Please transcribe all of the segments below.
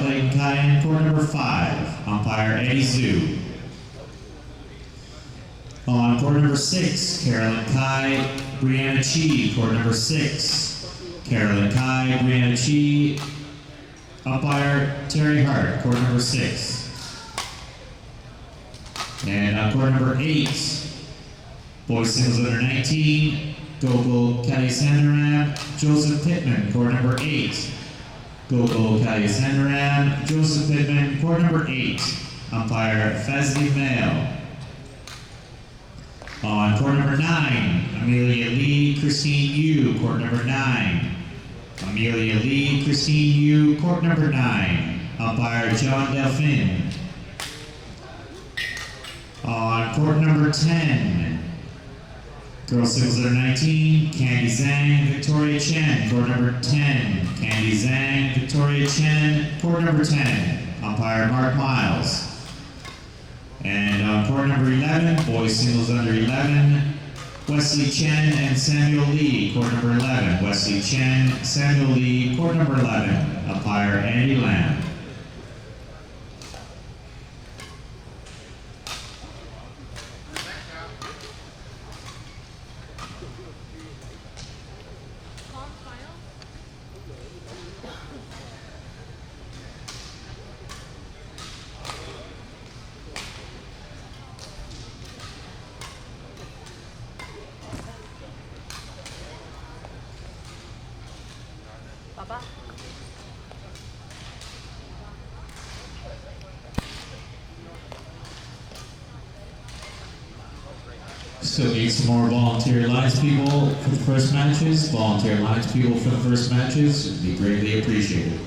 Clayton Kyan, court number 5. Umpire Eddie Zhu. On court number 6, Carolyn Kai, Brianna Chi, court number 6. Carolyn Kai, Brianna Chi. Umpire Terry Hart, court number 6. And on court number 8, boys singles under 19, Gokul Kalisandaram, Joseph Pittman, court number 8. Gokul Kalisandaram, Joseph Pittman, court number 8. Umpire Fazli Mail. On court number 9, Amelia Lee, Christine Yu, court number 9. Amelia Lee, Christine Yu, court number 9. Umpire John Delphine. On court number 10, girls singles under 19, Candy Zhang, Victoria Chen, court number 10. Candy Zhang, Victoria Chen, court number 10. Umpire Mark Miles. And on court number 11, boys singles under 11, Wesley Chen and Samuel Lee, court number 11. Wesley Chen, Samuel Lee, court number 11. Umpire Andy Lamb. Baba. Still need some more volunteer lines people for the first matches. Volunteer lines people for the first matches would be greatly appreciated.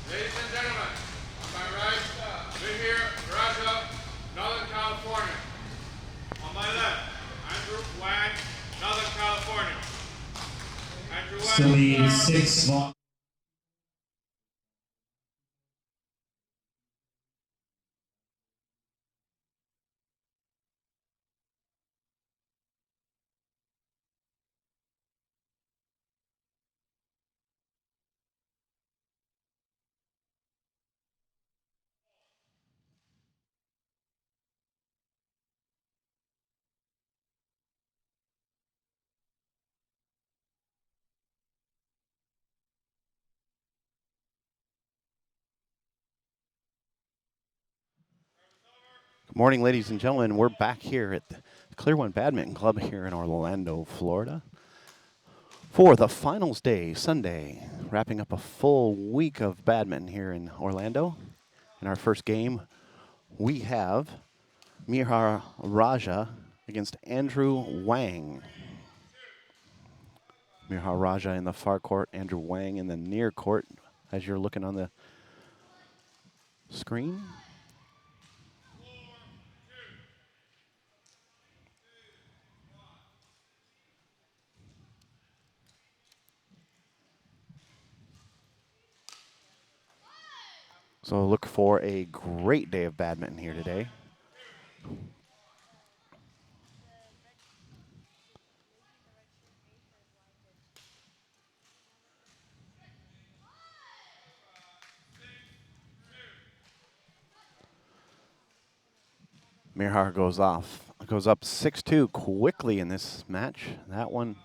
Ladies and gentlemen, on my right, we're here, Raja, Northern California. On my left, Andrew Wang, Northern California. Andrew Wang. Still need 6 volunteers. Good morning, ladies and gentlemen. We're back here at the Clear One Badminton Club here in Orlando, Florida, for the finals day, Sunday, wrapping up a full week of badminton here in Orlando. In our first game, we have Mihar Raja against Andrew Wang. Mihar Raja in the far court, Andrew Wang in the near court, as you're looking on the screen. So look for a great day of badminton here today. Mirhar goes up 6-2 quickly in this match. That one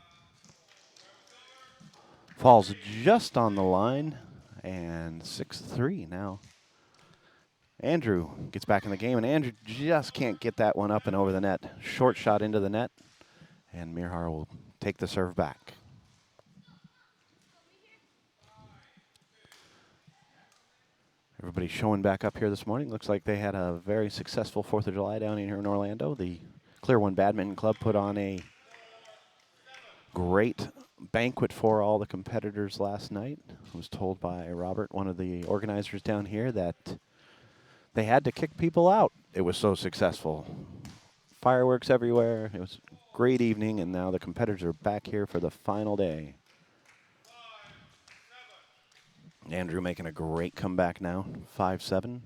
falls just on the line, and 6-3 now. Andrew gets back in the game, and Andrew just can't get that one up and over the net. Short shot into the net, and Mirhar will take the serve back. Everybody showing back up here this morning. Looks like they had a very successful 4th of July down here in Orlando. The Clear One Badminton Club put on a great banquet for all the competitors last night. I was told by Robert, one of the organizers down here, that they had to kick people out. It was so successful. Fireworks everywhere. It was a great evening, and now the competitors are back here for the final day. Andrew making a great comeback now, 5-7.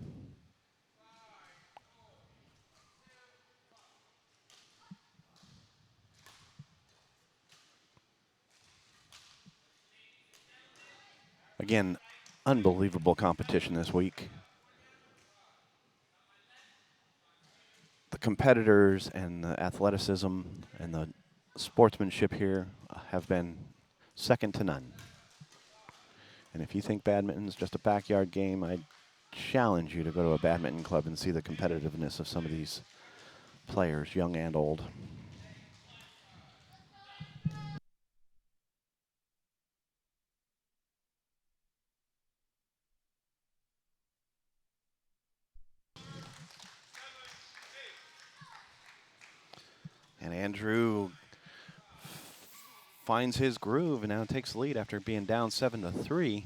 Again, unbelievable competition this week. The competitors and the athleticism and the sportsmanship here have been second to none. And if you think badminton's just a backyard game, I challenge you to go to a badminton club and see the competitiveness of some of these players, young and old. And Andrew finds his groove and now takes the lead after being down 7-3.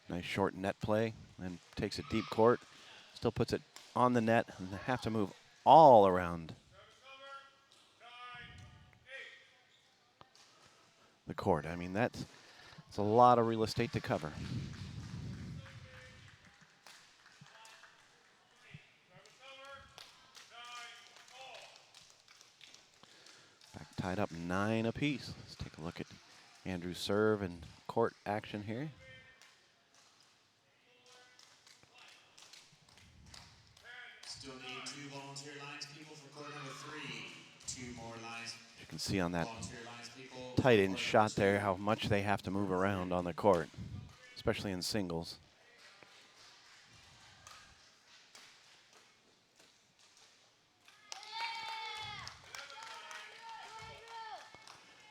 Nice short net play, and takes it deep court. Still puts it on the net, and they have to move all around the court. I mean, that's a lot of real estate to cover. Back tied up 9 apiece. Let's take a look at Andrew's serve and court action here. Still need 2 volunteer lines people for court number 3. 2 more lines. You can see on that Volunteer lines people. tight end shot there how much they have to move around on the court, especially in singles.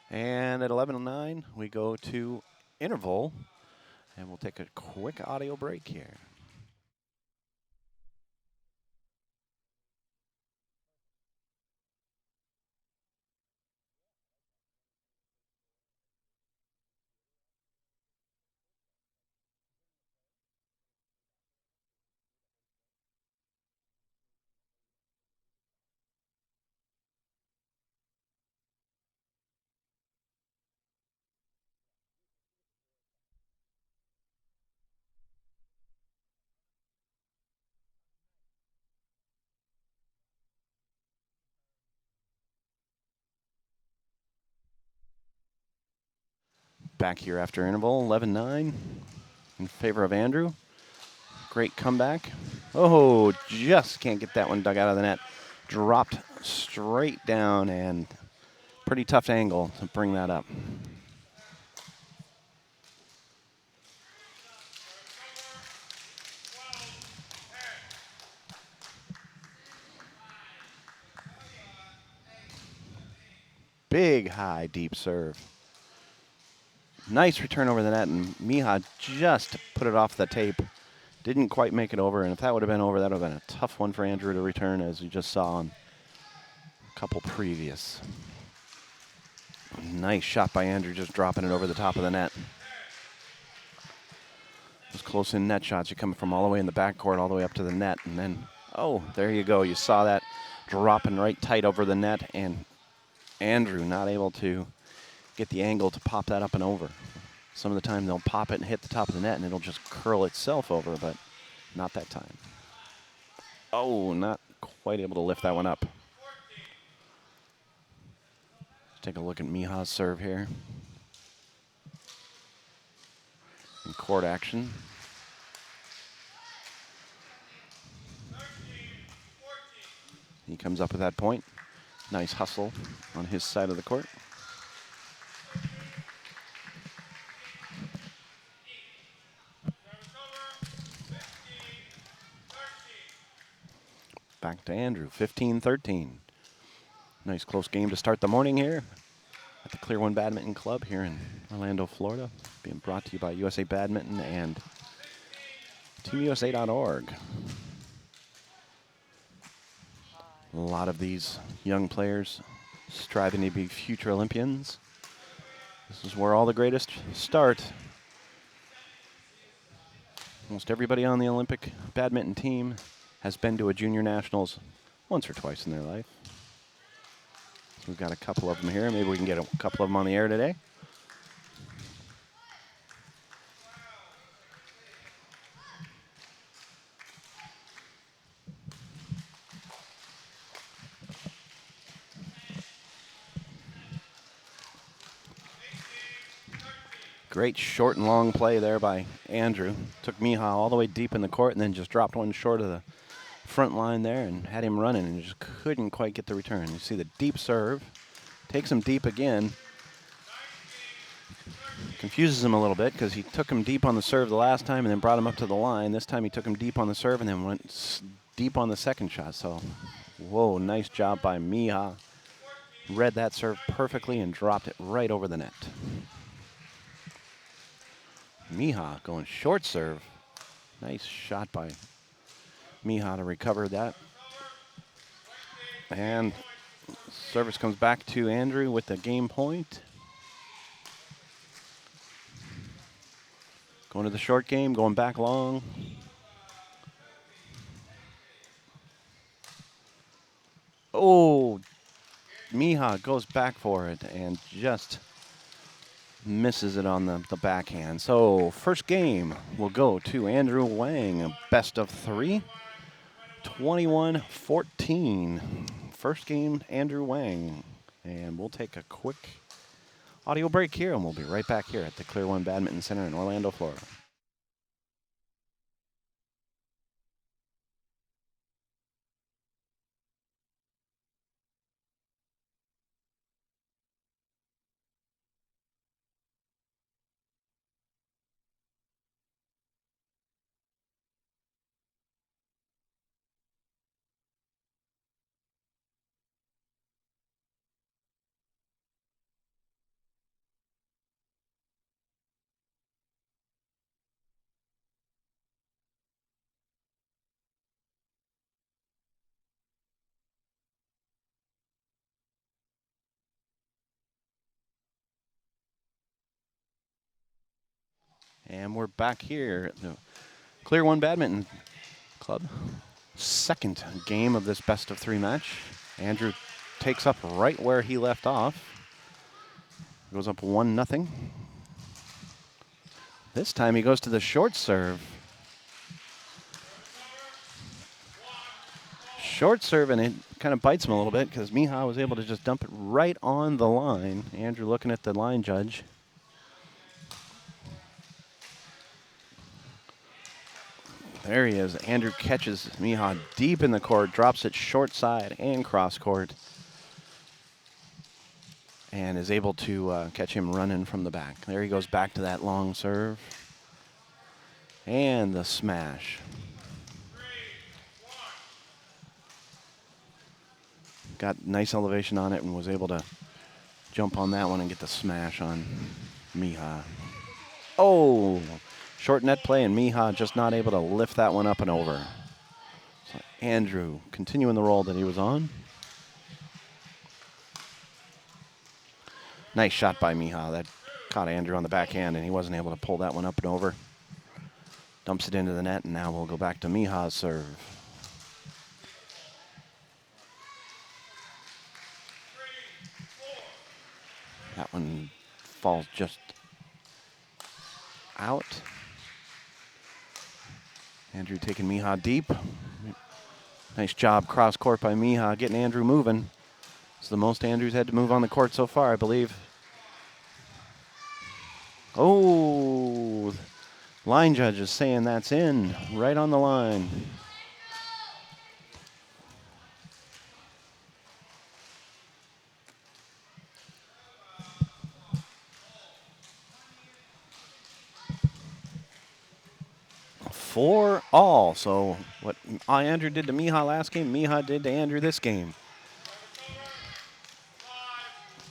And at 11:09, we go to interval, and we'll take a quick audio break here. Back here after interval, 11-9 in favor of Andrew. Great comeback. Oh, just can't get that one dug out of the net. Dropped straight down, and pretty tough angle to bring that up. Big, high, deep serve. Nice return over the net, and Miha just put it off the tape. Didn't quite make it over, and if that would have been over, that would have been a tough one for Andrew to return, as you just saw on a couple previous. Nice shot by Andrew, just dropping it over the top of the net. close in net shots. You're coming from all the way in the backcourt, all the way up to the net, and then, oh, there you go. You saw that dropping right tight over the net, and Andrew not able to get the angle to pop that up and over. Some of the time they'll pop it and hit the top of the net, and it'll just curl itself over, but not that time. Oh, not quite able to lift that one up. Take a look at Miha's serve here. In court action. He comes up with that point. Nice hustle on his side of the court. Back to Andrew, 15-13. Nice close game to start the morning here at the Clear One Badminton Club here in Orlando, Florida. Being brought to you by USA Badminton and TeamUSA.org. A lot of these young players striving to be future Olympians. This is where all the greatest start. Almost everybody on the Olympic badminton team has been to a junior nationals once or twice in their life. So we've got a couple of them here. Maybe we can get a couple of them on the air today. Great short and long play there by Andrew. Took Miha all the way deep in the court and then just dropped one short of the front line there and had him running and just couldn't quite get the return. You see the deep serve. Takes him deep again. Confuses him a little bit because he took him deep on the serve the last time and then brought him up to the line. This time he took him deep on the serve and then went deep on the second shot. So, whoa, nice job by Miha. Read that serve perfectly and dropped it right over the net. Miha going short serve. Nice shot by Miha to recover that. And service comes back to Andrew with the game point. Going to the short game, going back long. Oh, Miha goes back for it and just misses it on the backhand. So first game will go to Andrew Wang, a best of 3, 21-14. First game, Andrew Wang. And we'll take a quick audio break here, and we'll be right back here at the Clear One Badminton Center in Orlando, Florida. And we're back here at the Clear One Badminton Club. Second game of this best of 3 match. Andrew takes up right where he left off. Goes up 1-0. This time he goes to the short serve. Short serve, and it kind of bites him a little bit because Miha was able to just dump it right on the line. Andrew looking at the line judge. There he is. Andrew catches Miha deep in the court, drops it short side and cross court, and is able to catch him running from the back. There he goes back to that long serve. And the smash. Got nice elevation on it and was able to jump on that one and get the smash on Miha. Oh! Short net play, and Miha just not able to lift that one up and over. So Andrew continuing the roll that he was on. Nice shot by Miha. That caught Andrew on the backhand, and he wasn't able to pull that one up and over. Dumps it into the net, and now we'll go back to Miha's serve. That one falls just out. Andrew taking Miha deep. Nice job cross court by Miha, getting Andrew moving. It's the most Andrew's had to move on the court so far, I believe. Oh, line judge is saying that's in, right on the line. For all. So what Andrew did to Miha last game, Miha did to Andrew this game.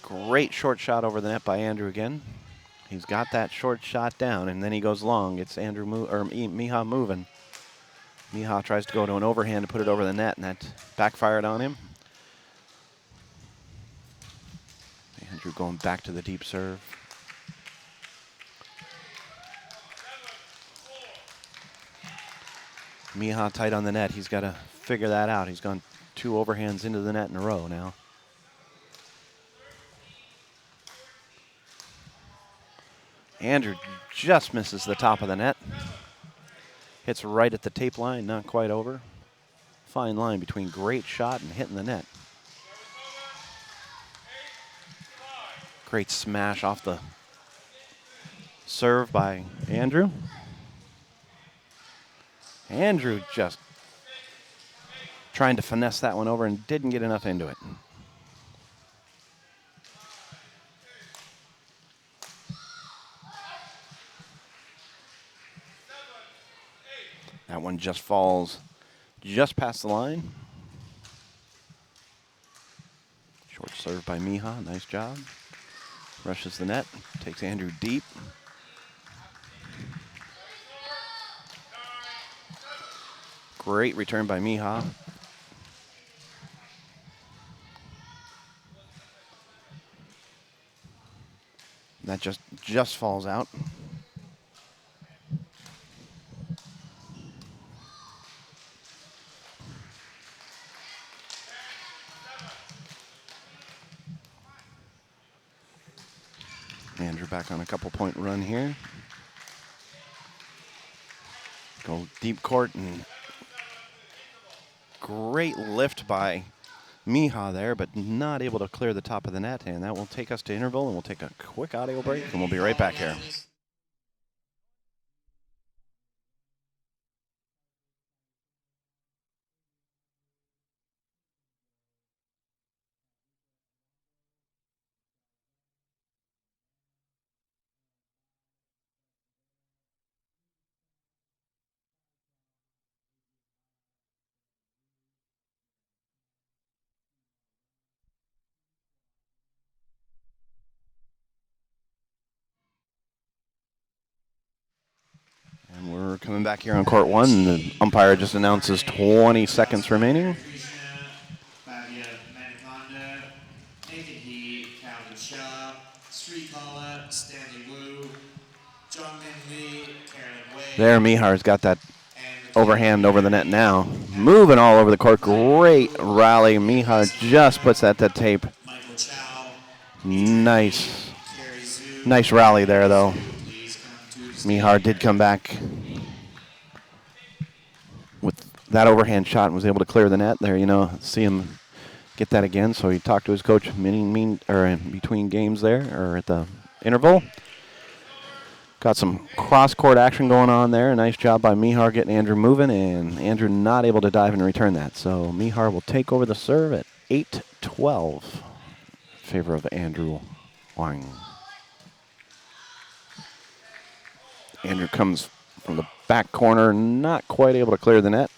Great short shot over the net by Andrew again. He's got that short shot down, and then he goes long. It's Miha moving. Miha tries to go to an overhand to put it over the net, and that backfired on him. Andrew going back to the deep serve. Miha tight on the net. He's got to figure that out. He's gone 2 overhands into the net in a row now. Andrew just misses the top of the net. Hits right at the tape line, not quite over. Fine line between great shot and hitting the net. Great smash off the serve by Andrew. Andrew just trying to finesse that one over and didn't get enough into it. That one just falls just past the line. Short serve by Miha, nice job. Rushes the net, takes Andrew deep. Great return by Miha. That just falls out. Andrew back on a couple-point run here. Go deep court, and great lift by Miha there, but not able to clear the top of the net. And that will take us to interval, and we'll take a quick audio break, and we'll be right back here. And we're coming back here on court 1. The umpire just announces 20 seconds remaining. There, Mihar's got that overhand over the net now. Moving all over the court. Great rally. Miha just puts that to tape. Nice rally there, though. Miha did come back with that overhand shot and was able to clear the net there. You know, see him get that again. So he talked to his coach in between games there, or at the interval. Got some cross-court action going on there. Nice job by Mihar getting Andrew moving, and Andrew not able to dive and return that. So Mihar will take over the serve at 8-12 in favor of Andrew Wang. Andrew comes from the back corner, not quite able to clear the net.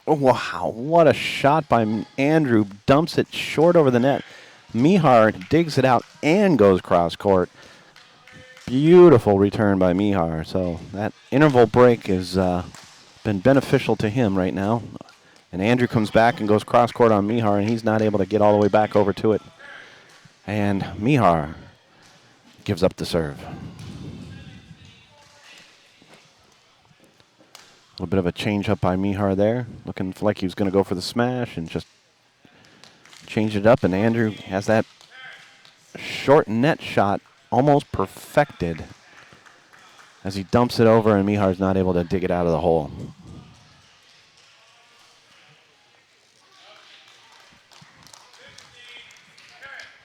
Oh, wow, what a shot by Andrew. Dumps it short over the net. Mihar digs it out and goes cross court. Beautiful return by Mihar. So that interval break has been beneficial to him right now. And Andrew comes back and goes cross court on Mihar, and he's not able to get all the way back over to it. And Mihar gives up the serve. A little bit of a change up by Mihar there. Looking like he was going to go for the smash and just change it up. And Andrew has that short net shot almost perfected as he dumps it over and Mihar's not able to dig it out of the hole.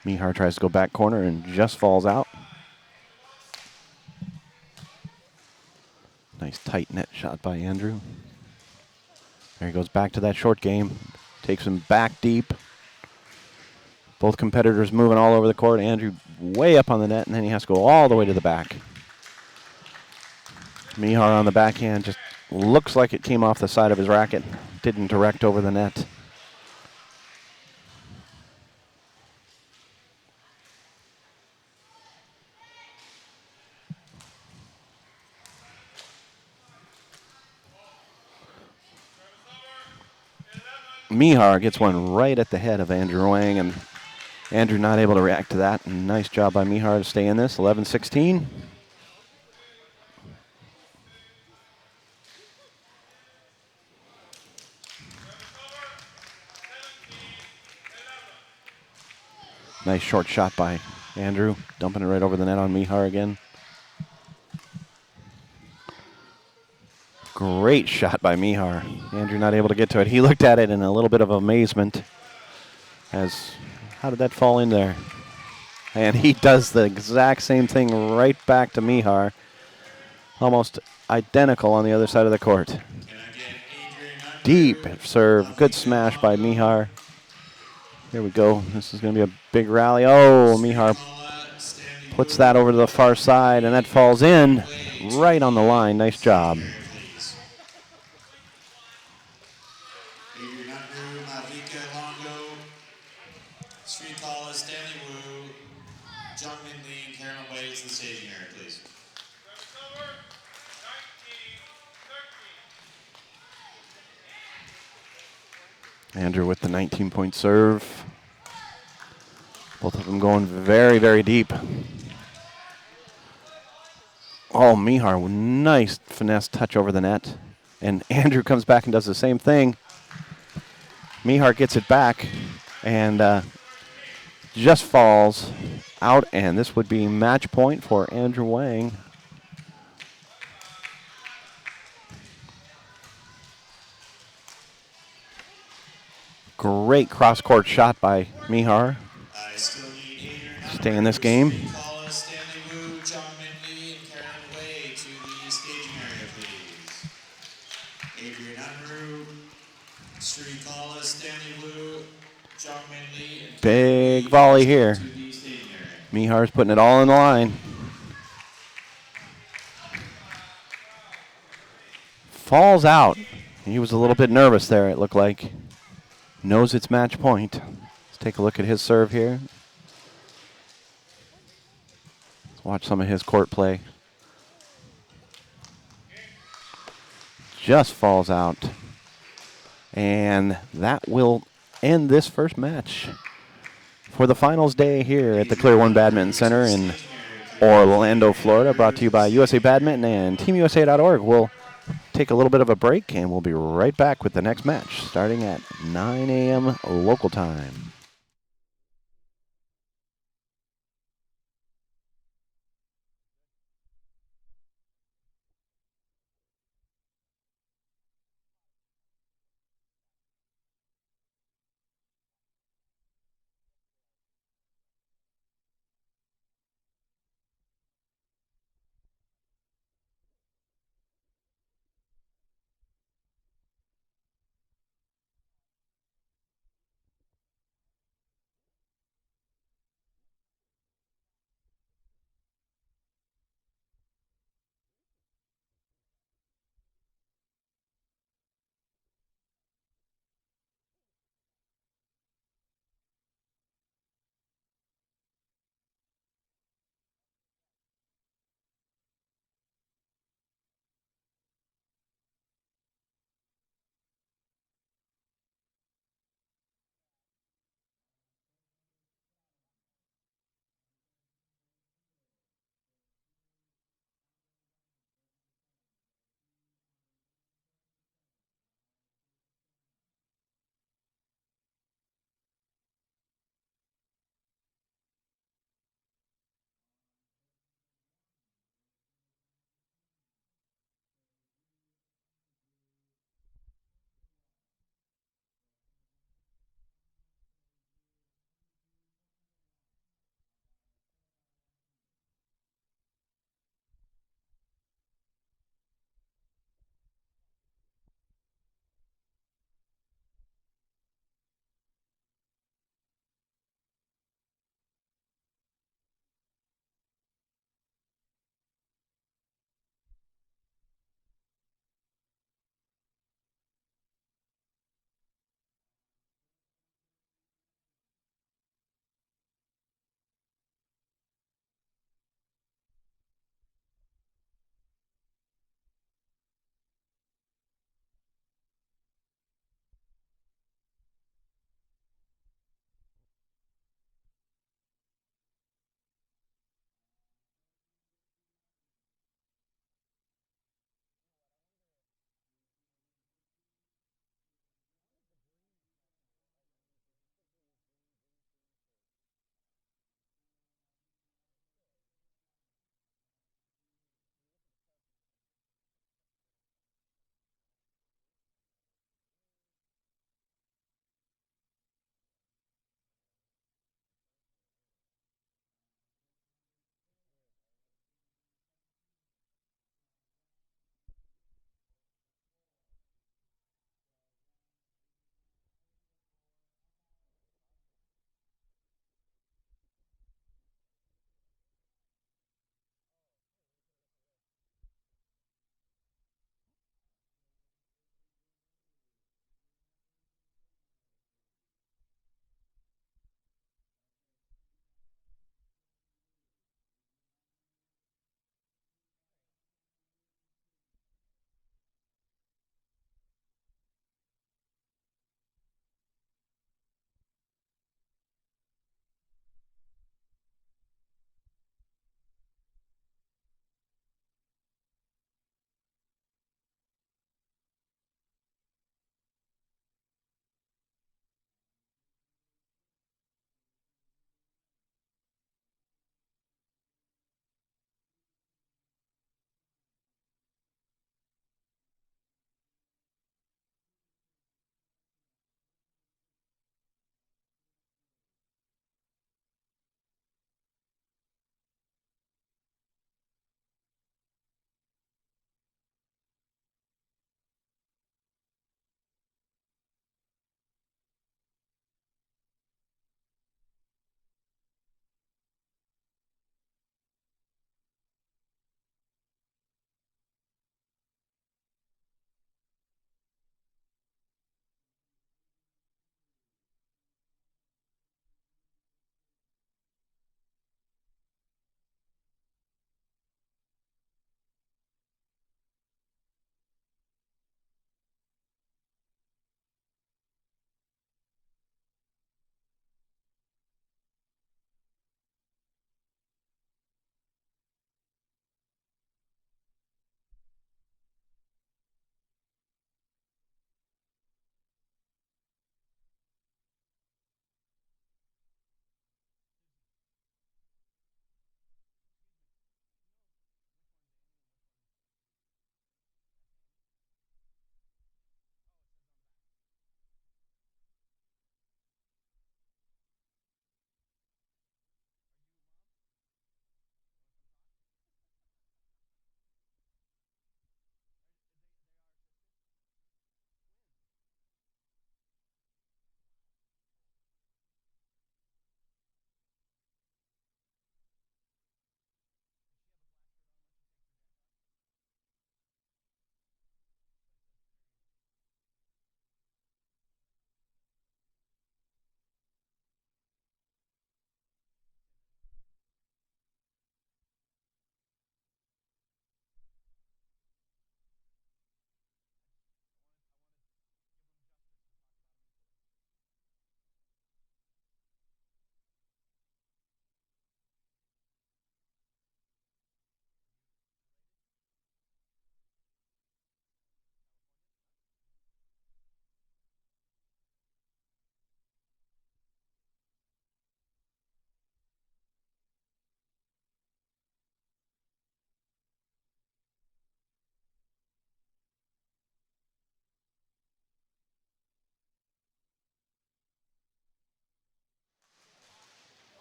Mihar tries to go back corner and just falls out. Nice tight net shot by Andrew. There he goes back to that short game. Takes him back deep. Both competitors moving all over the court. Andrew way up on the net, and then he has to go all the way to the back. Mihar on the backhand just looks like it came off the side of his racket. Didn't direct over the net. Mihar gets one right at the head of Andrew Wang, and Andrew not able to react to that. And nice job by Mihar to stay in this. 11-16. Nice short shot by Andrew, dumping it right over the net on Mihar again. Great shot by Mihar. Andrew not able to get to it. He looked at it in a little bit of amazement as, how did that fall in there? And he does the exact same thing right back to Mihar. Almost identical on the other side of the court. Deep serve. Good smash by Mihar. Here we go. This is going to be a big rally. Oh, Mihar puts that over to the far side, and that falls in right on the line. Nice job. Andrew with the 19-point serve. Both of them going very, very deep. Oh, Mihar, nice finesse touch over the net. And Andrew comes back and does the same thing. Mihar gets it back and just falls out. And this would be match point for Andrew Wang. Great cross-court shot by Mihar. Stay in this game. Big volley here. Mihar's putting it all on the line. Falls out. He was a little bit nervous there, it looked like. Knows it's match point. Let's take a look at his serve here. Let's watch some of his court play. Just falls out. And that will end this first match for the finals day here at the Clear One Badminton Center in Orlando, Florida. Brought to you by USA Badminton and TeamUSA.org. We'll take a little bit of a break, and we'll be right back with the next match starting at 9 a.m. local time.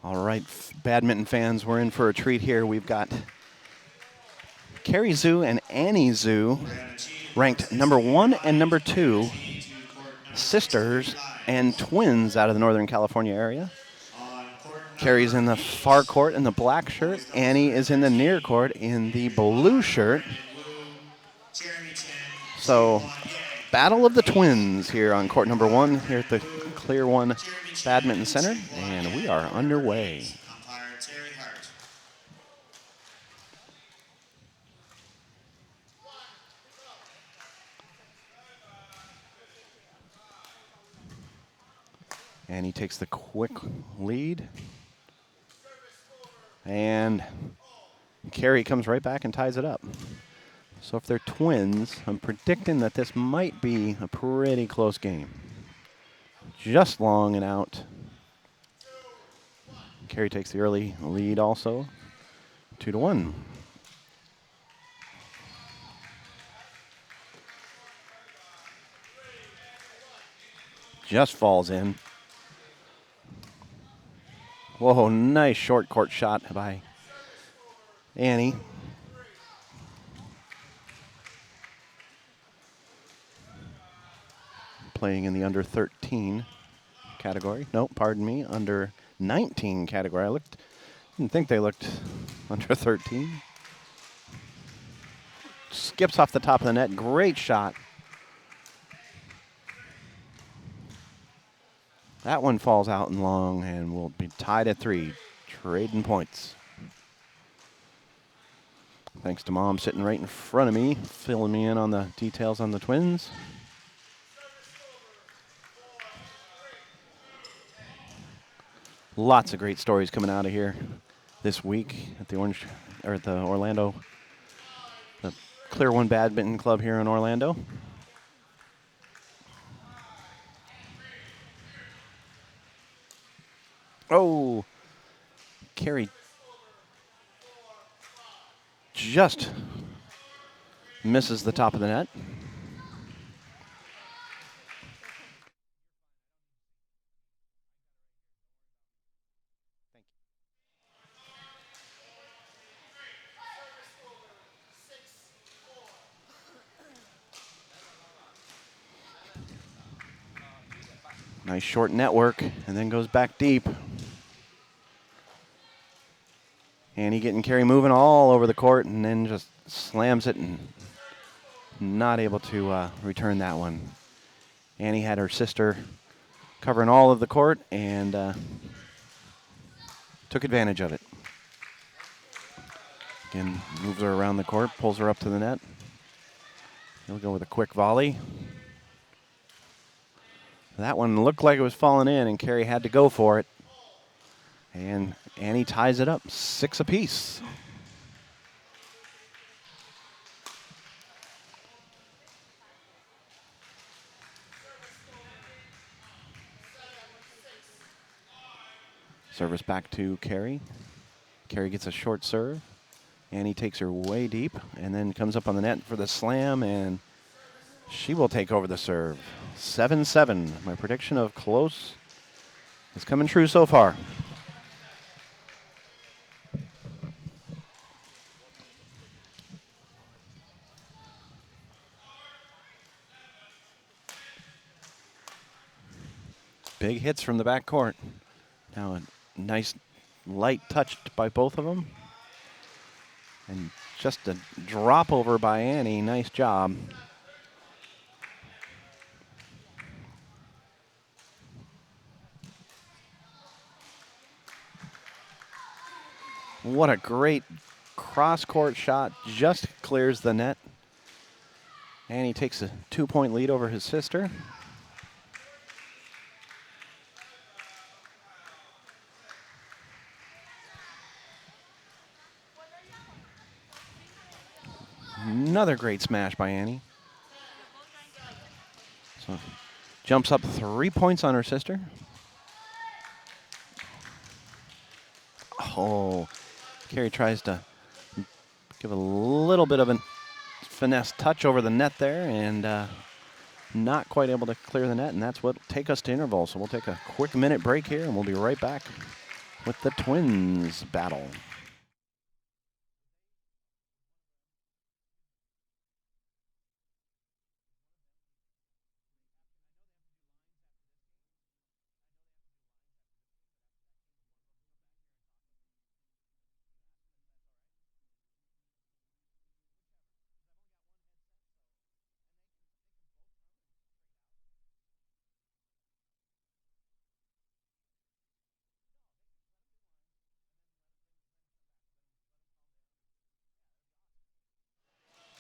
All right, badminton fans, we're in for a treat here. We've got Carrie Zhu and Annie Zhu, ranked number 1 and number 2, sisters and twins out of the Northern California area. Carrie's in the far court in the black shirt. Annie is in the near court in the blue shirt. So, battle of the twins here on court number 1 here at the Clear One Badminton Center, and we are underway. And he takes the quick lead. And Carrie comes right back and ties it up. So if they're twins, I'm predicting that this might be a pretty close game. Just long and out. Carrie takes the early lead also, 2-1. Just falls in. Whoa, nice short court shot by Annie. Playing in the under 13 category. No, pardon me, under 19 category. Didn't think they looked under 13. Skips off the top of the net. Great shot. That one falls out and long, and we'll be tied at 3, trading points. Thanks to Mom sitting right in front of me, filling me in on the details on the twins. Lots of great stories coming out of here this week at the Orlando, the Clear One Badminton Club here in Orlando. Oh, Carrie just misses the top of the net. Nice short network, and then goes back deep. Annie getting Carrie moving all over the court, and then just slams it and not able to return that one. Annie had her sister covering all of the court and took advantage of it. Again, moves her around the court, pulls her up to the net. He'll go with a quick volley. That one looked like it was falling in, and Carrie had to go for it. And Annie ties it up, 6 apiece. Service back to Carrie. Carrie gets a short serve. Annie takes her way deep and then comes up on the net for the slam, and she will take over the serve. 7-7. My prediction of close is coming true so far. Big hits from the back court. Now a nice light touch by both of them. And just a drop over by Annie. Nice job. What a great cross-court shot. Just clears the net. Annie takes a 2-point lead over his sister. Another great smash by Annie. So jumps up 3 points on her sister. Oh, Carrie tries to give a little bit of a finesse touch over the net there, and not quite able to clear the net, and that's what will take us to interval. So we'll take a quick minute break here, and we'll be right back with the twins battle.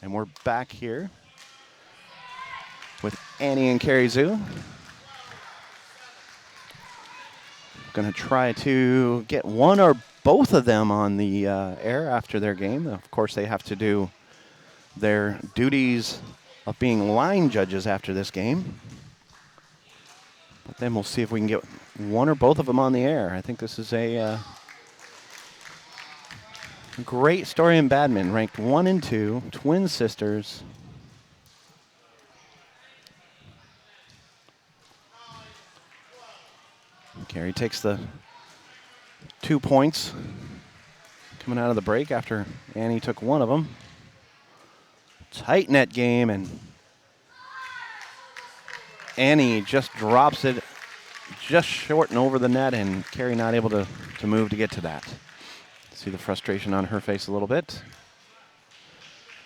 And we're back here with Annie and Carrie Zhu. Going to try to get one or both of them on the air after their game. Of course, they have to do their duties of being line judges after this game. But then we'll see if we can get one or both of them on the air. I think this is a great story in badminton. Ranked 1 and 2, twin sisters. Carrie takes the 2 points coming out of the break after Annie took one of them. Tight net game, and Annie just drops it just short and over the net, and Carrie not able to move to get to that. See the frustration on her face a little bit.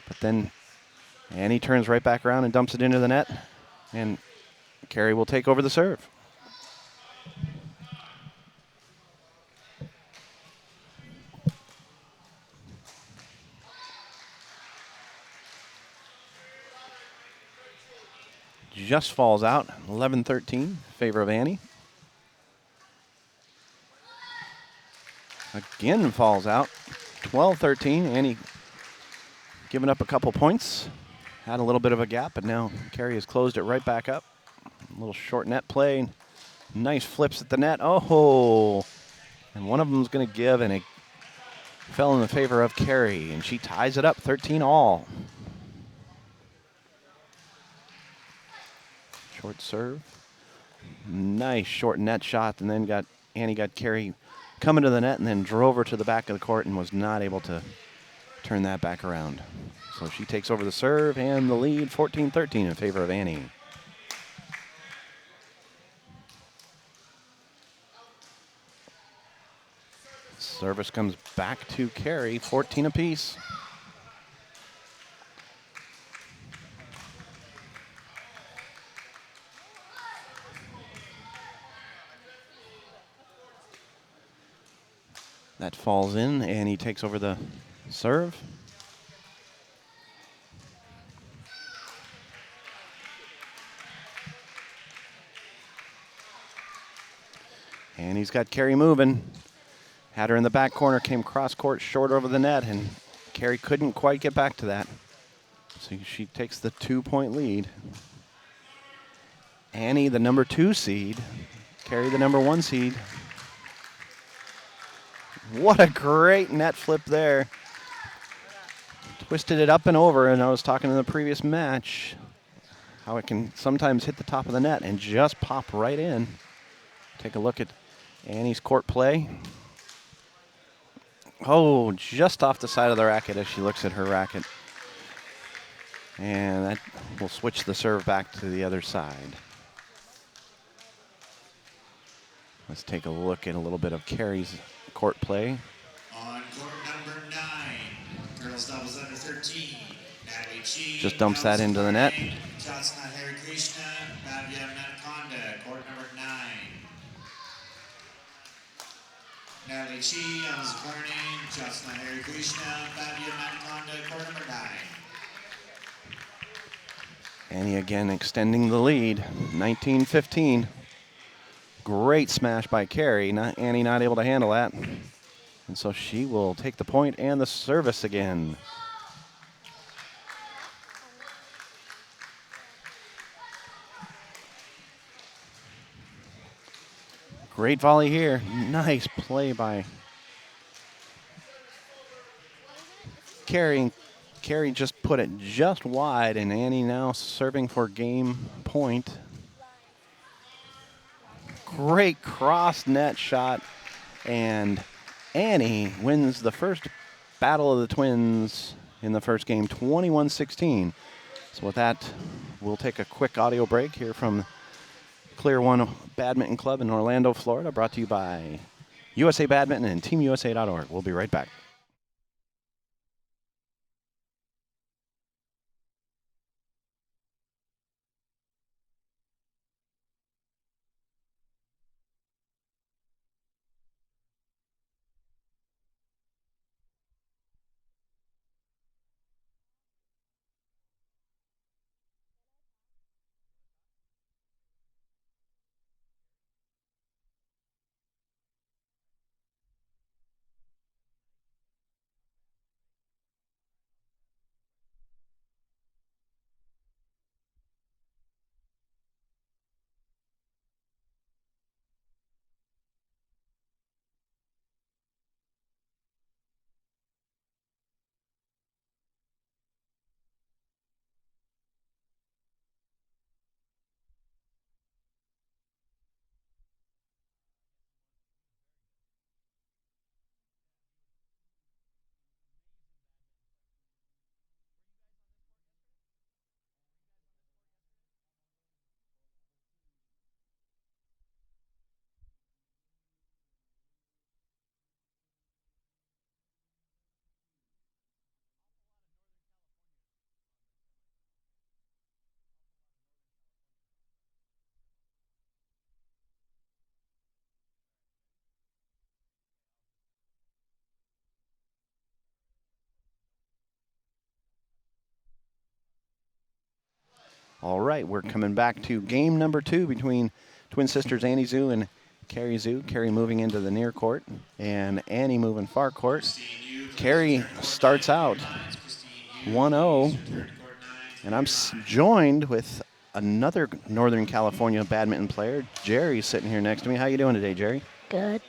But then Annie turns right back around and dumps it into the net, and Carrie will take over the serve. Just falls out, 11-13, favor of Annie. Again falls out, 12-13. Annie giving up a couple points. Had a little bit of a gap, but now Carrie has closed it right back up. A little short net play. Nice flips at the net. Oh, and one of them's going to give, and it fell in the favor of Carrie, and she ties it up 13 all. Short serve. Nice short net shot, and then Annie got Carrie coming to the net and then drove her to the back of the court and was not able to turn that back around. So she takes over the serve and the lead, 14-13 in favor of Annie. Service comes back to Carrie, 14 apiece. That falls in, and he takes over the serve. And he's got Carrie moving. Had her in the back corner, came cross court short over the net, and Carrie couldn't quite get back to that. So she takes the 2-point lead. Annie, the number 2 seed. Carrie, the number 1 seed. What a great net flip there. Twisted it up and over, and I was talking in the previous match how it can sometimes hit the top of the net and just pop right in. Take a look at Annie's court play. Oh, just off the side of the racket as she looks at her racket. And that will switch the serve back to the other side. Let's take a look at a little bit of Carrie's court play. On court number 9, girls doubles under 13. Natalie Chi Just dumps that into the net. Jyotsna Hari Krishna, Bhavya Manakonda, court number 9. Natalie Chi, Elsa Corning, Jyotsna Hari Krishna, Bhavya Manakonda, court number 9. Annie again extending the lead, 19-15. Great smash by Carrie. Annie not able to handle that. And so she will take the point and the service again. Great volley here. Nice play by Carrie. Carrie just put it just wide, and Annie now serving for game point. Great cross net shot. And Annie wins the first battle of the twins in the first game, 21-16. So with that, we'll take a quick audio break here from Clear One Badminton Club in Orlando, Florida, brought to you by USA Badminton and TeamUSA.org. We'll be right back. All right, we're coming back to game number 2 between twin sisters Annie Zhu and Carrie Zhu. Carrie moving into the near court and Annie moving far court. Carrie starts out 1-0, and I'm joined with another Northern California badminton player. Jerry's sitting here next to me. How you doing today, Jerry? Good.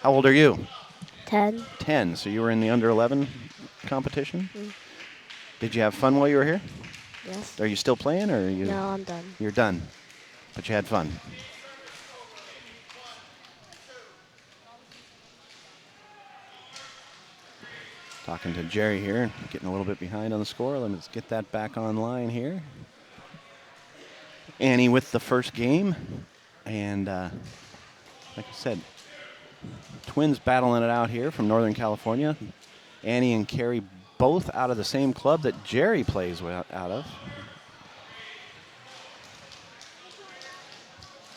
How old are you? 10. 10. So you were in the under 11 competition? Did you have fun while you were here? Yes. Are you still playing, or are you? No, I'm done. You're done, but you had fun. Talking to Jerry here, getting a little bit behind on the score. Let's get that back online here. Annie with the first game, and like I said, twins battling it out here from Northern California. Annie and Carrie both out of the same club that Jerry plays out of.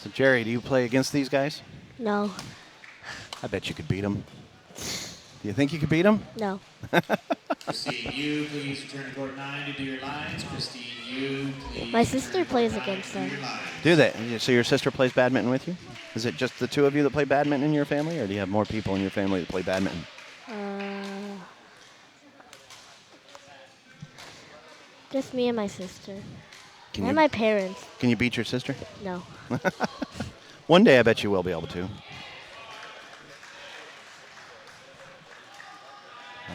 So Jerry, do you play against these guys? No. I bet you could beat them. Do you think you could beat them? No. Christine Yu, please return to court 9 to do your lines. Christine Yu, please. My sister plays against them. Do they? So your sister plays badminton with you? Is it just the two of you that play badminton in your family, or do you have more people in your family that play badminton? Just me and my sister. Can And you, my parents. can you beat your sister? No. One day I bet you will be able to.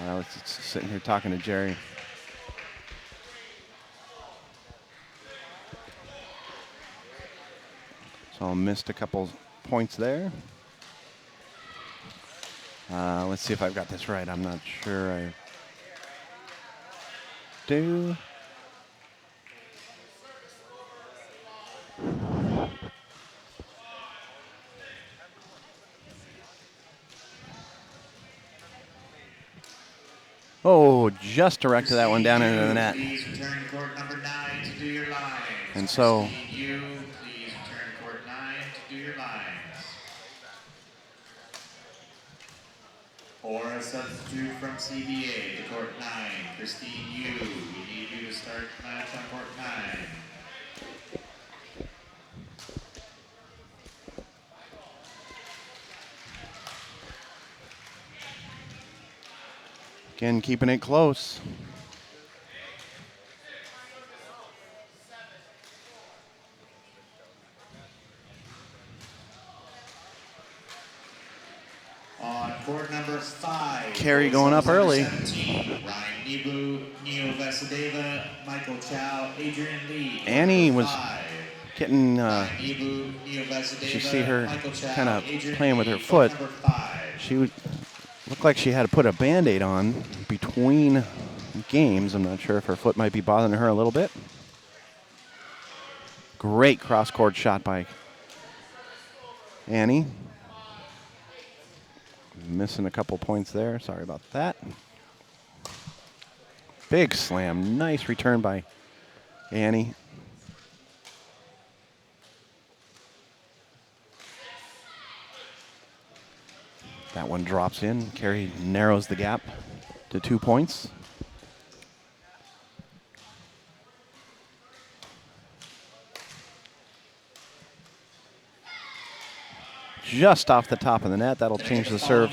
I was sitting here talking to Jerry. So I missed a couple points there. Let's see if I've got this right. I'm not sure I do. Oh, just directed that one down into the net. Please return to court number 9 to do your lines. And so Christine Yu, please return to court 9 to do your lines. Or a substitute from CBA to court 9. Christine Yu, we need you to start the match on court 9. again, keeping it close. On court number 5. Carrie going up early. 17, Ryan Nebu, Neo Vasudeva, Michael Chow, Adrian Lee. Annie was 5. getting, Nebu, Neo Vasudeva, you see her Michael Chow, kind of Adrian playing with Lee, her court foot. number 5. She would look like she had to put a Band-Aid on between games. I'm not sure if her foot might be bothering her a little bit. Great cross-court shot by Annie. Missing a couple points there. Sorry about that. Big slam. Nice return by Annie. That one drops in. Carey narrows the gap to 2 points. Just off the top of the net. That'll change the serve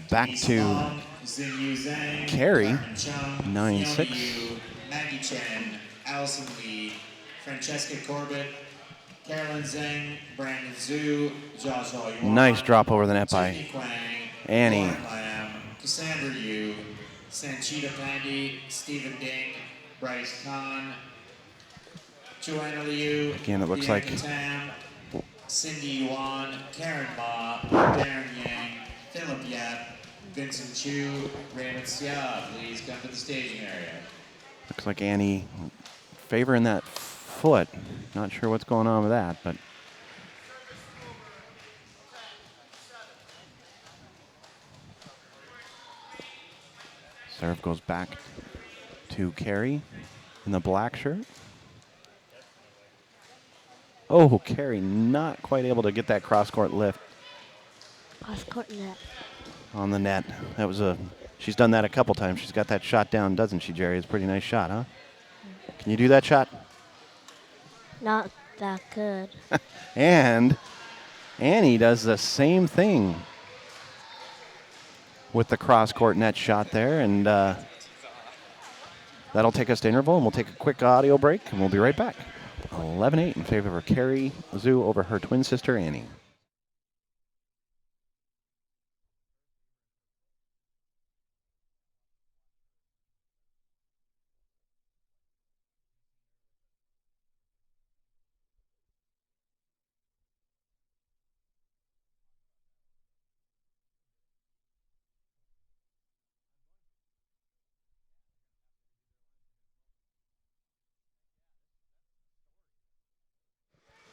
back to Carey, 9-6. Maggie Chen, Allison Lee, Francesca Corbett, Carolyn Zhang, Brandon Zhu, Joshua Yuan, Nice drop over the net by Tiffany Quang, Annie. Lauren Lam, Cassandra Yu, Sanchita Pandey, Stephen Ding, Bryce Kahn, Joanna Liu, Again, it looks Bianca like Tam, Cindy Yuan, Karen Ma, Darren Yang, Philip Yap, Vincent Chu, Raymond Sia. Please come to the staging area. Looks like Annie favoring that foot. Not sure what's going on with that, but serve goes back to Carey in the black shirt. Oh, Carey not quite able to get that cross-court lift Cross-court net. on the net. That was she's done that a couple times. She's got that shot down, doesn't she, Jerry? It's a pretty nice shot, huh? Can you do that shot? Not that good. And Annie does the same thing with the cross-court net shot there, and that'll take us to interval, and we'll take a quick audio break, and we'll be right back. 11-8 in favor of Carey Zhu over her twin sister, Annie.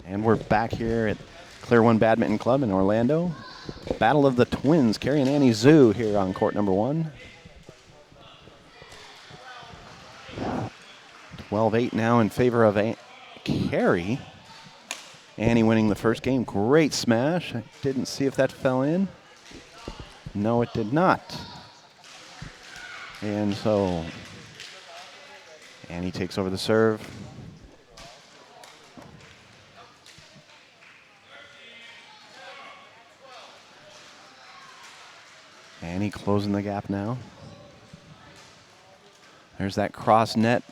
And we're back here at Clear One Badminton Club in Orlando. Battle of the Twins, Carey and Annie Zhu here on court number 1. 12-8 now in favor of Carey. Annie winning the first game. Great smash. I didn't see if that fell in. No, it did not. And so Annie takes over the serve. Annie closing the gap now. There's that cross net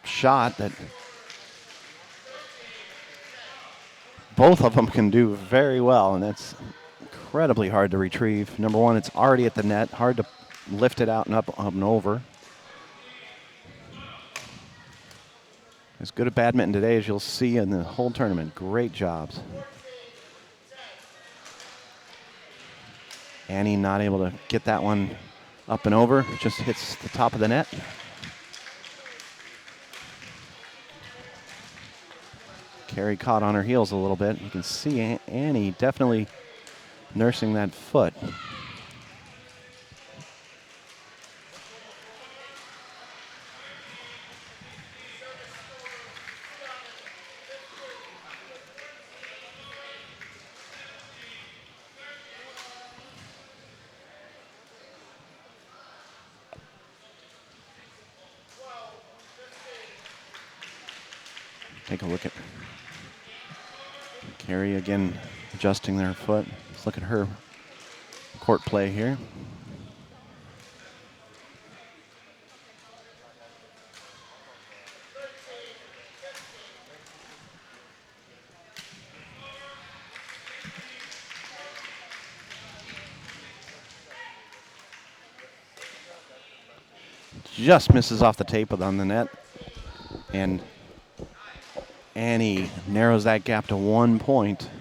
shot that both of them can do very well, and that's incredibly hard to retrieve. Number one, it's already at the net, hard to lift it out and up and over. As good at badminton today as you'll see in the whole tournament. Great jobs. Annie not able to get that one up and over. Just hits the top of the net. Carey caught on her heels a little bit. You can see Annie definitely nursing that foot. Take a look at Carey again adjusting their foot. Let's look at her court play here. Just misses off the tape on the net, and Annie narrows that gap to 1 point.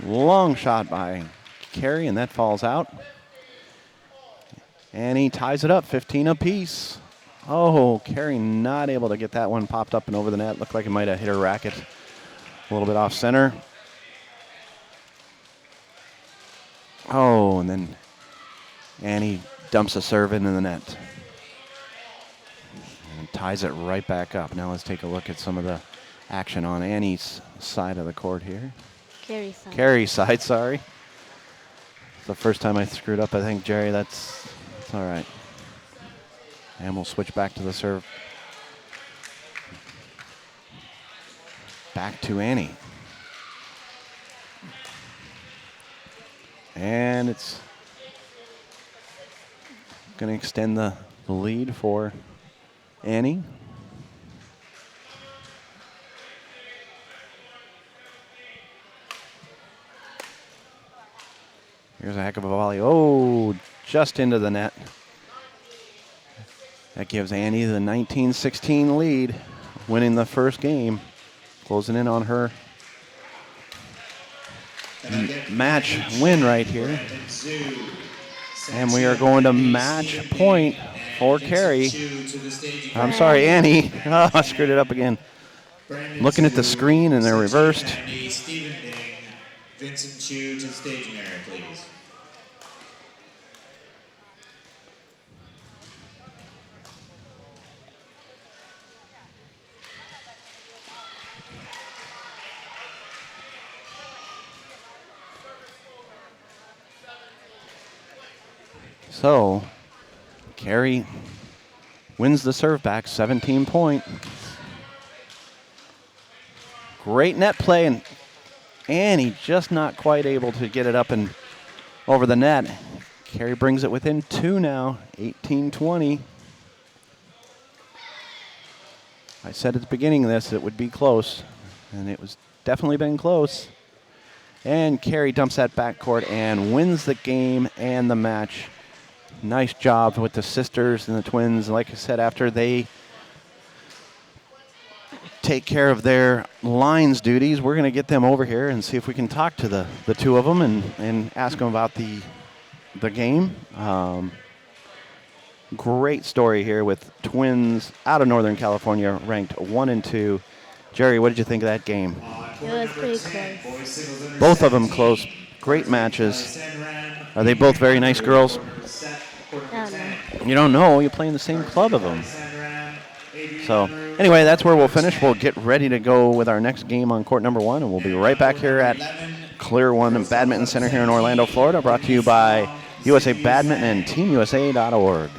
Long shot by Carey, and that falls out. And he ties it up, 15 apiece. Oh, Carey not able to get that one popped up and over the net. Looked like it might have hit her racket a little bit off center. Oh, and then Annie dumps a serve into the net. And ties it right back up. Now let's take a look at some of the action on Annie's side of the court here. Carry side. Carey's side, sorry. It's the first time I screwed up, I think, Jerry. That's all right. And we'll switch back to the serve. Back to Annie. And it's going to extend the lead for Annie. Here's a heck of a volley. Oh, just into the net. That gives Annie the 19-16 lead, winning the first game, closing in on her match win right here. And we are going to match point for Carey. I'm sorry, Annie. Oh, I screwed it up again. Looking at the screen and they're reversed. Stephen Ding, Vincent Chu to the staging area, please. So, Carey wins the serve back, 17 point. Great net play, and Annie just not quite able to get it up and over the net. Carey brings it within 2 now, 18-20. I said at the beginning of this it would be close, and it was definitely been close. And Carey dumps that backcourt and wins the game and the match. Nice job with the sisters and the twins. Like I said, after they take care of their lines duties, we're going to get them over here and see if we can talk to the two of them and ask them about the game. Great story here with twins out of Northern California, ranked 1 and 2. Jerry, what did you think of that game? It was pretty close. Both of them close. Great matches. Are they both very nice girls? I don't know. You don't know. You play in the same club of them. So, anyway, that's where we'll finish. We'll get ready to go with our next game on court number 1, and we'll be right back here at Clear One Badminton Center here in Orlando, Florida, brought to you by USA Badminton and TeamUSA.org.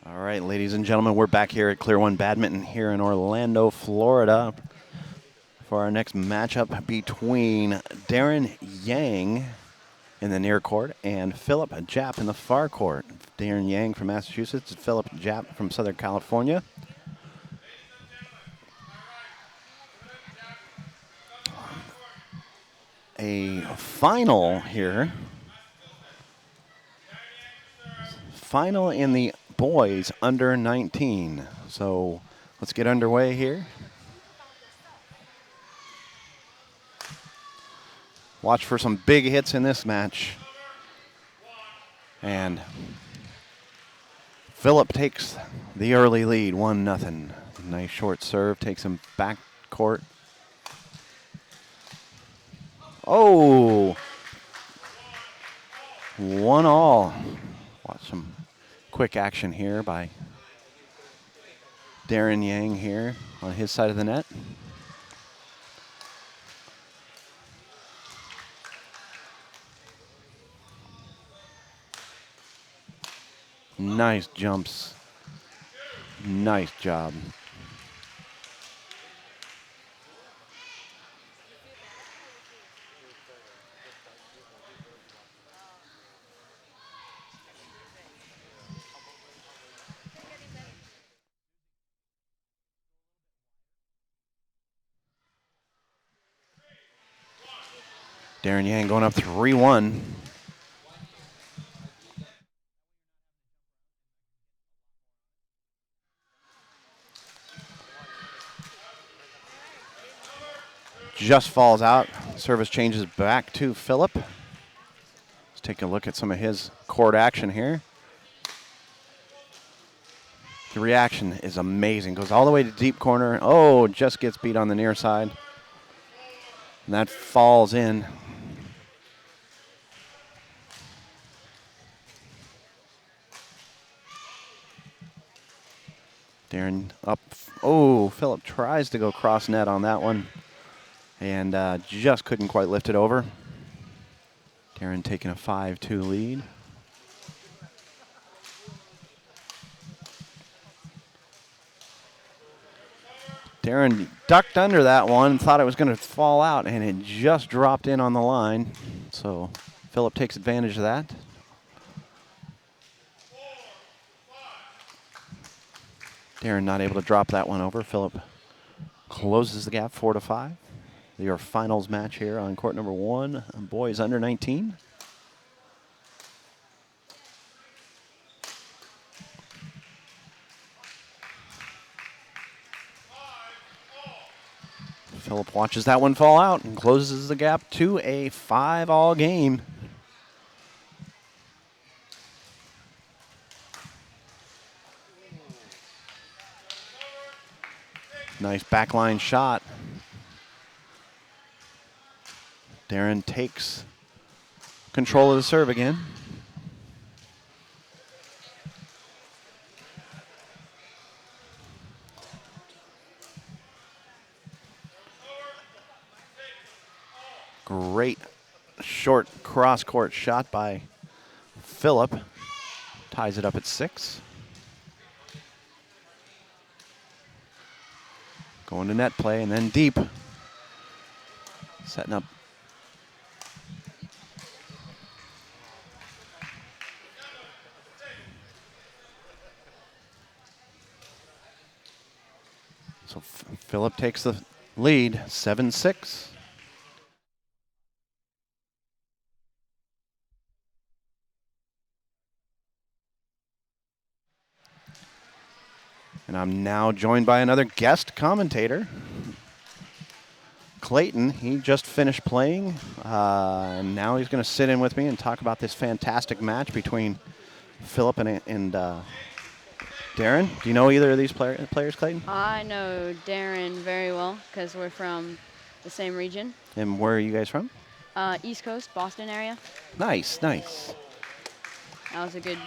All right, ladies and gentlemen, we're back here at Clear One Badminton here in Orlando, Florida for our next matchup between Darren Yang in the near court and Philip Japp in the far court. Darren Yang from Massachusetts, Philip Japp from Southern California. A final here. Final in the boys under 19. So let's get underway here. Watch for some big hits in this match. And Philip takes the early lead, 1-0. Nice short serve, takes him back court. Oh, 1-1. Watch some quick action here by Darren Yang here on his side of the net. Nice jumps. Nice job. Darren Yang going up 3-1. Just falls out. Service changes back to Philip. Let's take a look at some of his court action here. The reaction is amazing. Goes all the way to deep corner. Oh, just gets beat on the near side. And that falls in. Darren up. Oh, Philip tries to go cross net on that one. And just couldn't quite lift it over. Darren taking a 5-2 lead. Darren ducked under that one, thought it was going to fall out, and it just dropped in on the line. So Philip takes advantage of that. Darren not able to drop that one over. Philip closes the gap 4-5. Your finals match here on court number 1, boys under 19. Philip watches that one fall out and closes the gap to a 5-all game. Nice backline shot. Darren takes control of the serve again. Great short cross-court shot by Philip. Ties it up at 6. Going to net play and then deep. Setting up. So Philip takes the lead, 7-6. And I'm now joined by another guest commentator, Clayton. He just finished playing, and now he's going to sit in with me and talk about this fantastic match between Philip and Darren. Do you know either of these players, Clayton? I know Darren very well because we're from the same region. And where are you guys from? East Coast, Boston area. Nice, nice. That was a good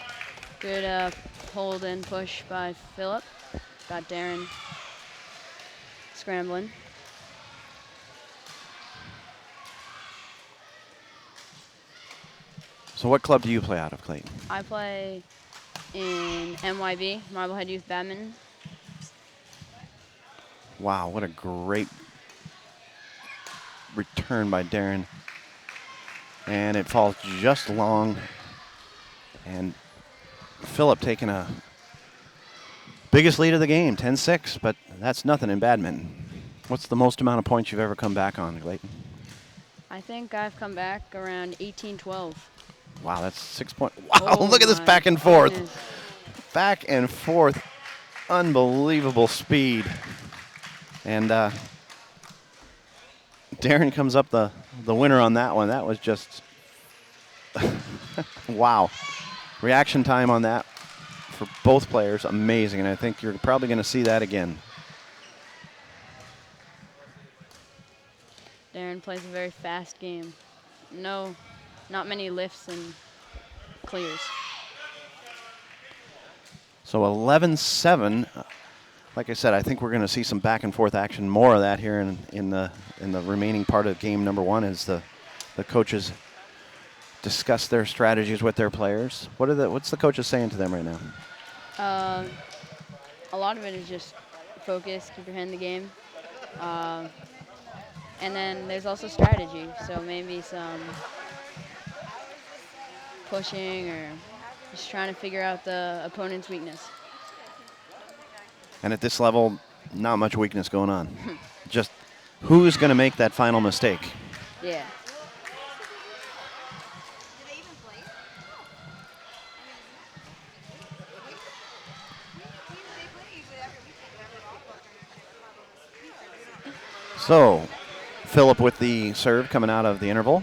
hold and push by Philip. Got Darren scrambling. So what club do you play out of, Clayton? I play in MYB, Marblehead Youth Badminton. Wow, what a great return by Darren. And it falls just long. And Philip taking a biggest lead of the game, 10-6, but that's nothing in badminton. What's the most amount of points you've ever come back on, Clayton? I think I've come back around 18-12. Wow, that's 6 points. Wow, Oh look at this my back and forth. goodness. Back and forth. Unbelievable speed. And Darren comes up the winner on that one. That was just, wow. Reaction time on that for both players, amazing. And I think you're probably going to see that again. Darren plays a very fast game. No, not many lifts and clears. So 11-7. Like I said, I think we're going to see some back and forth action, more of that here in the remaining part of game number one as the coaches discuss their strategies with their players. What's the coaches saying to them right now? A lot of it is just focus, keep your head in the game. And then there's also strategy. So maybe some pushing or just trying to figure out the opponent's weakness. And at this level, not much weakness going on. Just who's going to make that final mistake? Yeah. So, Philip with the serve coming out of the interval.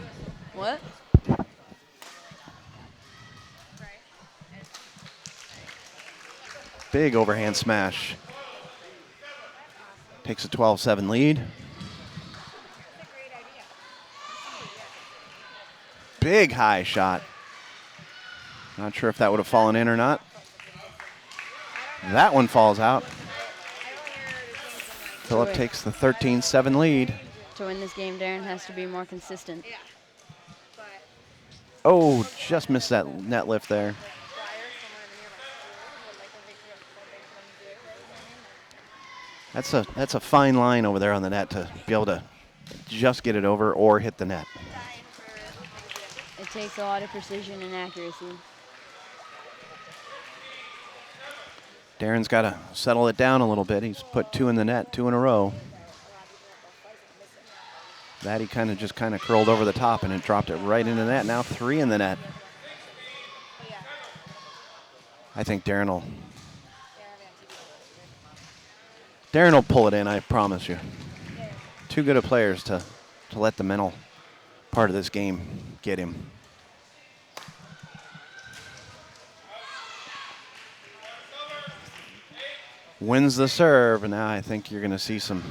What? Big overhand smash. Takes a 12-7 lead. Big high shot. Not sure if that would have fallen in or not. That one falls out. Philip takes the 13-7 lead. To win this game, Darren has to be more consistent. Oh, just missed that net lift there. That's a fine line over there on the net to be able to just get it over or hit the net. It takes a lot of precision and accuracy. Darren's got to settle it down a little bit. He's put two in the net, two in a row. That he kind of curled over the top and it dropped it right into the net. Now three in the net. I think Darren will pull it in, I promise you. Too good of players to let the mental part of this game get him. Wins the serve, and now I think you're going to see some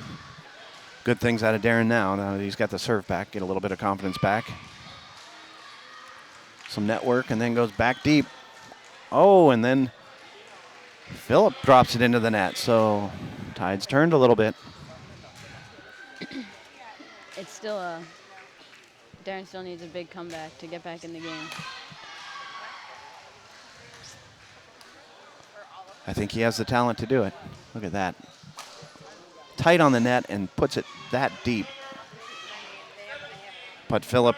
good things out of Darren now. Now that he's got the serve back, get a little bit of confidence back. Some network, and then goes back deep. Oh, and then Philip drops it into the net, so tide's turned a little bit. It's still Darren still needs a big comeback to get back in the game. I think he has the talent to do it. Look at that. Tight on the net and puts it that deep. But Philip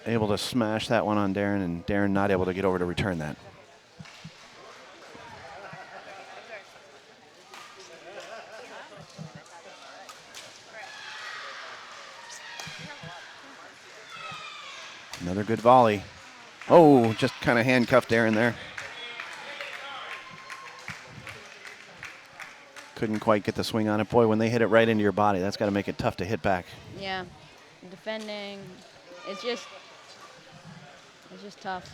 able to smash that one on Darren, and Darren not able to get over to return that. Another good volley. Oh, just kind of handcuffed Darren there. Couldn't quite get the swing on it. Boy, when they hit it right into your body, that's got to make it tough to hit back. Yeah, defending, it's just tough.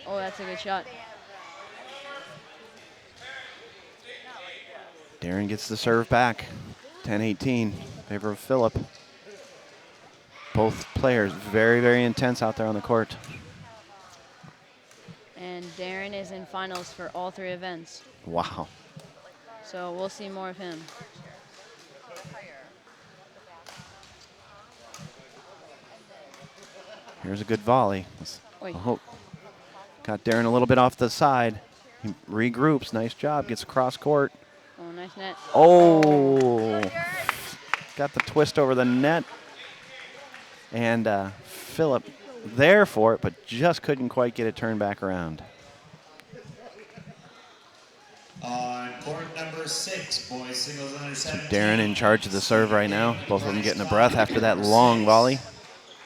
Oh, that's a good shot. Darren gets the serve back. 10-18 in favor of Philip. Both players very, very intense out there on the court. And Darren is in finals for all three events. Wow. So we'll see more of him. Here's a good volley. Oi. Oh, Got Darren a little bit off the side. He regroups. Nice job. Gets across court. Oh, nice net. Oh. Got the twist over the net. And Philip there for it, but just couldn't quite get it turned back around. On court number 6, boys singles under 17. Darren in charge of the serve right now. Both of them getting a breath after that long volley.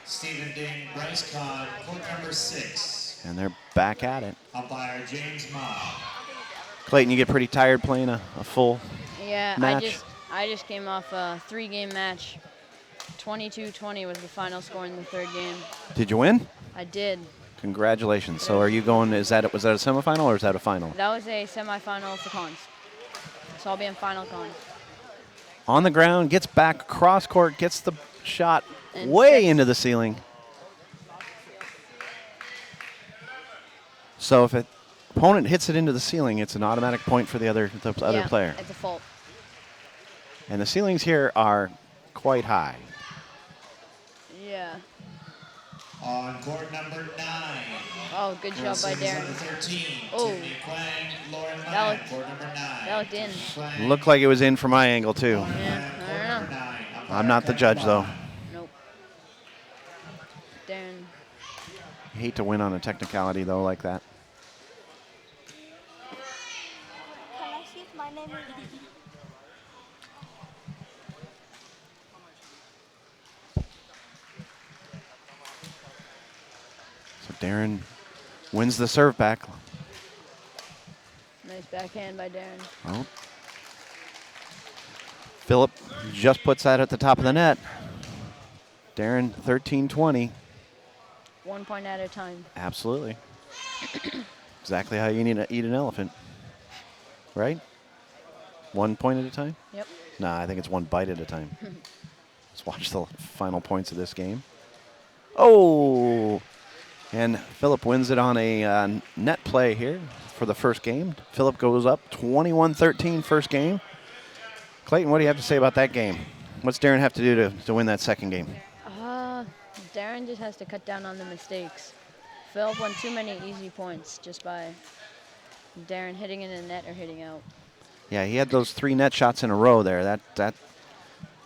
Stephen Dane, Bryce Kahn, court number 6. And they're back at it. Umpire James Ma. Clayton, you get pretty tired playing a full Yeah, match? I just came off a 3-game match. 22-20 was the final score in the 3rd game. Did you win? I did. Congratulations. So are you going, was that a semifinal or is that a final? That was a semifinal for cons. So I'll be in final cons. On the ground, gets back across court, gets the shot And way 6. into the ceiling. So if an opponent hits it into the ceiling, it's an automatic point for the other Yeah, player. it's a fault. And the ceilings here are quite high. Yeah. On court number 9. Oh, good job by Singles Darren. under 13. Oh. Tiffany Quang, Lauren That Lamb, looked- court number 9. that looked in. Quang, Looked like it was in from my angle too. Lauren Yeah, Lamb, I court don't number know. 9. I'm not the judge though. Nope. Darren. I hate to win on a technicality though like that. Can I see if my name is? So Darren wins the serve back. Nice backhand by Darren. Oh. Philip just puts that at the top of the net. Darren 13-20. 1 point at a time. Absolutely. Exactly how you need to eat an elephant. Right? 1 point at a time? Yep. Nah, I think it's 1 bite at a time. Let's watch the final points of this game. Oh! And Philip wins it on a net play here for the first game. Philip goes up 21-13 first game. Clayton, what do you have to say about that game? What's Darren have to do to win that second game? Darren just has to cut down on the mistakes. Philip won too many easy points just by Darren hitting in the net or hitting out. Yeah, he had those 3 net shots in a row there. That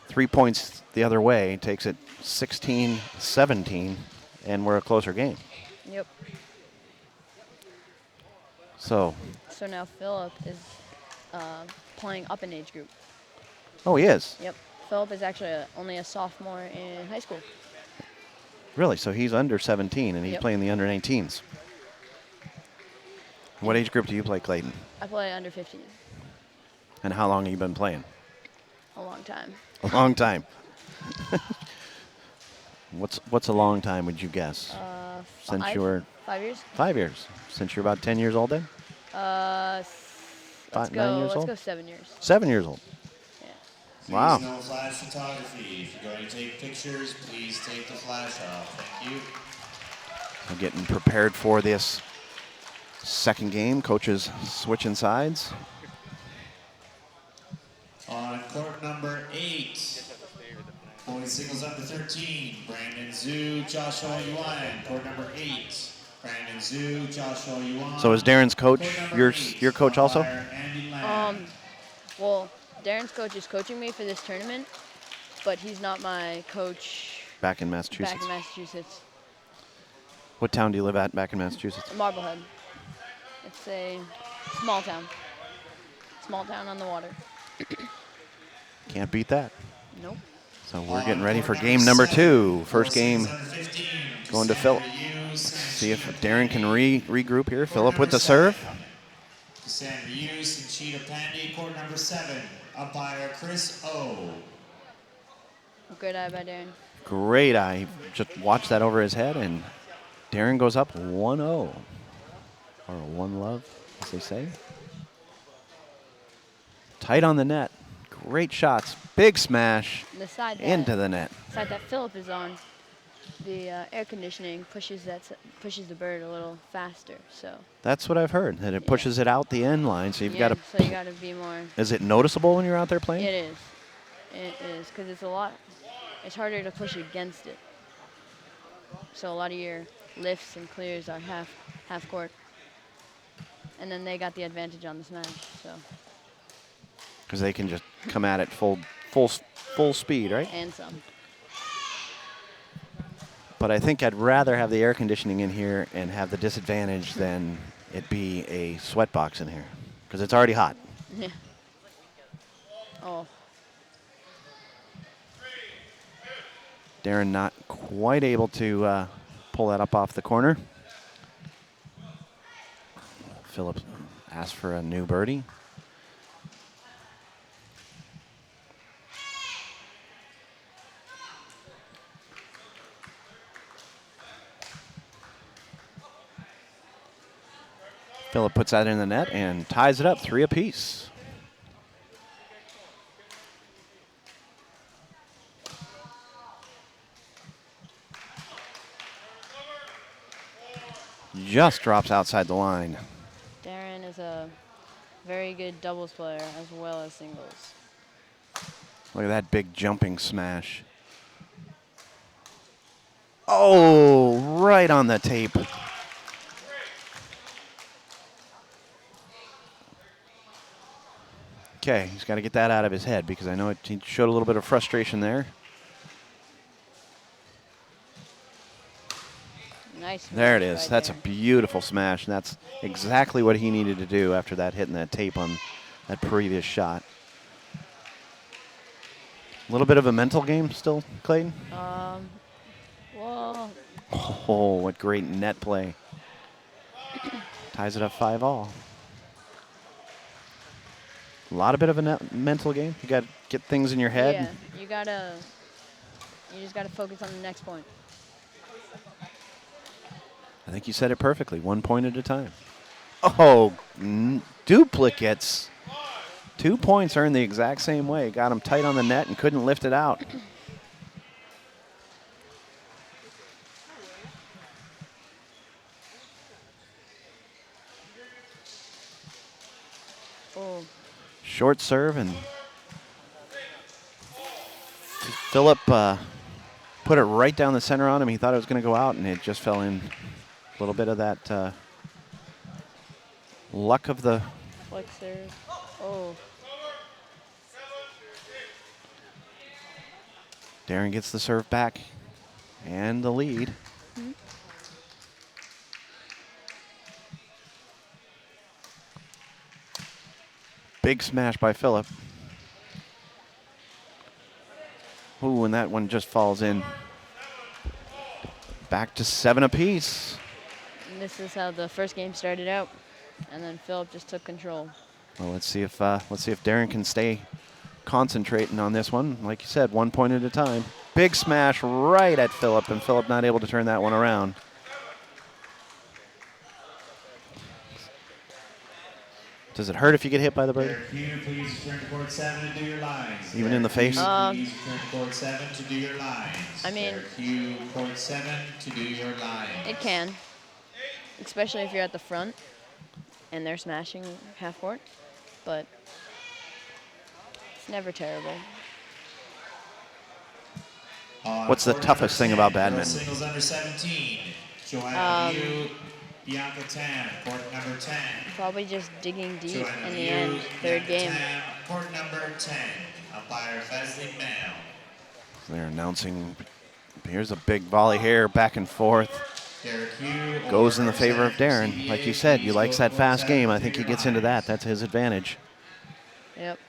3 points the other way takes it 16-17, and we're a closer game. Yep. So, So now Philip is playing up in age group. oh, he is? Yep. Philip is actually only a sophomore in high school. Really? So he's under 17, and he's Yep. playing the under 19s. What age group do you play, Clayton? I play under 15. And how long have you been playing? A long time. A long time. What's a long time, would you guess? Since you were 5 years? 5 years. Since you're about 10 years old then? Let's 9 go. years Let's old? go 7 years. 7 years old. Yeah. Wow. Please no flash photography. If you're going to take pictures, please take the flash off. Thank you. We're getting prepared for this second game. Coaches switching sides. On court number 8, boys singles under 13, Brandon Zhu, Joshua Yuan. Court number 8, Brandon Zhu, Joshua Yuan. So is Darren's coach Court number your 8, coach also? umpire Andy Lamb. Well, Darren's coach is coaching me for this tournament, but he's not my coach Back in Massachusetts. back in Massachusetts. What town do you live at back in Massachusetts? Marblehead. It's a small town. Small town on the water. Can't beat that. Nope. So we're getting ready for game number 2. First game going to Philip. See if Darren can regroup here. Philip with the serve. Cassandra Hughes and Cheetah Pandy, court number 7. Umpire Chris O. Good eye by Darren. Great eye. Just watch that over his head, and Darren goes up 1-0. Or 1-love, as they say. Tight on the net. Great shots. Big smash The side that, into the net. side that Philip is on, the air conditioning pushes the bird a little faster. So That's what I've heard, that it pushes it out the end line, so you've yeah, got so you got to be more. Is it noticeable when you're out there playing? It is. It is because it's a lot. It's harder to push against it. So a lot of your lifts and clears are half court. And then they got the advantage on the smash. So Because they can just come at it full speed, right? and some. But I think I'd rather have the air conditioning in here and have the disadvantage than it be a sweat box in here, because it's already hot. Yeah. Oh, Darren not quite able to pull that up off the corner. Phillips asked for a new birdie. Phillip puts that in the net and ties it up 3 apiece. Just drops outside the line. Darren is a very good doubles player as well as singles. Look at that big jumping smash. Oh, right on the tape. Okay, he's got to get that out of his head because I know he showed a little bit of frustration there. Nice. There it smash is. by That's a Darren. beautiful smash, and that's exactly what he needed to do after that hitting that tape on that previous shot. A little bit of a mental game still, Clayton? Well, Oh, what great net play. Ties it up 5-all. A lot of bit of a mental game. You got to get things in your head. yeah, you just gotta focus on the next point. I think you said it perfectly. 1 point at a time. Oh, duplicates. 2 points earned the exact same way. Got him tight on the net and couldn't lift it out. Oh, Short serve, and Phillip put it right down the center on him. He thought it was going to go out, and it just fell in. A little bit of that luck of the... flexor. Oh, Darren gets the serve back and the lead. Big smash by Phillip. Ooh, and that one just falls in. Back to 7 apiece. and this is how the first game started out, and then Philip just took control. Well, let's see if Darren can stay concentrating on this one. Like you said, 1 point at a time. Big smash right at Phillip, and Phillip not able to turn that one around. Does it hurt if you get hit by the birdie? Derek, can you please return to court 7 to do your lines? Even in the face? Please return to court 7 to do your lines. I mean- Derek, you court 7 to do your lines. It can, especially if you're at the front and they're smashing half court, but it's never terrible. What's the Court toughest number thing about 10, girls badminton? Singles under 17. Joanna Liu, Bianca Tam, court number 10. Probably just digging deep Joanna in the Liu, end, third Bianca game. Tam, court number 10. Umpire Fesley Mail. They're announcing, here's a big volley here, back and forth. Derek Hugh Goes in the or favor of Darren. CBA, Like you said, he please likes go that court fast 7 game. to I do think he your gets into lines. that. That's his advantage. Yep.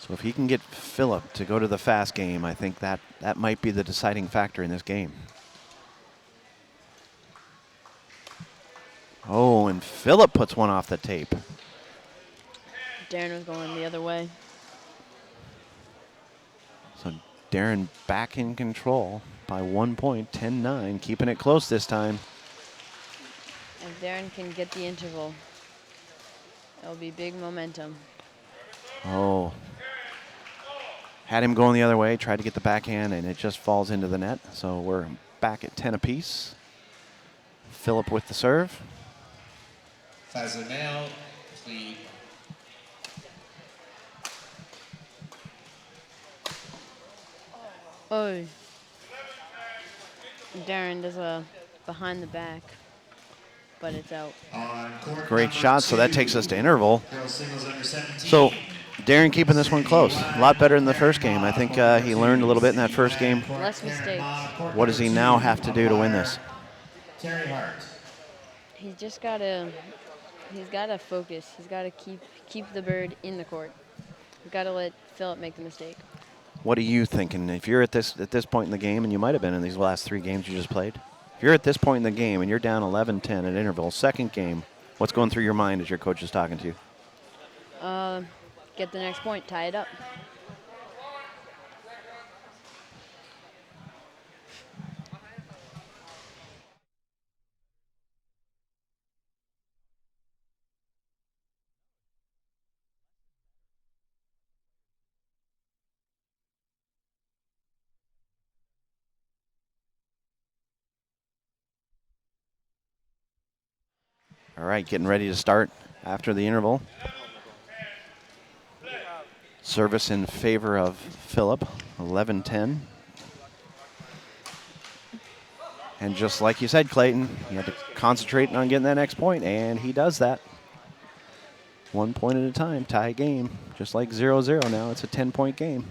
So if he can get Phillip to go to the fast game, I think that might be the deciding factor in this game. Oh, and Phillip puts one off the tape. Darren was going the other way. So Darren back in control by 1 point, 10-9, keeping it close this time. If Darren can get the interval, it'll be big momentum. Oh. Had him going the other way, tried to get the backhand, and it just falls into the net. So we're back at 10 apiece. Phillip with the serve. Fesley Mail, please. Oh. Darren does a behind the back, but it's out. Great shot, so that takes us to interval. Girls singles under 17. So Darren keeping this one close. A lot better than the first game. I think he learned a little bit in that first game. Less mistakes. What does he now have to do to win this? Terry Hart. He's just gotta focus. He's gotta keep the bird in the court. He's gotta let Philip make the mistake. What are you thinking? If you're at this point in the game, and you might have been in these last 3 games you just played, if you're at this point in the game and you're down 11-10 at interval, second game, what's going through your mind as your coach is talking to you? Get the next point, tie it up. All right, getting ready to start after the interval. Service in favor of Philip, 11-10. And just like you said, Clayton, you have to concentrate on getting that next point, and he does that. 1 point at a time, tie game. Just like 0-0 now, it's a 10-point game.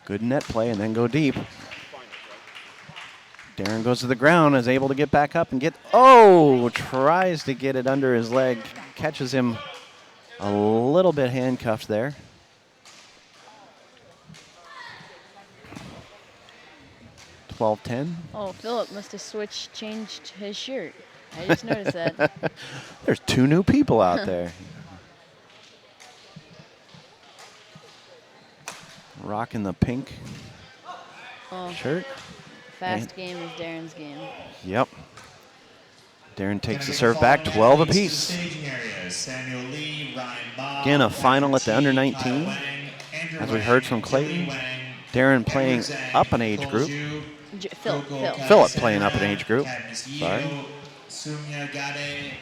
Good net play and then go deep. Darren goes to the ground, is able to get back up and tries to get it under his leg. Catches him a little bit handcuffed there. (12-10). Oh, Philip must have changed his shirt. I just noticed that. There's 2 new people out there. Rocking the pink shirt. Fast game is Darren's game. Yep. Darren takes the serve back, 12 apiece. Again, a final at the under 19. As we heard from Clayton, Darren playing up an age group. Philip playing up an age group. Sorry. Sumya Gade,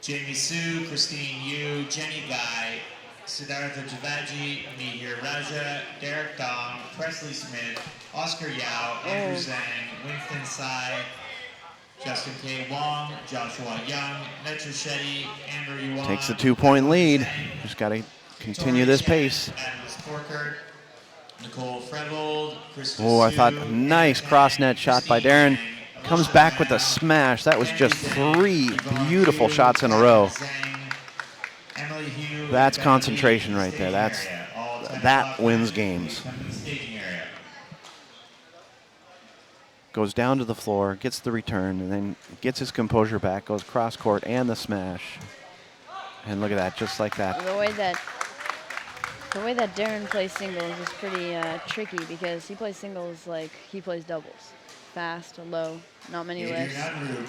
Jamie Sue, Christine Yu, Jenny Guy, Siddhartha Javaji, Mihir Raja, Derek Dong, Presley Smith, Oscar Yao, Andrew Zhang, Winston Tsai, Justin K. Wong, Joshua Young, Netra Shetty, Andrew Yuan. Takes the 2-point lead. Just got to continue this pace. Nicole Frevold, Oh, I thought nice cross net shot by Darren. Comes back with a smash. That was just 3 beautiful shots in a row. That's concentration right there. That wins games. Goes down to the floor, gets the return, and then gets his composure back, goes cross court and the smash. And look at that, just like that. The way that Darren plays singles is pretty tricky because he plays singles like he plays doubles. Fast, low, not many lifts.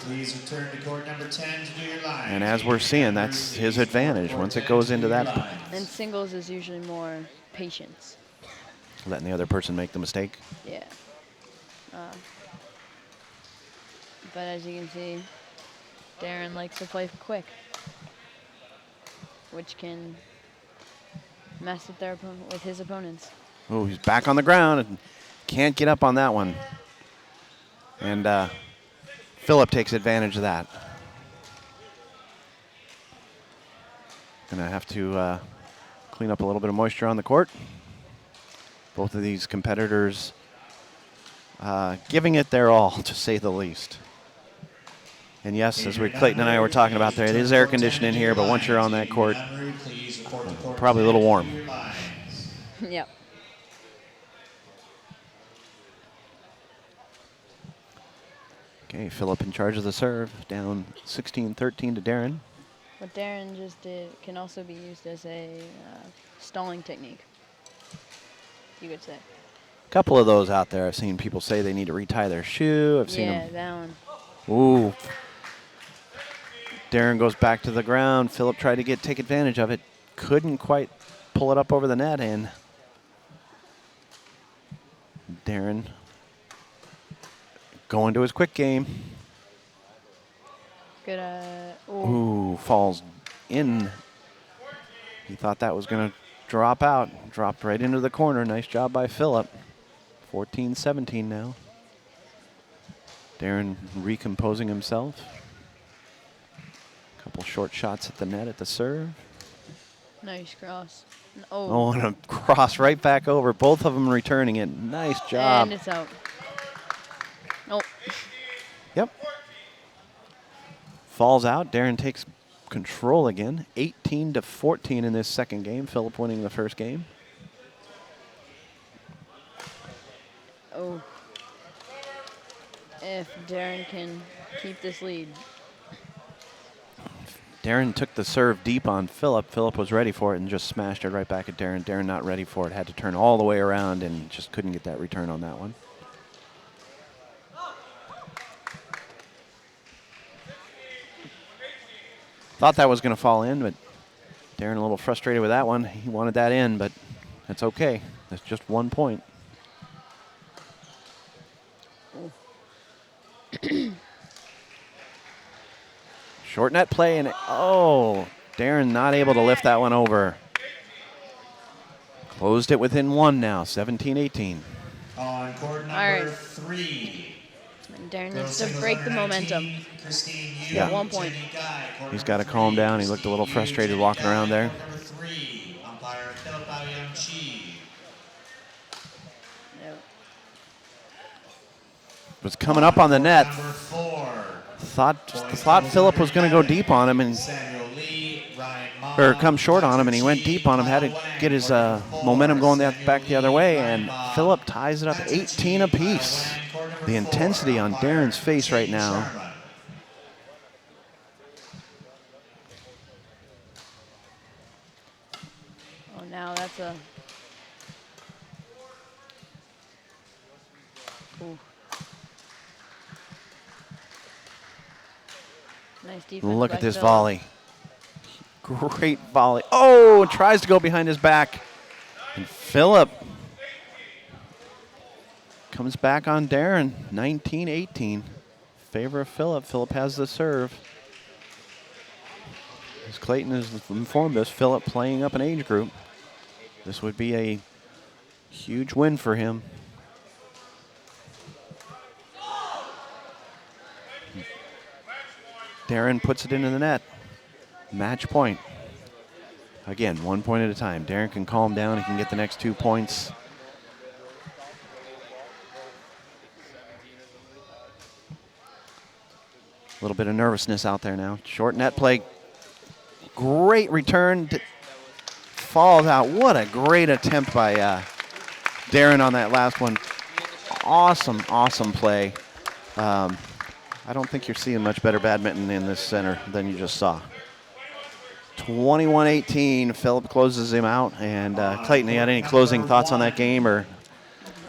Please return to court number 10 to do your line. And as we're seeing, that's his advantage once it goes into that. And singles is usually more patience. Letting the other person make the mistake. Yeah. But as you can see, Darren likes to play quick, which can mess with his opponents. Oh, he's back on the ground and can't get up on that one. And Philip takes advantage of that. Gonna have to clean up a little bit of moisture on the court. Both of these competitors giving it their all, to say the least. And yes, as Clayton and I were talking about there, it is air conditioned in here, but once you're on that court, probably a little warm. Yep. Okay, Philip in charge of the serve, down 16-13 to Darren. What Darren just did can also be used as a stalling technique, you could say. A couple of those out there. I've seen people say they need to retie their shoe. I've seen them. Yeah, that one. Ooh. Darren goes back to the ground. Philip tried to take advantage of it. Couldn't quite pull it up over the net, and Darren going to his quick game. Good. Ooh, falls in. He thought that was going to drop out. Dropped right into the corner. Nice job by Philip. 14-17 now. Darren recomposing himself. Couple short shots at the net at the serve. Nice cross. Oh, and a cross right back over. Both of them returning it. Nice job. And it's out. Nope. Yep. Falls out. Darren takes control again. 18-14 in this second game. Phillip winning the first game. Oh. If Darren can keep this lead. Darren took the serve deep on Phillip. Phillip was ready for it and just smashed it right back at Darren. Darren not ready for it. Had to turn all the way around and just couldn't get that return on that one. Thought that was going to fall in, but Darren a little frustrated with that one. He wanted that in, but that's okay. That's just 1 point. Short net play, and oh, Darren not able to lift that one over. Closed it within one now, 17-18. On court number All right. 3. Darren needs to break the momentum. Yeah. 1 point. He's got to calm down. He looked a little frustrated walking around there. Number 3, umpire Phillip Aoyamchi. Yep. Was coming up on the net. Number 4. Thought Phillip was going to go deep on him and Samuel Lee, Ryan Ma, or come short on him, and he went deep on him. Had to get his momentum going back the other way, and Phillip ties it up 18 apiece. The intensity on Darren's face right now. Oh, now that's a. Ooh. Nice defense. Look by at this Phillip. volley. Great volley. Oh, tries to go behind his back. And Phillip comes back on Darren. 19-18. Favor of Phillip. Phillip has the serve. As Clayton has informed us, Phillip playing up an age group. This would be a huge win for him. Darren puts it into the net. Match point. Again, 1 point at a time. Darren can calm down. He can get the next 2 points. A little bit of nervousness out there now. Short net play. Great return. Falls out. What a great attempt by Darren on that last one. Awesome, awesome play. I don't think you're seeing much better badminton in this center than you just saw. 21-18, Phillip closes him out. And Clayton, you had any closing thoughts on that game, or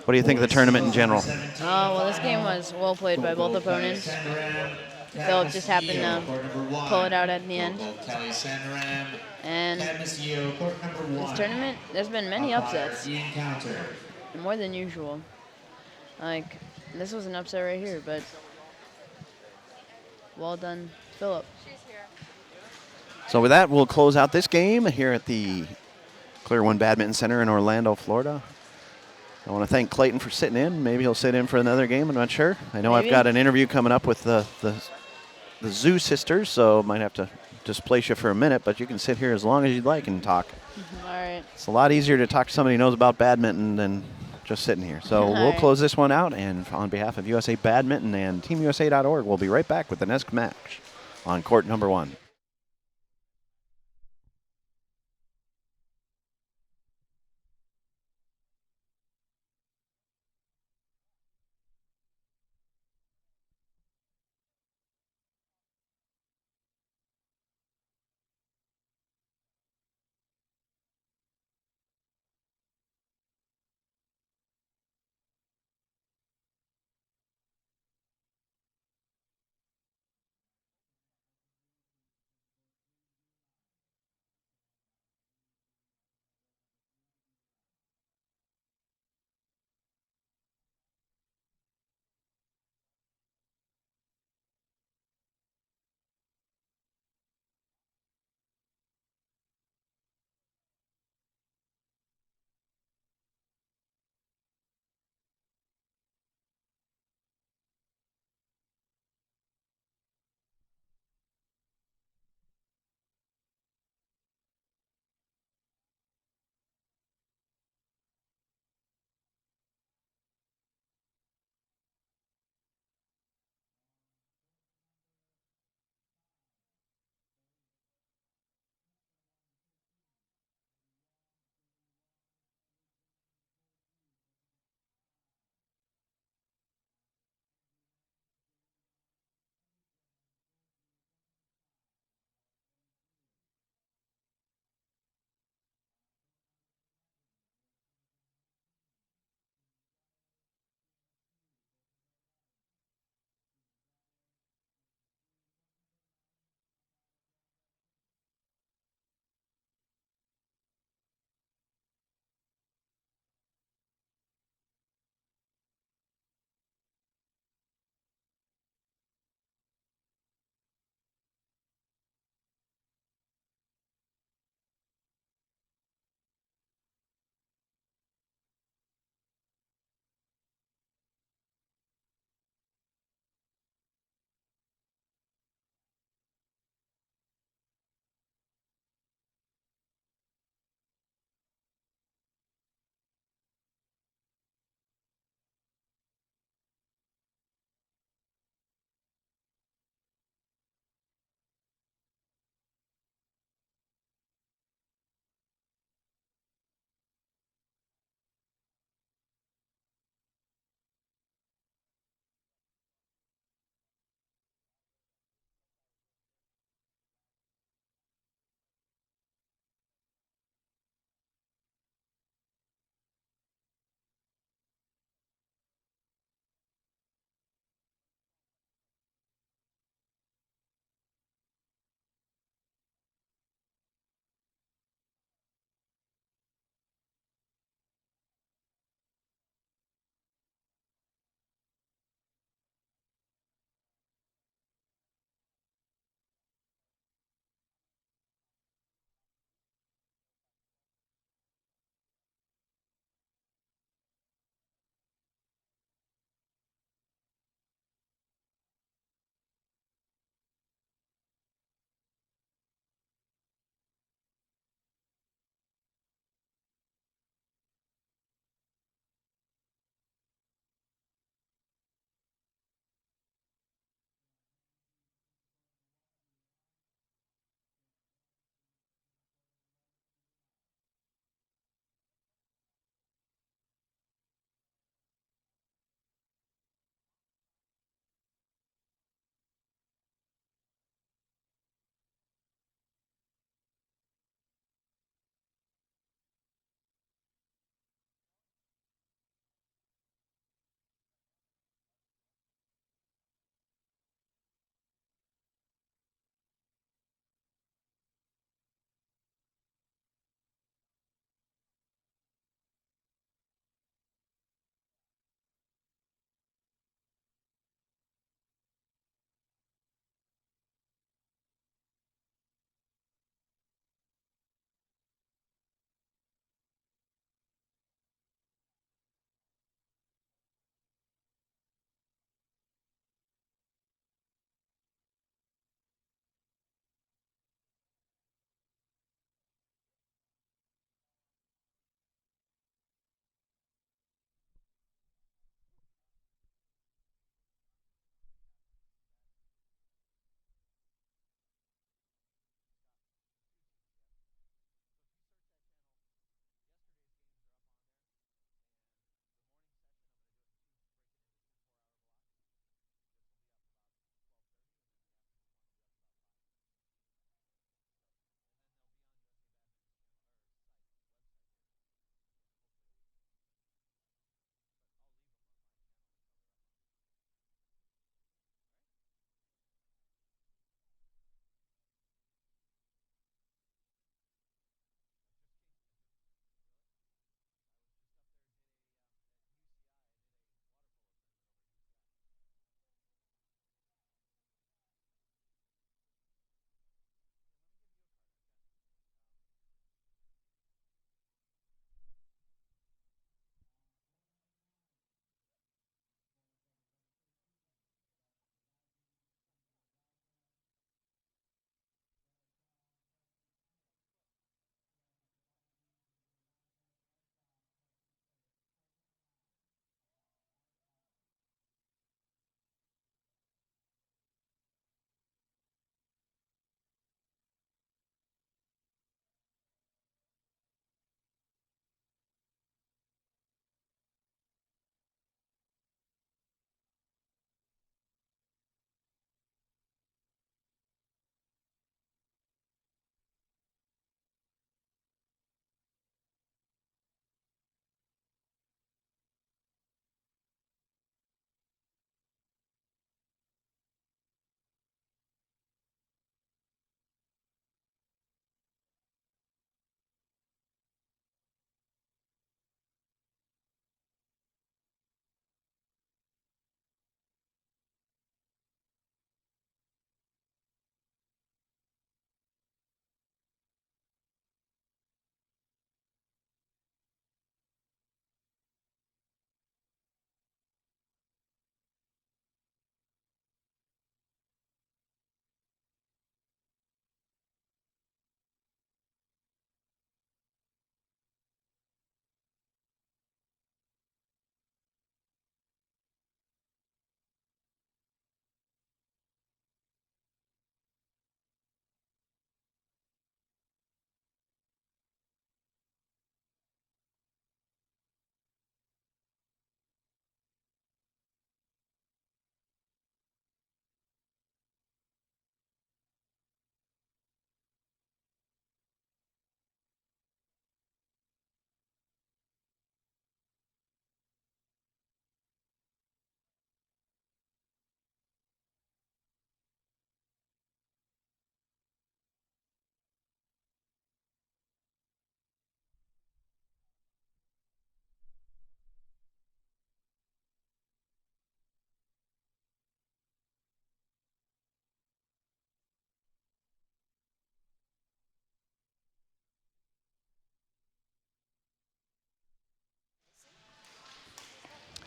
what do you think of the tournament in general? Well, this game was well played by both opponents. Phillip just happened to pull it out at the end. And this tournament, there's been many upsets, more than usual. Like, this was an upset right here, but well done, Phillip. So with that, we'll close out this game here at the Clear One Badminton Center in Orlando, Florida. I want to thank Clayton for sitting in. Maybe he'll sit in for another game. I'm not sure. I know I've got an interview coming up with the Zoo sisters, so might have to displace you for a minute, but you can sit here as long as you'd like and talk. All right. It's a lot easier to talk to somebody who knows about badminton than just sitting here. So we'll right. close this one out, and on behalf of USA Badminton and TeamUSA.org, we'll be right back with the next match on court number 1.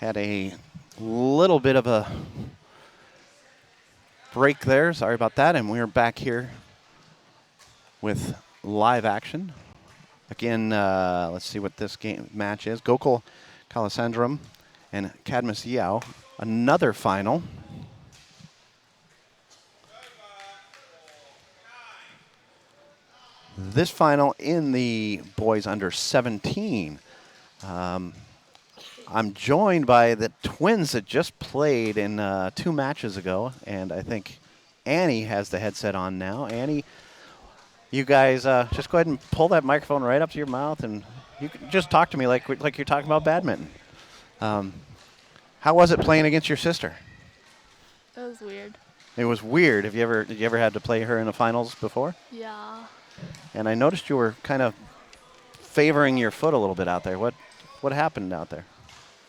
Had a little bit of a break there. Sorry about that. And we're back here with live action. Again, let's see what this game match is. Gokul Kalasandram and Cadmus Yao. Another final. This final in the boys under 17. I'm joined by the twins that just played in 2 matches ago, and I think Annie has the headset on now. Annie, you guys just go ahead and pull that microphone right up to your mouth, and you can just talk to me like you're talking about badminton. How was it playing against your sister? It was weird. It was weird. Did you ever had to play her in the finals before? Yeah. And I noticed you were kind of favoring your foot a little bit out there. What happened out there?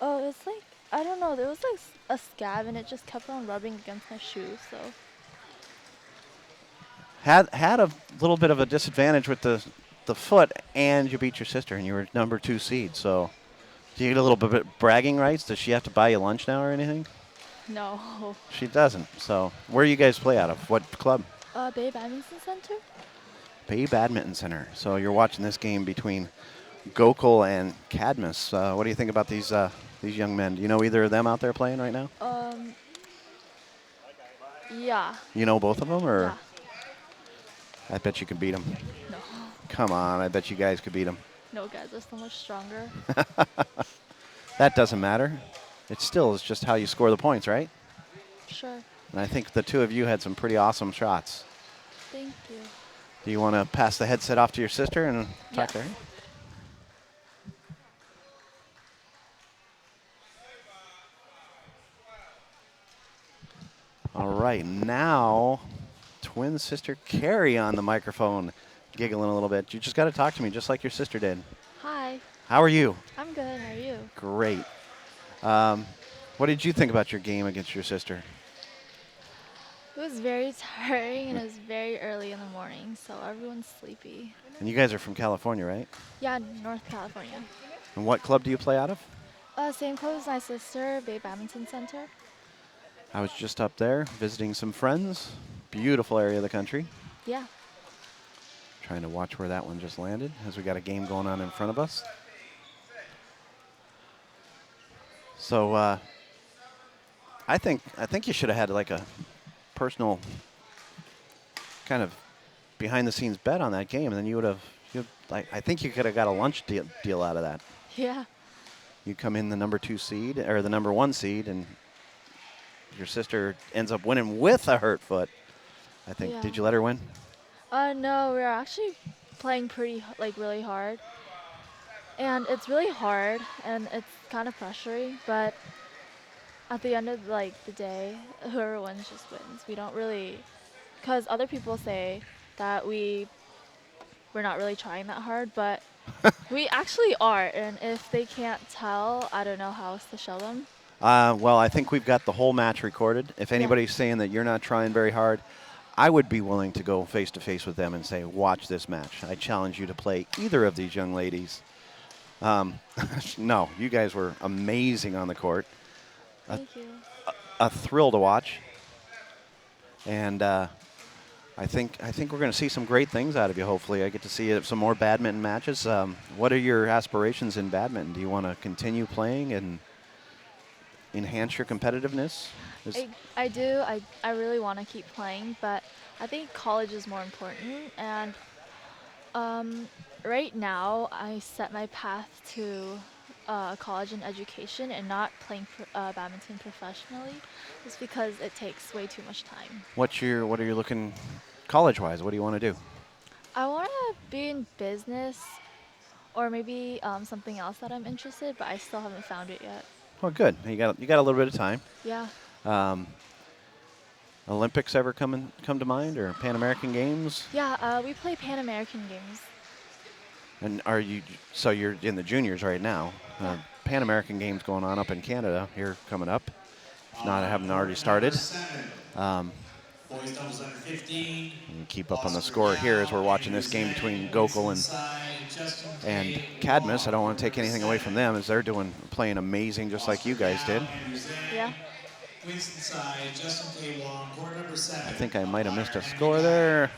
Oh, it's like, I don't know, there was like a scab and it just kept on rubbing against my shoe, so. Had a little bit of a disadvantage with the foot, and you beat your sister, and you were number 2 seed. So, do you get a little bit of bragging rights? Does she have to buy you lunch now or anything? No. She doesn't. So, where do you guys play out of? What club? Bay Badminton Center? Bay Badminton Center. So you're watching this game between Gokul and Cadmus. What do you think about these young men? Do you know either of them out there playing right now? Yeah. You know both of them, or? Yeah. I bet you could beat them. No. Come on, I bet you guys could beat them. No, guys are so much stronger. That doesn't matter. It still is just how you score the points, right? Sure. And I think the two of you had some pretty awesome shots. Thank you. Do you want to pass the headset off to your sister and talk to her? All right, now twin sister Carrie on the microphone, giggling a little bit. You just got to talk to me just like your sister did. Hi. How are you? I'm good. How are you? Great. What did you think about your game against your sister? It was very tiring and it was very early in the morning, so everyone's sleepy. And you guys are from California, right? Yeah, North California. And what club do you play out of? Same club as my sister, Bay Badminton Center. I was just up there visiting some friends. Beautiful area of the country. Yeah. Trying to watch where that one just landed as we got a game going on in front of us. So I think you should have had like a personal kind of behind the scenes bet on that game, and then you would have I think you could have got a lunch deal out of that. Yeah. You come in the number 2 seed or the number 1 seed, and your sister ends up winning with a hurt foot. I think. Yeah. Did you let her win? No, we were actually playing really hard. And it's really hard and it's kind of pressuring, but at the end of the day, whoever wins just wins. We don't really, because other people say that we're not really trying that hard, but we actually are. And if they can't tell, I don't know how else to show them. Well, I think we've got the whole match recorded. If anybody's saying that you're not trying very hard, I would be willing to go face-to-face with them and say, watch this match. I challenge you to play either of these young ladies. No, you guys were amazing on the court. Thank you. A thrill to watch. And I think we're going to see some great things out of you, hopefully. I get to see some more badminton matches. What are your aspirations in badminton? Do you want to continue playing and enhance your competitiveness? I do. I really want to keep playing, but I think college is more important. And right now, I set my path to college and education and not playing badminton professionally, just because it takes way too much time. What are you looking college-wise? What do you want to do? I want to be in business or maybe something else that I'm interested, but I still haven't found it yet. Oh, good. You got a little bit of time. Yeah. Olympics ever come to mind, or Pan American Games? Yeah, we play Pan American Games. And so you're in the juniors right now. Pan American Games going on up in Canada here coming up. If not, I haven't already started. Boys doubles under 15. And keep up on the score here as we're watching this game between Gokul and Cadmus. I don't want to take anything away from them as they're playing amazing just like you guys did. Yeah. Winston side, Justin K. Wong, court number 7. I think I might have missed a score there.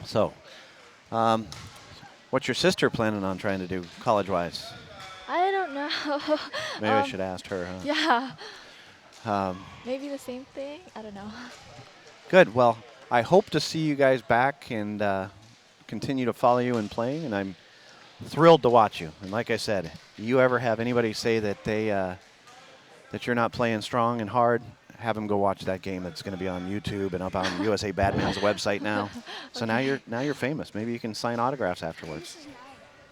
So, what's your sister planning on trying to do college-wise? I don't know. Maybe I should ask her, huh? Yeah. Maybe the same thing. I don't know. Good. Well, I hope to see you guys back and continue to follow you in playing, and I'm thrilled to watch you. And like I said, you ever have anybody say that that you're not playing strong and hard, have them go watch that game. That's going to be on YouTube and up on USA Badminton's website now. So Okay. now you're famous. Maybe you can sign autographs afterwards.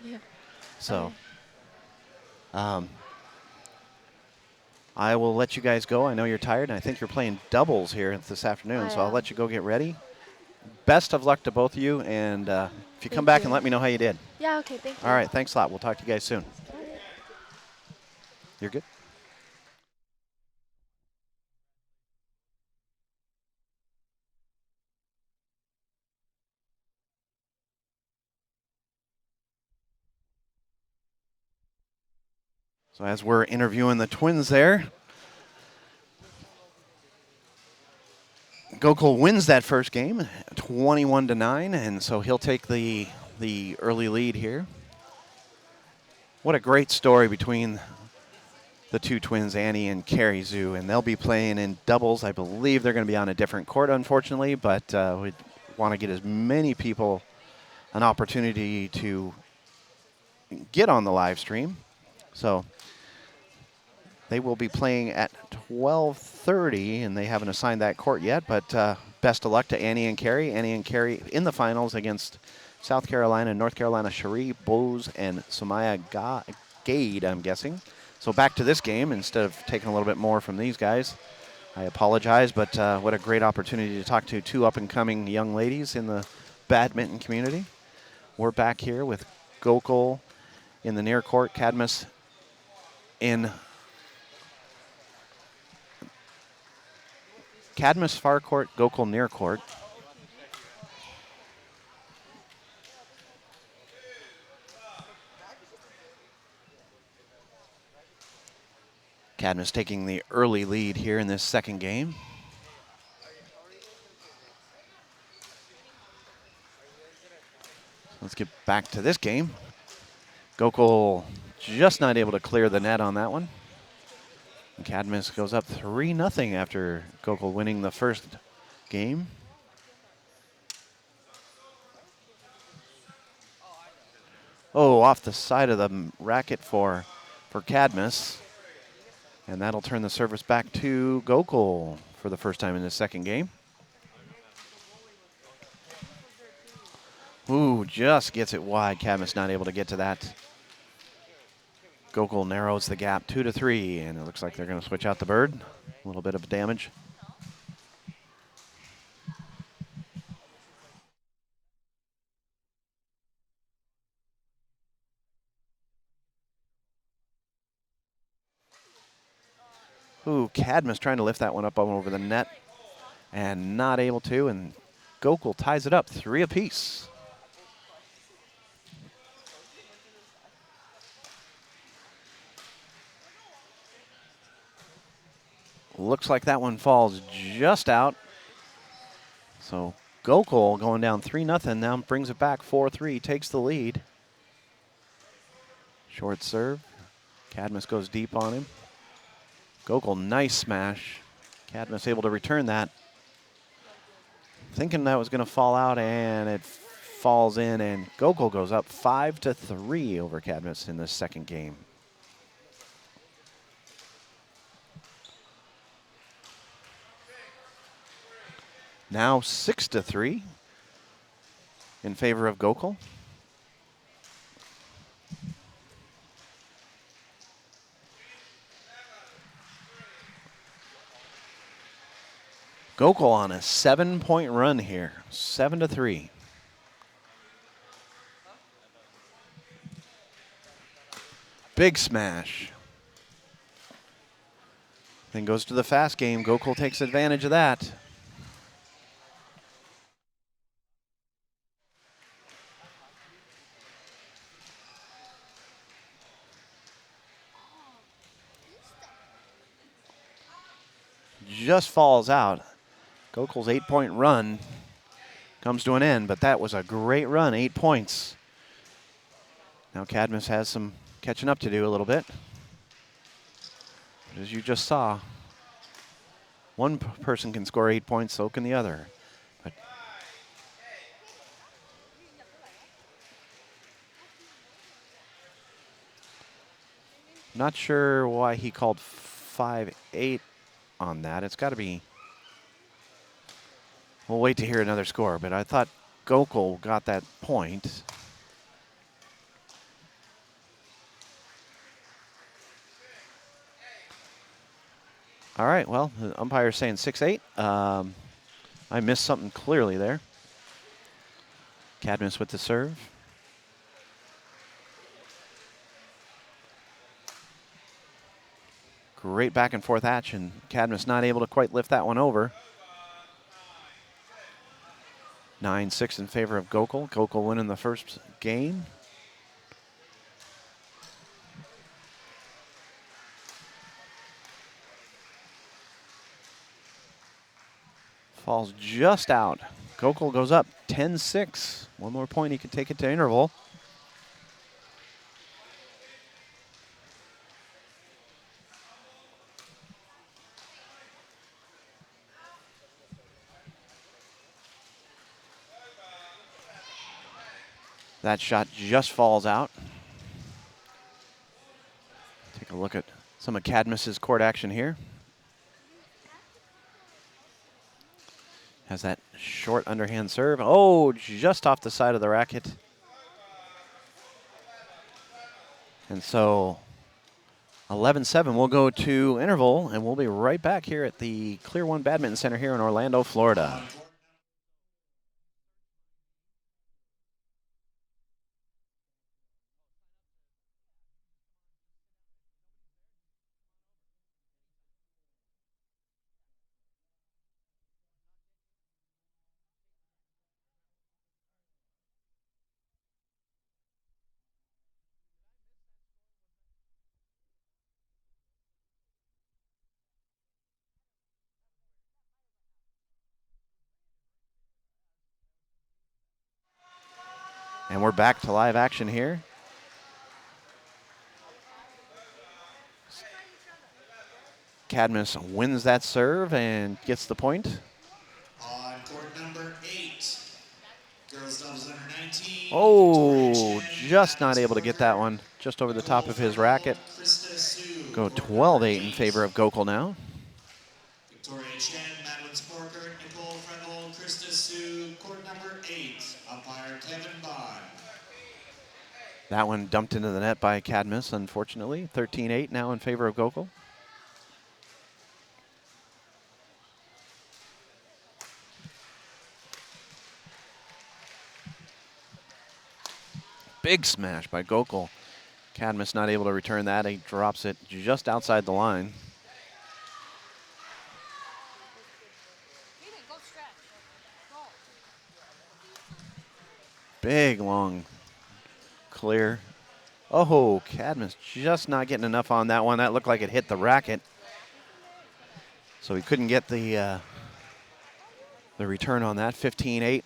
Yeah. So, I will let you guys go. I know you're tired, and I think you're playing doubles here this afternoon. So I'll let you go get ready. Best of luck to both of you, and if you come Thank back you. and let me know how you did. Yeah, okay, thank you. All right, thanks a lot. We'll talk to you guys soon. You're good? So as we're interviewing the twins there, Gokul wins that first game, 21-9, and so he'll take the early lead here. What a great story between the two twins, Annie and Carrie Zhu, and they'll be playing in doubles. I believe they're going to be on a different court, unfortunately, but we want to get as many people an opportunity to get on the live stream. So they will be playing at 12:30, and they haven't assigned that court yet, but best of luck to Annie and Carrie. Annie and Carrie in the finals against South Carolina and North Carolina, Cherie Bose and Sumaya Gade, I'm guessing. So back to this game instead of taking a little bit more from these guys. I apologize, but what a great opportunity to talk to two up-and-coming young ladies in the badminton community. We're back here with Gokul in the near court, Cadmus in Cadmus far court, Gokul near court. Cadmus taking the early lead here in this second game. Let's get back to this game. Gokul just not able to clear the net on that one. And Cadmus goes up 3-0 after Gokul winning the first game. Oh, off the side of the racket for Cadmus. And that'll turn the service back to Gokul for the first time in the second game. Ooh, just gets it wide. Cadmus not able to get to that. Gokul narrows the gap 2-3, and it looks like they're going to switch out the bird. A little bit of damage. Ooh, Cadmus trying to lift that one up over the net and not able to, and Gokul ties it up 3 apiece. Looks like that one falls just out. So Gokul going down 3-0, now brings it back 4-3, takes the lead. Short serve. Cadmus goes deep on him. Gokul, nice smash. Cadmus able to return that. Thinking that was going to fall out, and it falls in, and Gokul goes up 5-3 over Cadmus in the second game. Now 6-3 in favor of Gokul. Gokul on a 7-point run here, 7-3. Big smash. Then goes to the fast game. Gokul takes advantage of that. Just falls out. Gokul's 8-point run comes to an end, but that was a great run, 8 points. Now Cadmus has some catching up to do a little bit. But as you just saw, one person can score 8 points, so can the other. But not sure why he called 5-8 on that. It's got to be. We'll wait to hear another score, but I thought Gokul got that point. All right, well, the umpire's saying 6-8. I missed something clearly there. Cadmus with the serve. Great back and forth action. Cadmus not able to quite lift that one over. 9-6 in favor of Gokul. Gokul winning the first game. Falls just out. Gokul goes up 10-6. One more point, he could take it to interval. That shot just falls out. Take a look at some of Cadmus's court action here. Has that short underhand serve. Oh, just off the side of the racket. And so 11-7, we'll go to interval, and we'll be right back here at the Clear One Badminton Center here in Orlando, Florida. And we're back to live action here. Cadmus wins that serve and gets the point. On court number 8, girls doubles under 19. Oh, just not able to get that one. Just over the top of his racket. Go 12-8 in favor of Gokul now. Victoria Chen, Madeline Sporker, Nicole Frenel, Krista Sue, court number 8, umpire Kevin Bond. That one dumped into the net by Cadmus, unfortunately. 13-8 now in favor of Gokul. Big smash by Gokul. Cadmus not able to return that. He drops it just outside the line. Big, long clear. Oh, Cadmus just not getting enough on that one. That looked like it hit the racket. So he couldn't get the return on that, 15-8.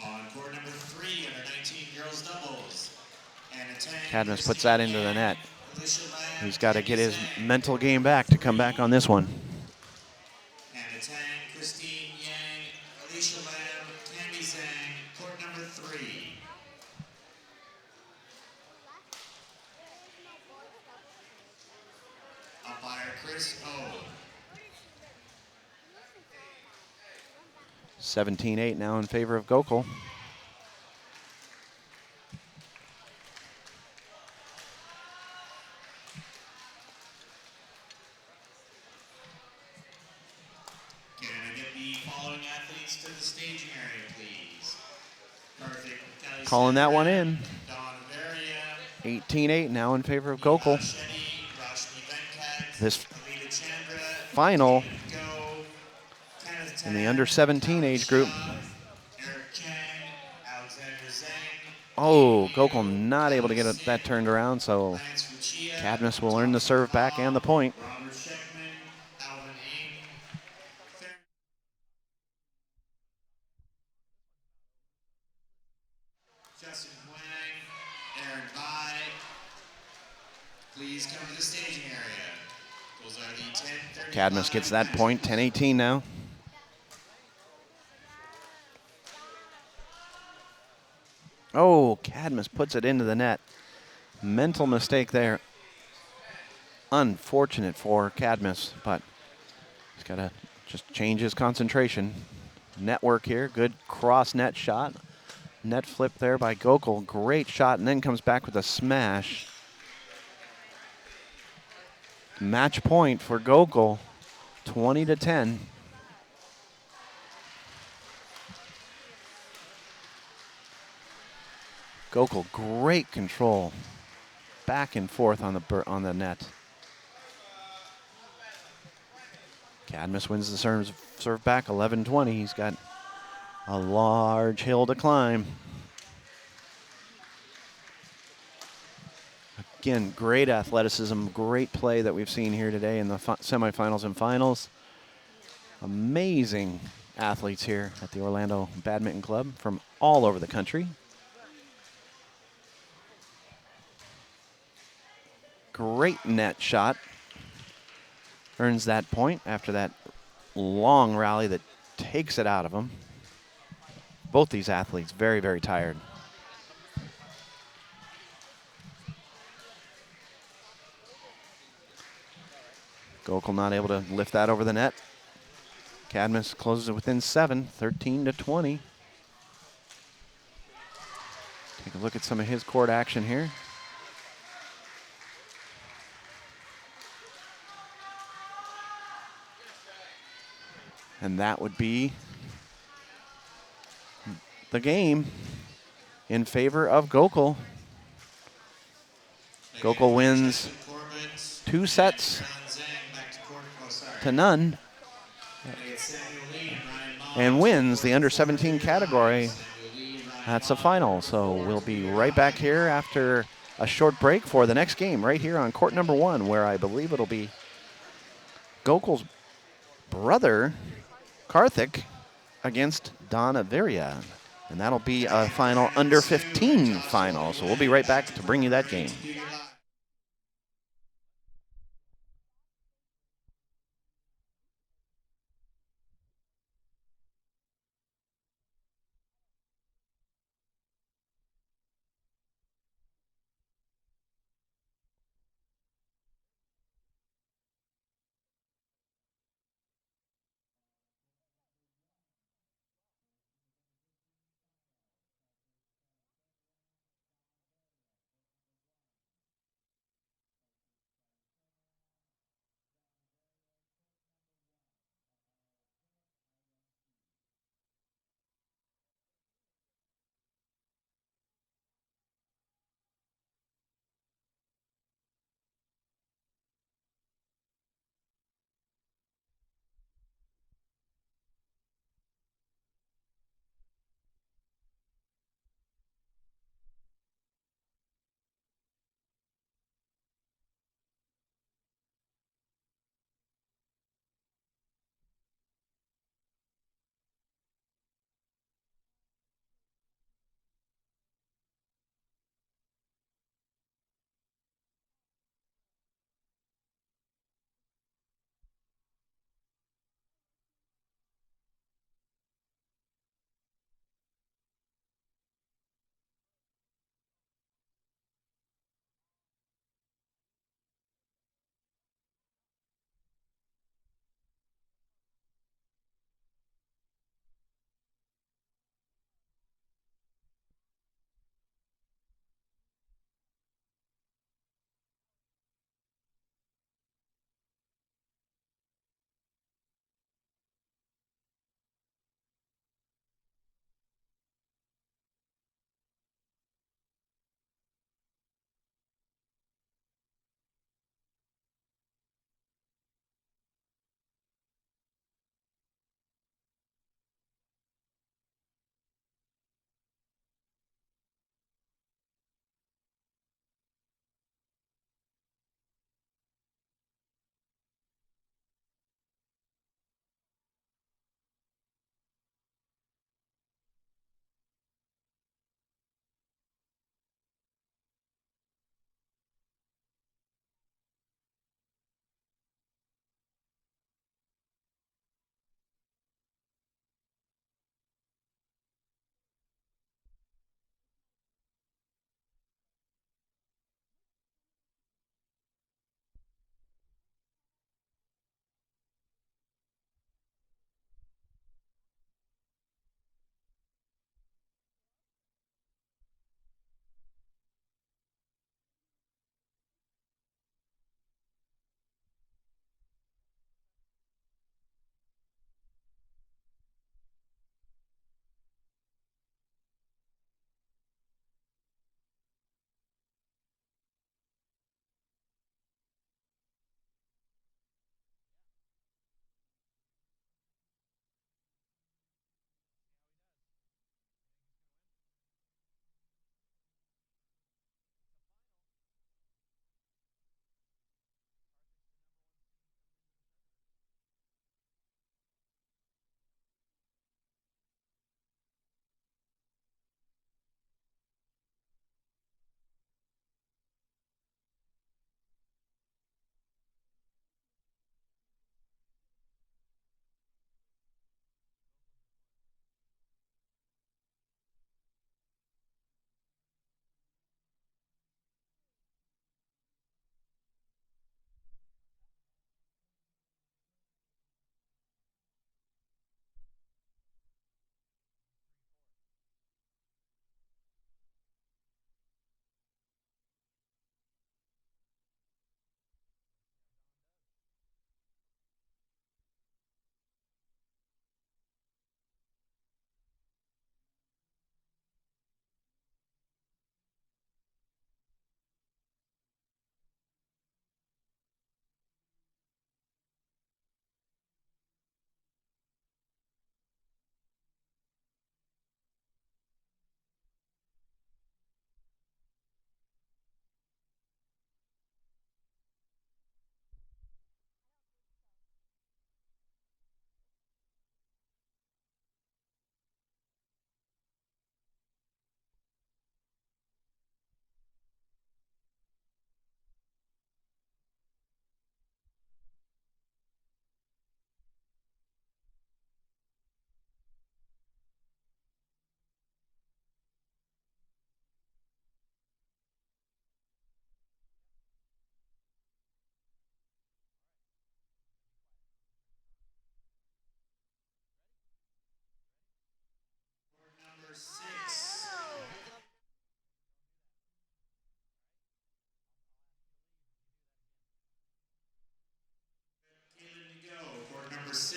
On court number 3, under 19 girls doubles. Cadmus puts that into the net. He's got to get his mental game back to come back on this one. Hannah Tang, Christine Yang, Alicia Lam, Tammy Zhang, court number 3. Umpire Chris O. 17-8 now in favor of Gokul. Can I get the following athletes to the staging area, please? Perfect. Kelly Calling that one in. Don Varia, 18-8 now in favor of Gokul. Shetty, this final in the under 17 age group. Oh, Gokul not able to get that turned around, so Cadmus will earn the serve back and the point. Please come to the staging area. Those are the 10:35. Cadmus gets that point, 10-18 now. Oh, Cadmus puts it into the net. Mental mistake there. Unfortunate for Cadmus, but he's got to just change his concentration. Network here, good cross net shot. Net flip there by Gokul, great shot, and then comes back with a smash. Match point for Gokul, 20-10. Gokul, great control. Back and forth on the net. Cadmus wins the serve back, 11-20. He's got a large hill to climb. Again, great athleticism, great play that we've seen here today in the semifinals and finals. Amazing athletes here at the Orlando Badminton Club from all over the country. Great net shot. Earns that point after that long rally that takes it out of him. Both these athletes very, very tired. Gokul not able to lift that over the net. Cadmus closes it within 7, 13-20. Take a look at some of his court action here. And that would be the game in favor of Gokul. Gokul wins 2 sets to none and wins the under 17 category. That's the final. So we'll be right back here after a short break for the next game right here on court number 1, where I believe it'll be Gokul's brother, Karthik, against Don Averia. And that'll be a final under 15 final. So we'll be right back to bring you that game.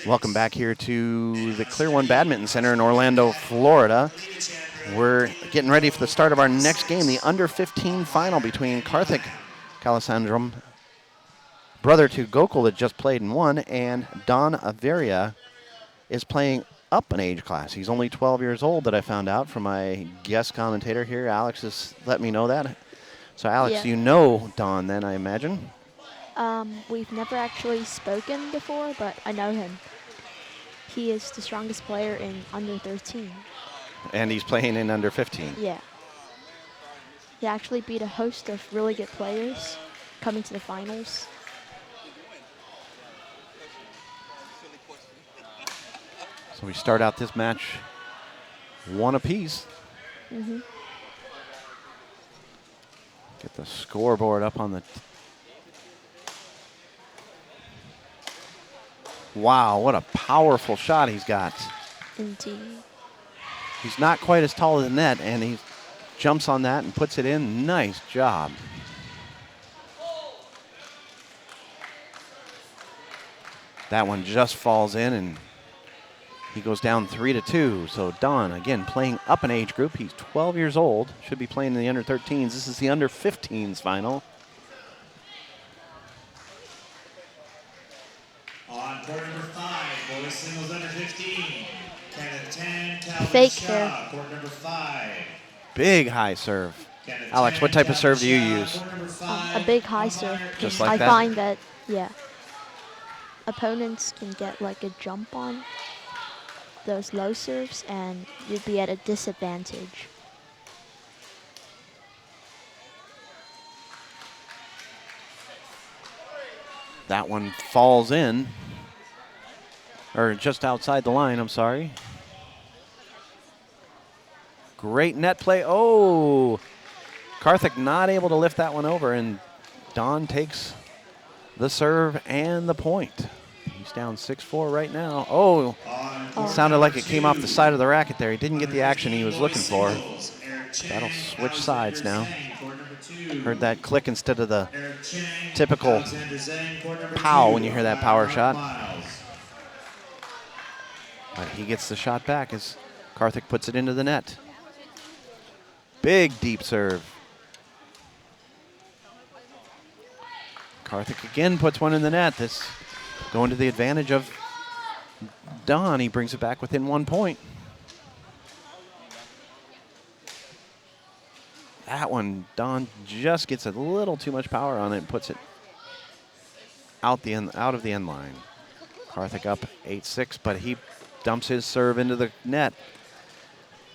Welcome back here to the Clear One Badminton Center in Orlando, Florida. We're getting ready for the start of our next game, the under-15 final between Karthik Kalasandram, brother to Gokul that just played and won, and Don Averia is playing up an age class. He's only 12 years old, that I found out from my guest commentator here. Alex has let me know that. So, Alex, Yeah. you know Don then, I imagine? We've never actually spoken before, but I know him. He is the strongest player in under 13. And he's playing in under 15. Yeah. He actually beat a host of really good players coming to the finals. So we start out this match one apiece. Mm-hmm. Get the scoreboard up on the... Wow, what a powerful shot he's got. Indeed. He's not quite as tall as the net, and he jumps on that and puts it in. Nice job. That one just falls in, and he goes down 3-2. So Don, again, playing up an age group. He's 12 years old. Should be playing in the under 13s. This is the under 15s final. On court number 5, boys singles under 15. Kenneth 10, Calvin Fake Shaw, there. court number 5. Big high serve. Kenneth Alex, 10, what type of Calvin serve do you Shaw, use? court number A 5, big high umpire serve. Just King. like I that? find that, yeah, opponents can get like a jump on those low serves, and you'd be at a disadvantage. That one falls in, or just outside the line, I'm sorry. Great net play. Oh, Karthik not able to lift that one over, and Don takes the serve and the point. He's down 6-4 right now. Oh, it sounded like it came off the side of the racket there. He didn't get the action he was looking for. That'll switch sides now. Heard that click instead of the typical pow when you hear that power shot. But he gets the shot back as Karthik puts it into the net. Big deep serve. Karthik again puts one in the net. This going to the advantage of Don. He brings it back within 1 point. That one, Don just gets a little too much power on it and puts it out of the end line. Karthik up 8-6, but he dumps his serve into the net.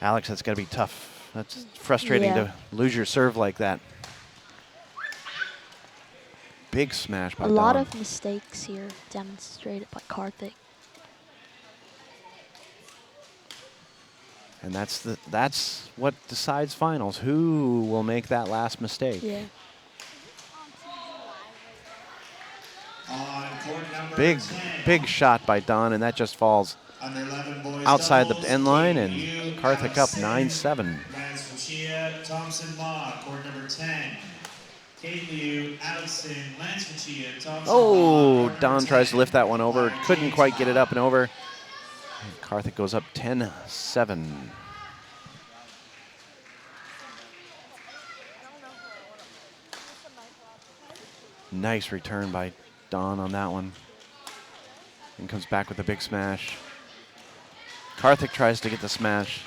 Alex, that's got to be tough. That's frustrating Yeah. to lose your serve like that. Big smash by A Don. lot of mistakes here demonstrated by Karthik. And that's what decides finals. Who will make that last mistake? Yeah. On court number Big 10, shot by Don, and that just falls under 11 boys outside the doubles, end line, and KU, Karthik up Allison, 9-7. Lance Fuchsia, Thompson Ma, court number 10. KU, Allison, Lance Fuchsia, Thompson Oh, Ma, court Don number tries to 10. lift that one over. Line Couldn't James quite get it Ma. up and over. And Karthik goes up 10-7. Nice return by Don on that one. And comes back with a big smash. Karthik tries to get the smash.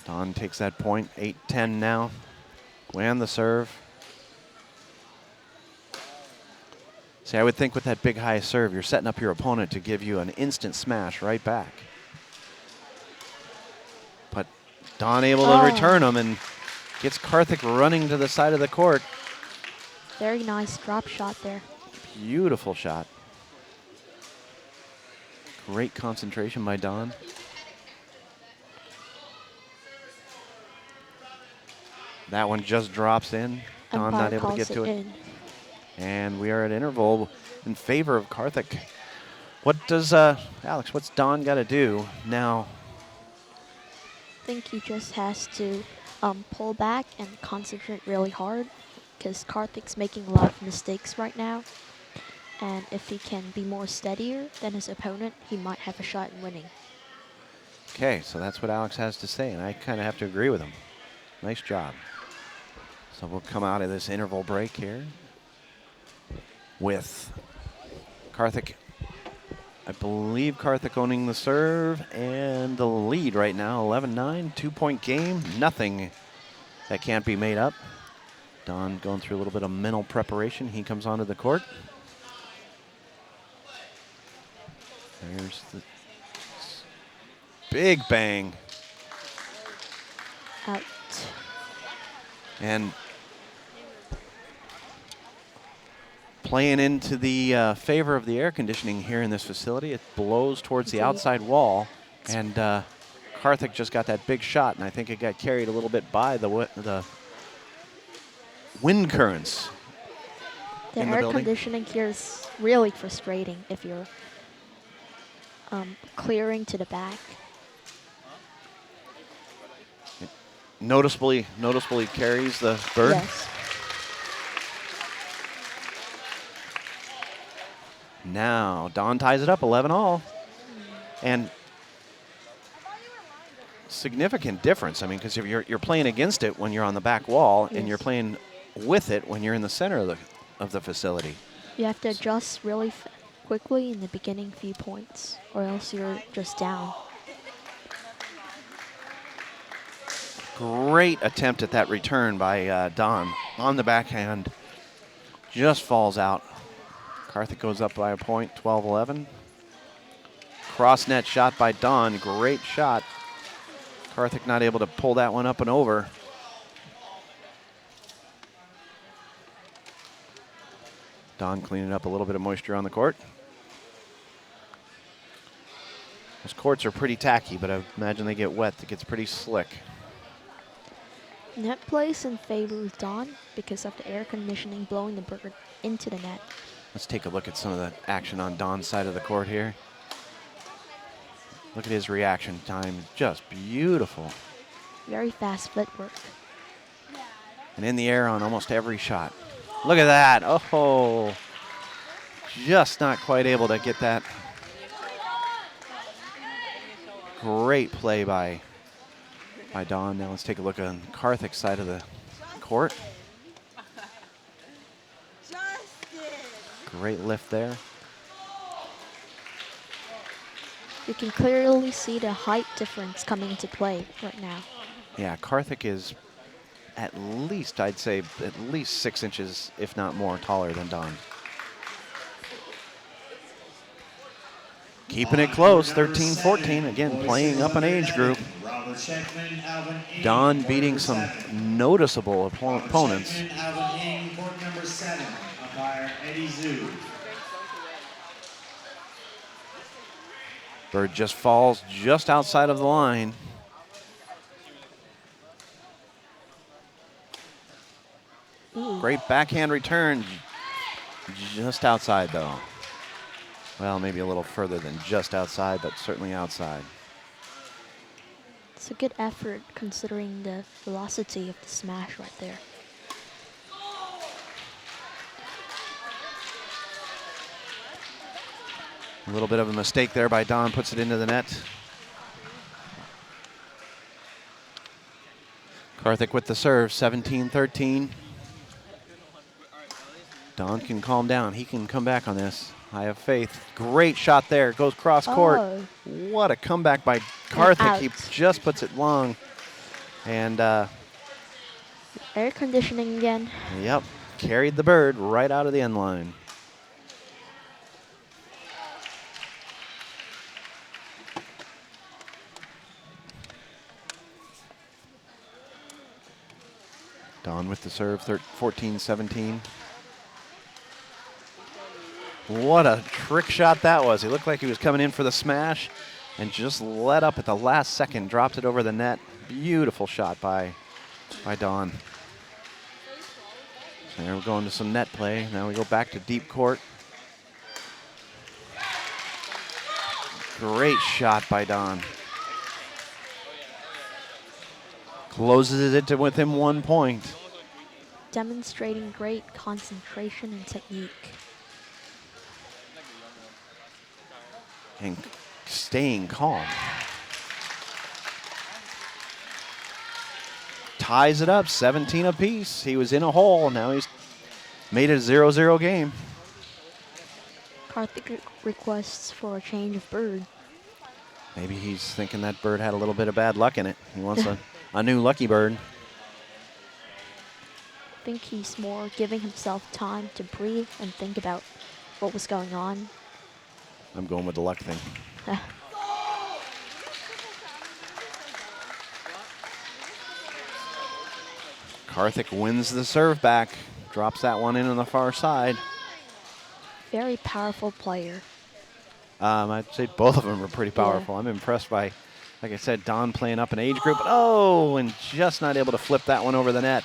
Don takes that point, 8-10 now. And the serve. See, I would think with that big high serve, you're setting up your opponent to give you an instant smash right back. But Don able to return them and gets Karthik running to the side of the court. Very nice drop shot there. Beautiful shot. Great concentration by Don. That one just drops in. Don not Umpire able to get calls to it. in. And we are at interval in favor of Karthik. What does, Alex, what's Don got to do now? I think he just has to pull back and concentrate really hard, because Karthik's making a lot of mistakes right now. And if he can be more steadier than his opponent, he might have a shot in winning. Okay, so that's what Alex has to say, and I kind of have to agree with him. Nice job. So we'll come out of this interval break here with Karthik. I believe Karthik owning the serve and the lead right now, 11-9, 2-point game, nothing that can't be made up. Don going through a little bit of mental preparation. He comes onto the court. There's the big bang. Out. And playing into the favor of the air conditioning here in this facility, it blows towards the outside wall, and Karthik just got that big shot, and I think it got carried a little bit by the wind currents. The in the air building. conditioning here is really frustrating if you're clearing to the back. It noticeably carries the bird. Yes. Now Don ties it up 11-all, and significant difference. I mean, because you're playing against it when you're on the back wall, and you're playing with it when you're in the center of the facility. You have to adjust really quickly in the beginning few points, or else you're just down. Great attempt at that return by Don on the backhand. Just falls out. Karthik goes up by a point, 12-11. Cross net shot by Don, great shot. Karthik not able to pull that one up and over. Don cleaning up a little bit of moisture on the court. Those courts are pretty tacky, but I imagine they get wet. It gets pretty slick. Net plays in favor of Don because of the air conditioning blowing the bird into the net. Let's take a look at some of the action on Don's side of the court here. Look at his reaction time, just beautiful. Very fast footwork. And in the air on almost every shot. Look at that, oh, just not quite able to get that. Great play by Don. Now let's take a look on Karthik's side of the court. Great lift there. You can clearly see the height difference coming into play right now. Yeah, Karthik is at least, I'd say, at least 6 inches, if not more, taller than Don. Keeping it close, 13-14, again, playing up an age group. Don beating some noticeable opponents. Bird just falls just outside of the line. Great backhand return. Just outside, though. Well, maybe a little further than just outside, but certainly outside. It's a good effort considering the velocity of the smash right there. A little bit of a mistake there by Don, puts it into the net. Karthik with the serve, 17-13. Don can calm down. He can come back on this. I have faith. Great shot there. Goes cross court. Oh. What a comeback by Karthik. He Out. just puts it long. And, Air conditioning again. yep, carried the bird right out of the end line. Don with the serve, 14-17. What a trick shot that was. He looked like he was coming in for the smash and just let up at the last second, dropped it over the net. Beautiful shot by Don. So there we're going to some net play. Now we go back to deep court. Great shot by Don. Closes it to within 1 point. demonstrating great concentration and technique. And staying calm. Ties it up, 17 apiece. He was in a hole. Now he's made it a 0-0 game. Karthik requests for a change of bird. Maybe he's thinking that bird had a little bit of bad luck in it. He wants a new lucky bird. I think he's more giving himself time to breathe and think about what was going on. I'm going with the luck thing. Karthik wins the serve back. Drops that one in on the far side. Very powerful player. I'd say both of them are pretty powerful. Yeah. I'm impressed by, like I said, Don playing up an age group. Oh, and just not able to flip that one over the net.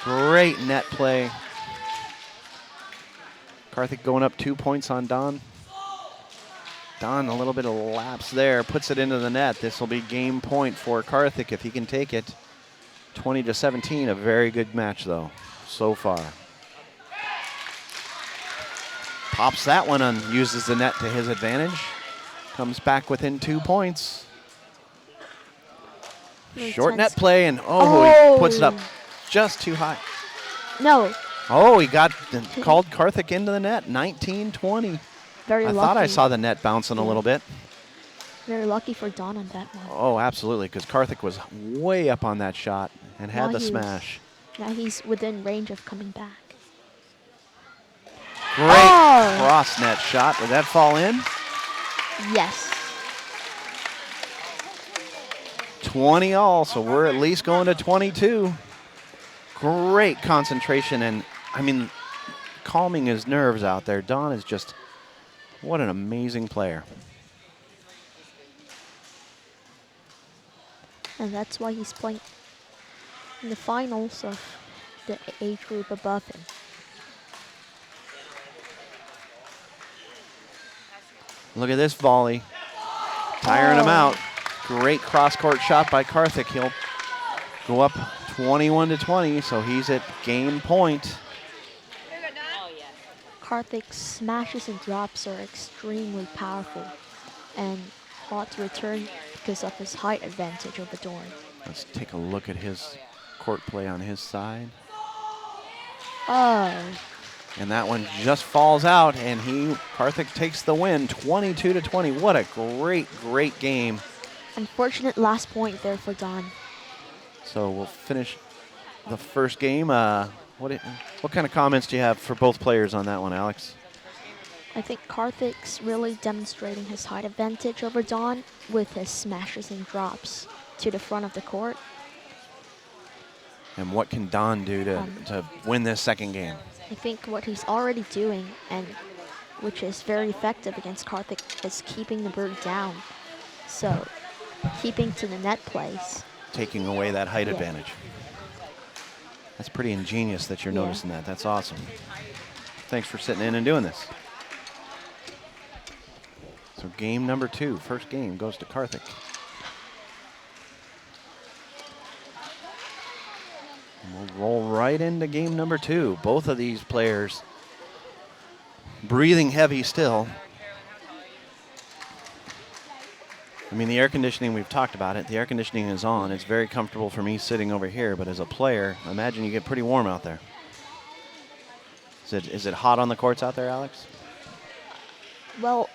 Great net play. Karthik going up 2 points on Don. Don, a little bit of lapse there, puts it into the net. This will be game point for Karthik if he can take it. 20-17, a very good match though, so far. Pops that one and uses the net to his advantage. Comes back within 2 points. Really Short tense. net play, and he puts it up just too high. No, Oh, he called Karthik into the net, 19-20. very I lucky. thought I saw the net bouncing a little bit. Very lucky for Don on that one. Oh, absolutely, because Karthik was way up on that shot and had Now the he's- smash. Now he's within range of coming back. Great cross net shot. Did that fall in? Yes. 20 all, so we're at least going to 22. Great concentration and, I mean, calming his nerves out there. Don is just, what an amazing player. And that's why he's playing in the finals of the age group above him. Look at this volley. Tiring him out. Great cross-court shot by Karthik. He'll go up 21-20, so he's at game point. Karthik's smashes and drops are extremely powerful and hard to return because of his height advantage over Dorn. Let's take a look at his court play on his side. Oh, And that one just falls out, and Karthik takes the win, 22-20. What a great, great game. unfortunate last point there for Don. So we'll finish the first game. What kind of comments do you have for both players on that one, Alex? I think Karthik's really demonstrating his height advantage over Don with his smashes and drops to the front of the court. And what can Don do to win this second game? I think what he's already doing, and which is very effective against Karthik, is keeping the bird down. So, keeping to the net plays. Taking away that height Yeah. advantage. That's pretty ingenious that you're Yeah. noticing that. That's awesome. Thanks for sitting in and doing this. So game number 2, first game goes to Karthik. And we'll roll right into game number 2. Both of these players breathing heavy still. I mean, the air conditioning, we've talked about it. The air conditioning is on. It's very comfortable for me sitting over here, but as a player, imagine you get pretty warm out there. Is it hot on the courts out there, Alex? Well,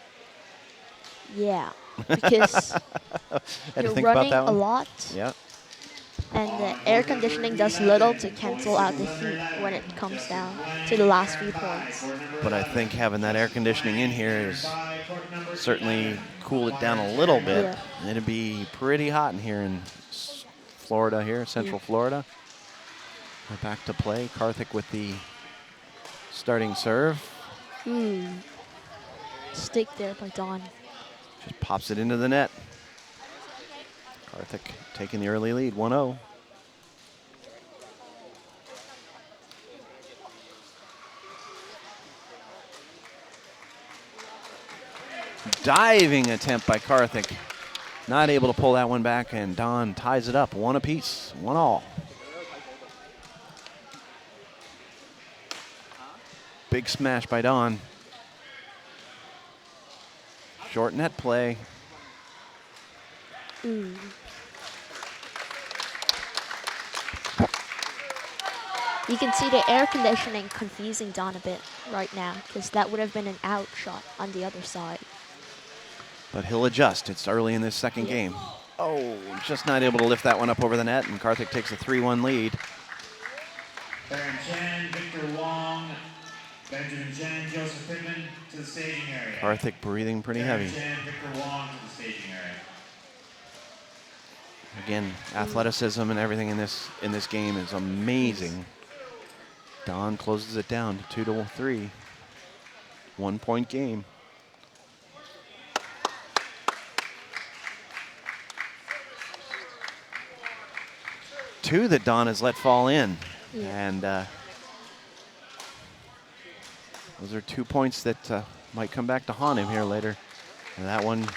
yeah, because Had to you're think about running that a one? lot, Yeah. and the air conditioning does little to cancel out the heat when it comes down to the last few points. But I think having that air conditioning in here is certainly cooled it down a little bit. Yeah. It'd be pretty hot in here in Florida here, Central Florida. We're back to play. Karthik with the starting serve. Stick there by Don. Just pops it into the net. Karthik taking the early lead, 1-0. Diving attempt by Karthik. Not able to pull that one back, and Don ties it up. 1 apiece, 1 all. Big smash by Don. Short net play. Ooh. You can see the air conditioning confusing Don a bit right now, because that would have been an out shot on the other side. But he'll adjust. It's early in this second game. Oh, just not able to lift that one up over the net, and Karthik takes a 3-1 lead. Baron Chen, Victor Wong, Benjamin Chen, Joseph Pittman to the staging area. Karthik breathing pretty heavy. Chen, Victor Wong to the staging area. Again, athleticism and everything in this game is amazing. Don closes it down to 2-3. 1 point game. Two that Don has let fall in. Yeah. And those are 2 points that might come back to haunt him here later. And that one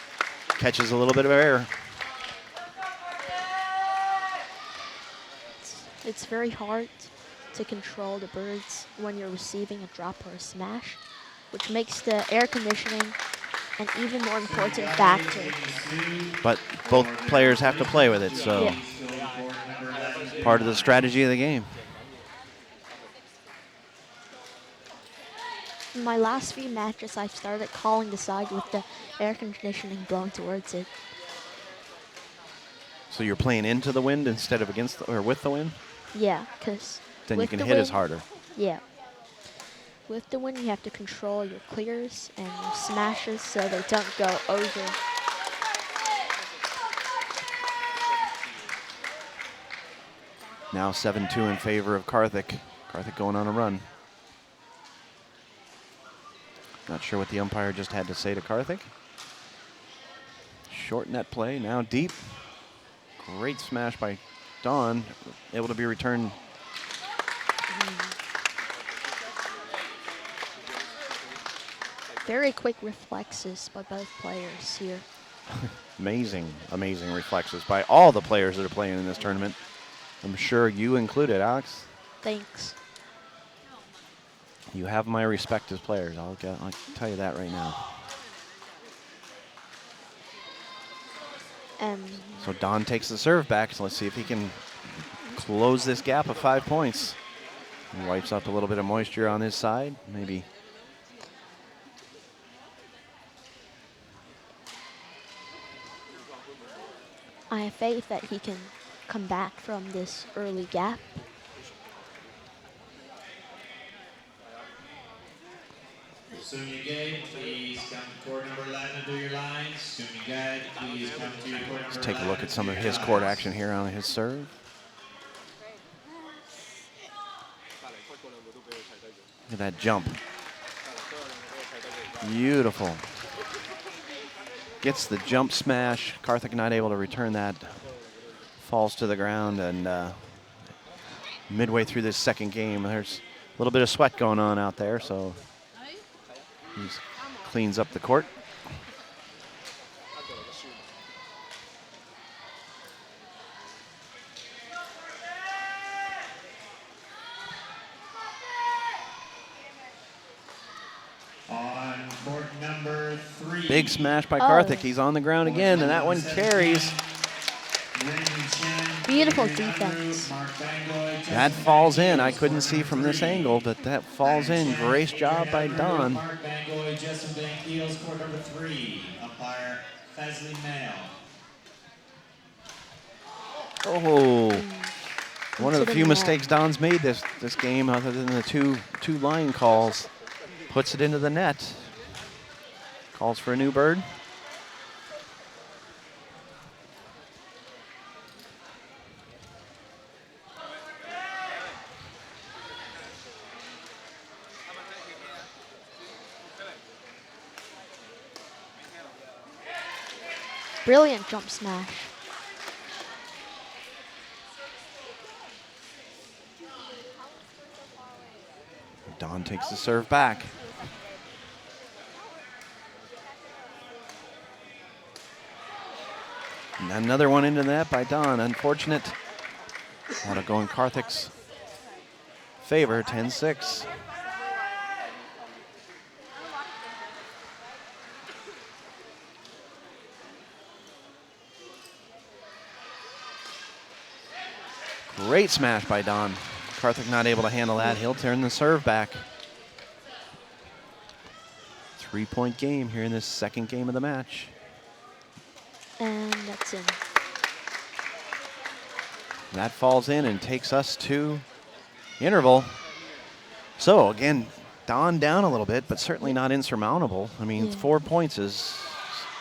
catches a little bit of air. It's very hard to control the birds when you're receiving a drop or a smash, which makes the air conditioning an even more important factor. But both players have to play with it, so Yeah. part of the strategy of the game. In my last few matches, I've started calling the side with the air conditioning blowing towards it. So you're playing into the wind instead of against or with the wind? Yeah, because Then you can hit as harder. Yeah. With the wind, you have to control your clears and your smashes so they don't go over. Now 7-2 in favor of Karthik. Karthik going on a run. Not sure what the umpire just had to say to Karthik. Short net play, now deep. Great smash by Don, able to be returned. Very quick reflexes by both players here. Amazing, amazing reflexes by all the players that are playing in this tournament. I'm sure you included, Alex. Thanks. You have my respect as players. I'll tell you that right now. So Don takes the serve back. So let's see if he can close this gap of 5 points. He wipes up a little bit of moisture on his side. Maybe. I have faith that he can come back from this early gap. Sumigay, please come to court number 11 and do your lines. Sumigay, please come to court number 11. Let's take a look at some of his court action here on his serve. Look at that jump. Beautiful. Gets the jump smash. Karthik not able to return that. Falls to the ground, and midway through this second game, there's a little bit of sweat going on out there, so he cleans up the court. On court number 3. Big smash by Karthik. He's on the ground again, and that one carries. Beautiful defense. That falls in. I couldn't see from this angle, but that falls in. Great job by Don. Mark Bangoy, Justin Van Keels, court number 3. Umpire Fesley Mail. Oh, one of the To the few net. mistakes Don's made this game, other than the two line calls. Puts it into the net. Calls for a new bird. Brilliant jump smash. Don takes the serve back. And another one into the net by Don. Unfortunate. That'll go in Karthik's favor, 10-6. Great smash by Don. Karthik not able to handle that. He'll turn the serve back. 3-point game here in this second game of the match. And that's in. That falls in and takes us to interval. So again, Don down a little bit, but certainly not insurmountable. I mean, 4 points is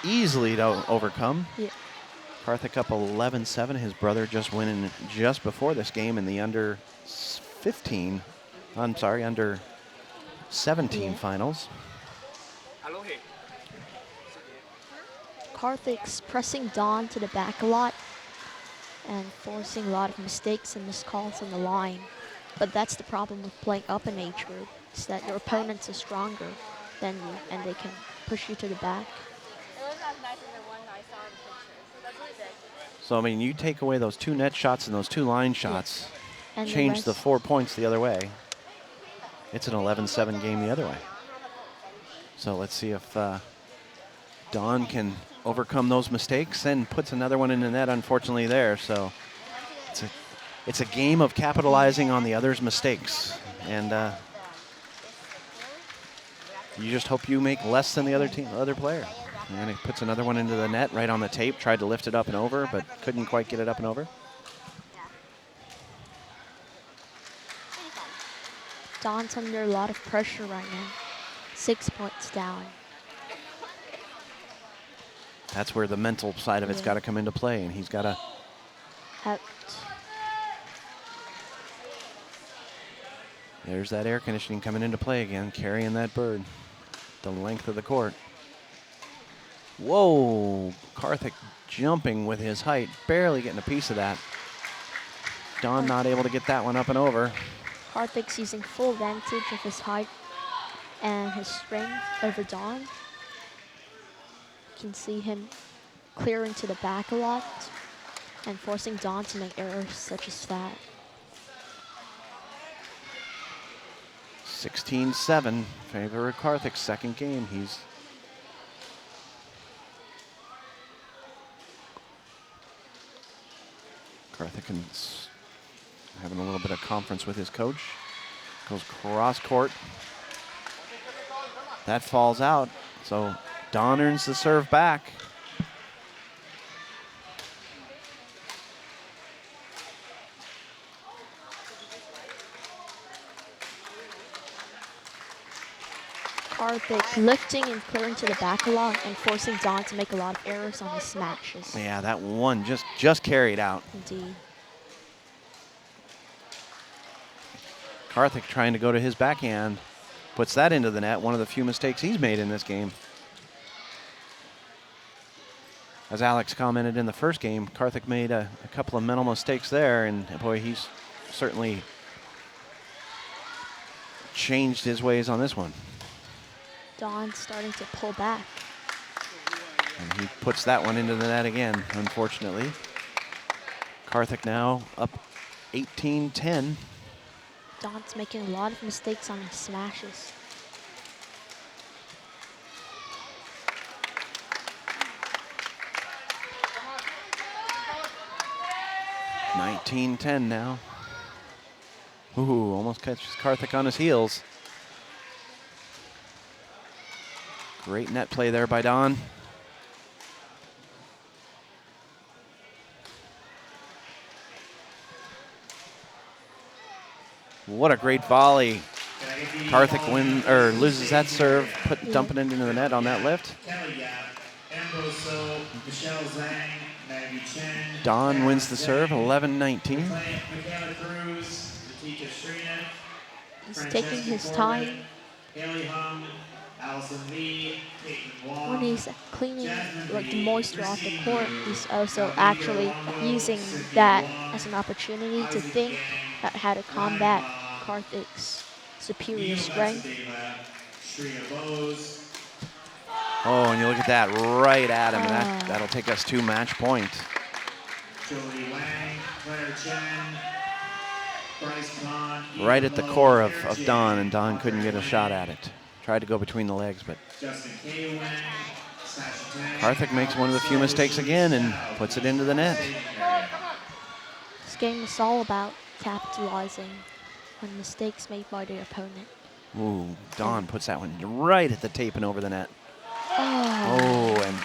easily to overcome. Yeah. Karthik up 11-7. His brother just winning just before this game in the under 17 finals. Karthik's pressing Don to the back a lot and forcing a lot of mistakes and missed calls on the line. But that's the problem with playing up in age group, is that your opponents are stronger than you and they can push you to the back. So, I mean, you take away those 2 net shots and those 2 line shots, And change the 4 points the other way. It's an 11-7 game the other way. So let's see if Don can overcome those mistakes and puts another one in the net, unfortunately, there. So it's a game of capitalizing on the other's mistakes. And you just hope you make less than the other player. And he puts another one into the net right on the tape, tried to lift it up and over, but couldn't quite get it up and over. Don's under a lot of pressure right now. 6 points down. That's where the mental side of it's got to come into play, and he's got to. Out. There's that air conditioning coming into play again, carrying that bird the length of the court. Whoa, Karthik jumping with his height, barely getting a piece of that. Don not able to get that one up and over. Karthik's using full advantage of his height and his strength over Don. You can see him clearing to the back a lot and forcing Don to make errors such as that. 16-7, favor of Karthik's second game. He's Karthik having a little bit of conference with his coach. Goes cross court. That falls out. So Don earns the serve back. Karthik lifting and clearing to the back a lot and forcing Don to make a lot of errors on his smashes. Yeah, that one just carried out. Indeed. Karthik trying to go to his backhand. Puts that into the net, one of the few mistakes he's made in this game. As Alex commented in the first game, Karthik made a couple of mental mistakes there, and boy, he's certainly changed his ways on this one. Don's starting to pull back. And he puts that one into the net again, unfortunately. Karthik now up 18-10. Don's making a lot of mistakes on his smashes. $19-10 now. Ooh, almost catches Karthik on his heels. Great net play there by Don. What a great volley. Karthik loses that serve, dumping it into the net on that lift. Don wins the serve, 11-19. He's taking his time. When he's cleaning the moisture off the court, he's also actually using that as an opportunity to think about how to combat Karthik's superior strength. Oh, and you look at that right at him. That'll take us to match point. Right at the core of Don, and Don couldn't get a shot at it. Tried to go between the legs, but Karthik makes one of the few mistakes again and puts it into the net. He's game is all about capitalizing on mistakes made by the opponent. Ooh, Dawn puts that one right at the tape and over the net. Oh, Oh, and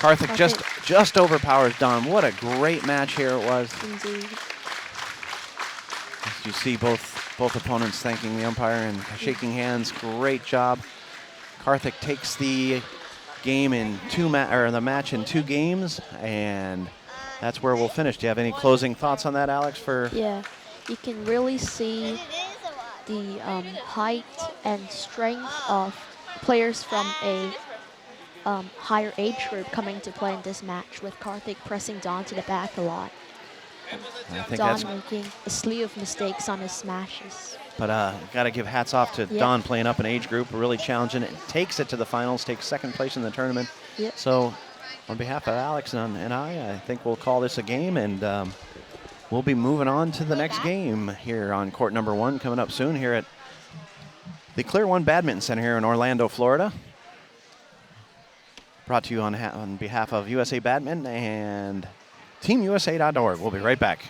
Karthik just overpowers Dawn. What a great match here it was. indeed. As you see both opponents thanking the umpire and shaking hands. Great job. Karthik takes the game in the match in 2 games, and that's where we'll finish. Do you have any closing thoughts on that, Alex? Yeah, you can really see the height and strength of players from a higher age group coming to play in this match, with Karthik pressing Don to the back a lot. I think Don that's. making a slew of mistakes on his smashes. But got to give hats off to Don playing up an age group, really challenging it. Takes it to the finals, takes 2nd place in the tournament. Yep. So, on behalf of Alex and I think we'll call this a game, and we'll be moving on to the next game here on court number 1 coming up soon here at the Clear One Badminton Center here in Orlando, Florida. Brought to you on behalf of USA Badminton and TeamUSA.org. We'll be right back.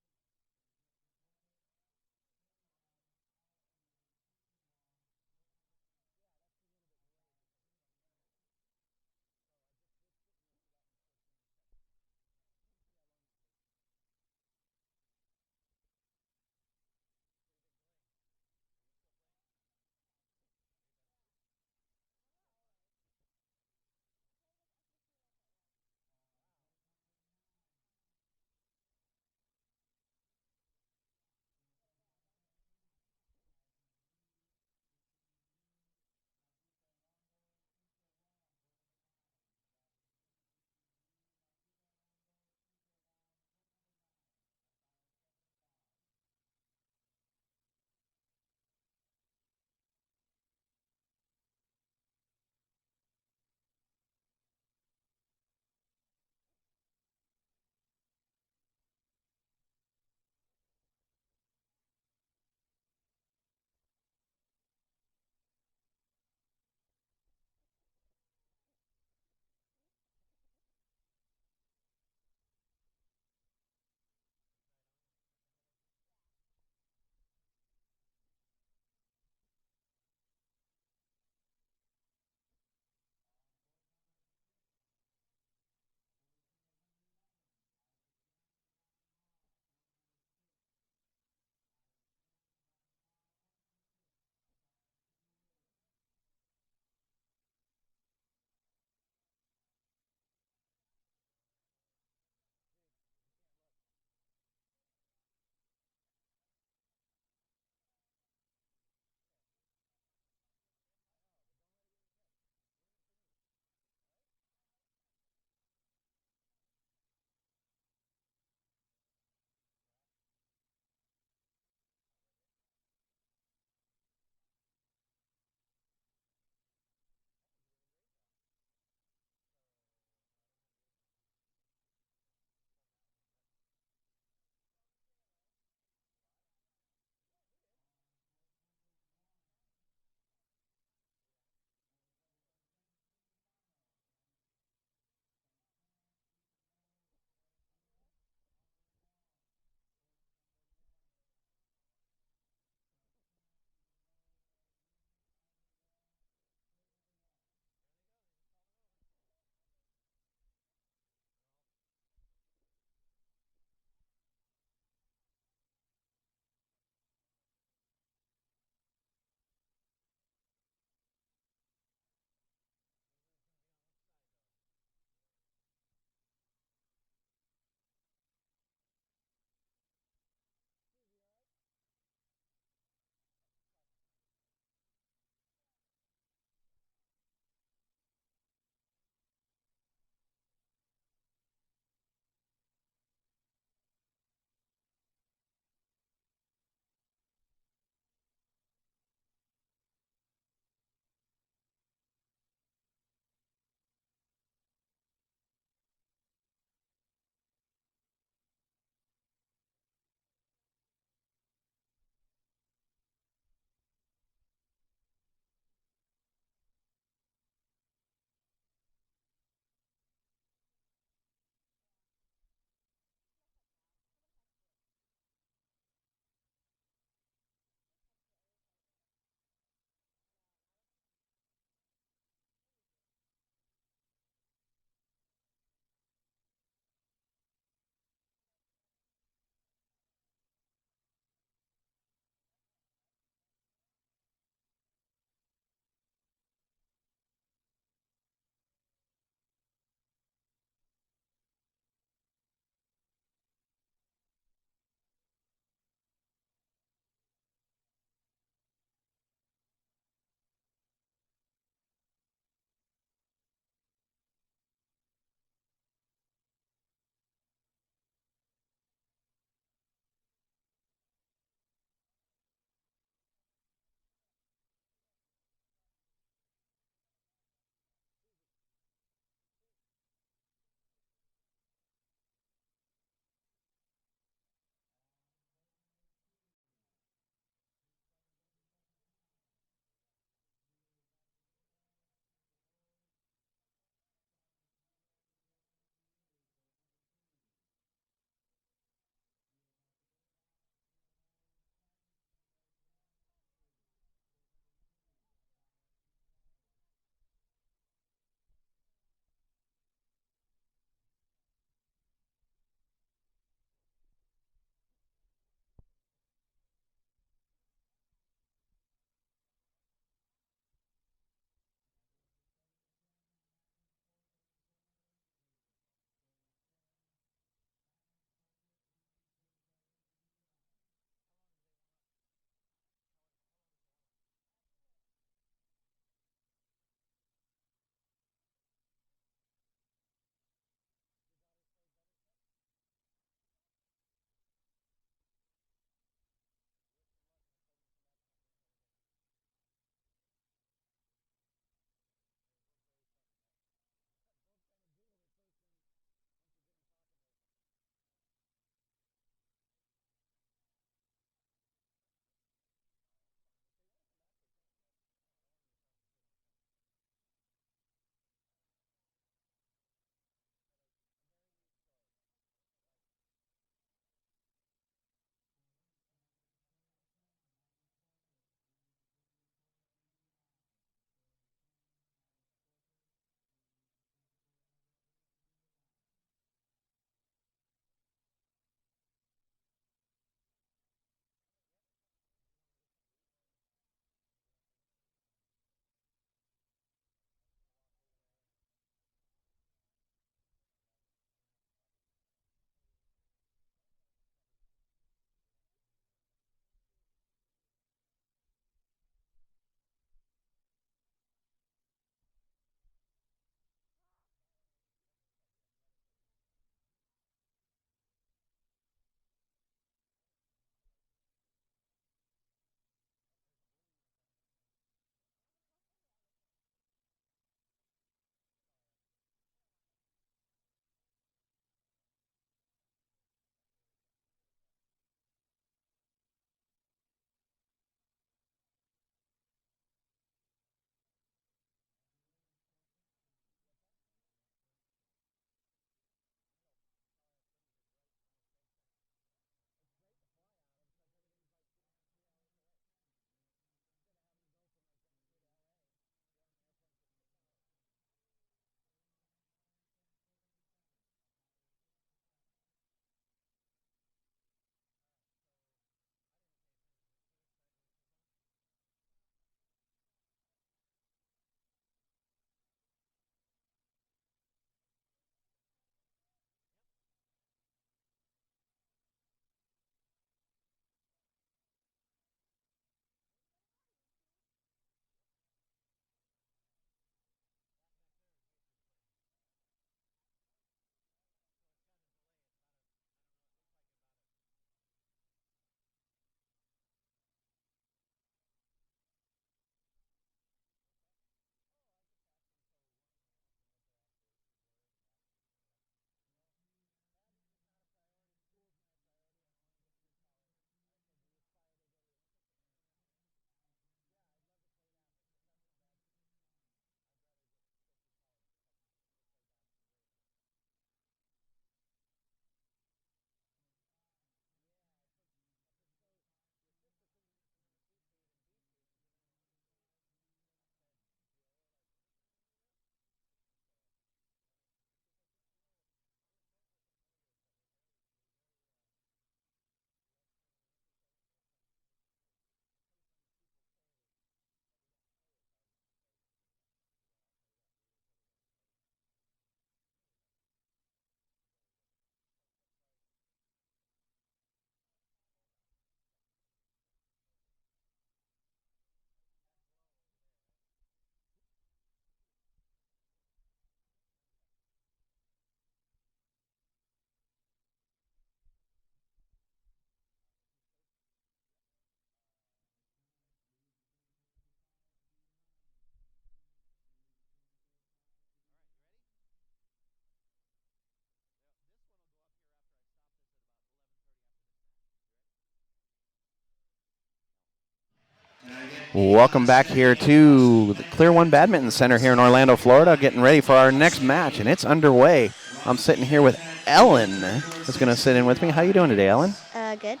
Welcome back here to the Clear One Badminton Center here in Orlando, Florida, getting ready for our next match, and it's underway. I'm sitting here with Ellen, that's going to sit in with me. How you doing today, Ellen? Good.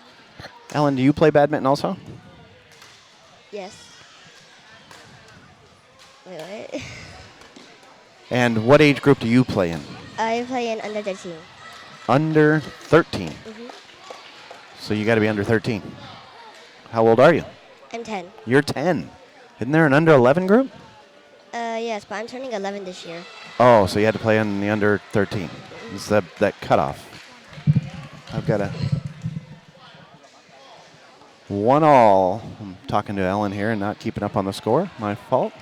Ellen, do you play badminton also? Yes. Wait. And what age group do you play in? I play in under 13. Under 13. So you got to be under 13. How old are you? I'm 10. You're 10. Isn't there an under 11 group? Yes, but I'm turning 11 this year. Oh, so you had to play in the under 13. It's that cutoff. I've got a 1-all. I'm talking to Ellen here and not keeping up on the score. My fault.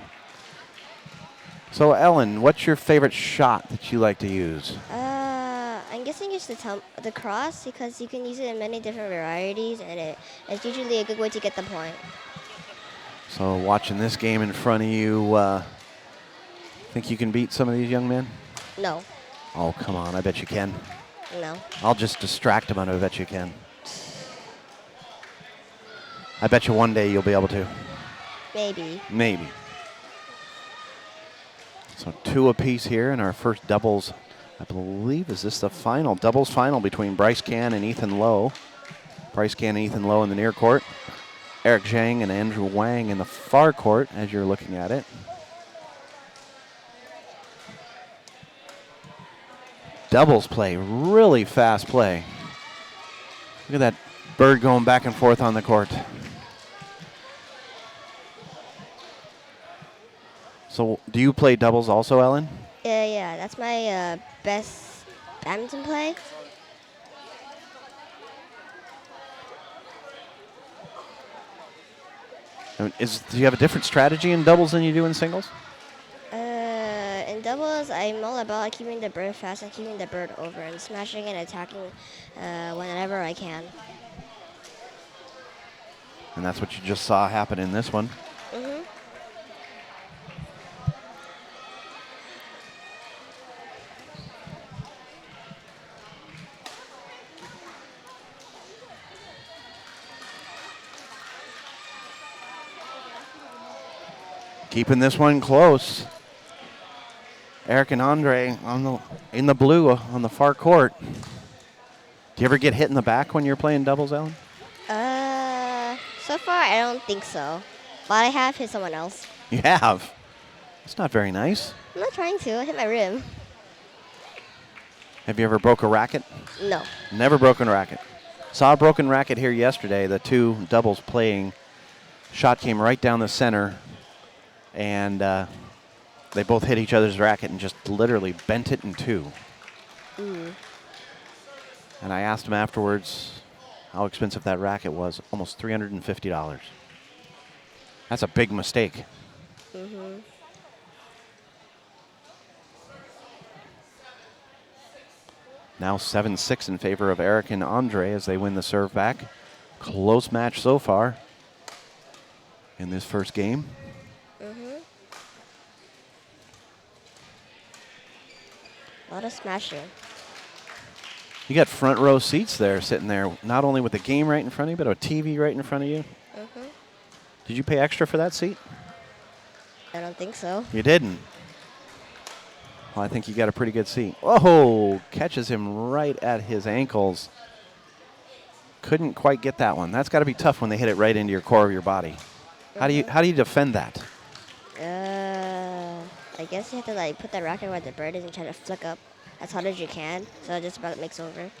So, Ellen, what's your favorite shot that you like to use? I'm guessing it's the cross because you can use it in many different varieties, and it's usually a good way to get the point. So, watching this game in front of you, think you can beat some of these young men? No. Oh, come on. I bet you can. No. I'll just distract them, and I bet you can. I bet you one day you'll be able to. Maybe. Maybe. So 2 apiece here in our first doubles. I believe, is this the final? Doubles final between Bryce Can and Ethan Lowe. Bryce Can and Ethan Lowe in the near court. Eric Zhang and Andrew Wang in the far court as you're looking at it. Doubles play, really fast play. Look at that bird going back and forth on the court. So do you play doubles also, Ellen? Yeah, that's my best badminton play. I mean, do you have a different strategy in doubles than you do in singles? In doubles, I'm all about keeping the bird fast and keeping the bird over and smashing and attacking whenever I can. And that's what you just saw happen in this one. Keeping this one close. Eric and Andre in the blue on the far court. Do you ever get hit in the back when you're playing doubles, Ellen? So far I don't think so. But I have hit someone else. You have? It's not very nice. I'm not trying to. I hit my rim. Have you ever broke a racket? No. Never broken a racket. Saw a broken racket here yesterday. The 2 doubles playing. Shot came right down the center. And they both hit each other's racket and just literally bent it in 2. And I asked him afterwards how expensive that racket was. Almost $350. That's a big mistake. Now 7-6 in favor of Eric and Andre as they win the serve back. Close match so far in this first game. A lot of smashing. You got front row seats there, sitting there, not only with the game right in front of you, but a TV right in front of you. Did you pay extra for that seat? I don't think so. You didn't? Well, I think you got a pretty good seat. Oh, catches him right at his ankles. Couldn't quite get that one. That's got to be tough when they hit it right into your core of your body. How do you defend that? I guess you have to put the racket where the bird is and try to flick up as hard as you can, so it just about makes over.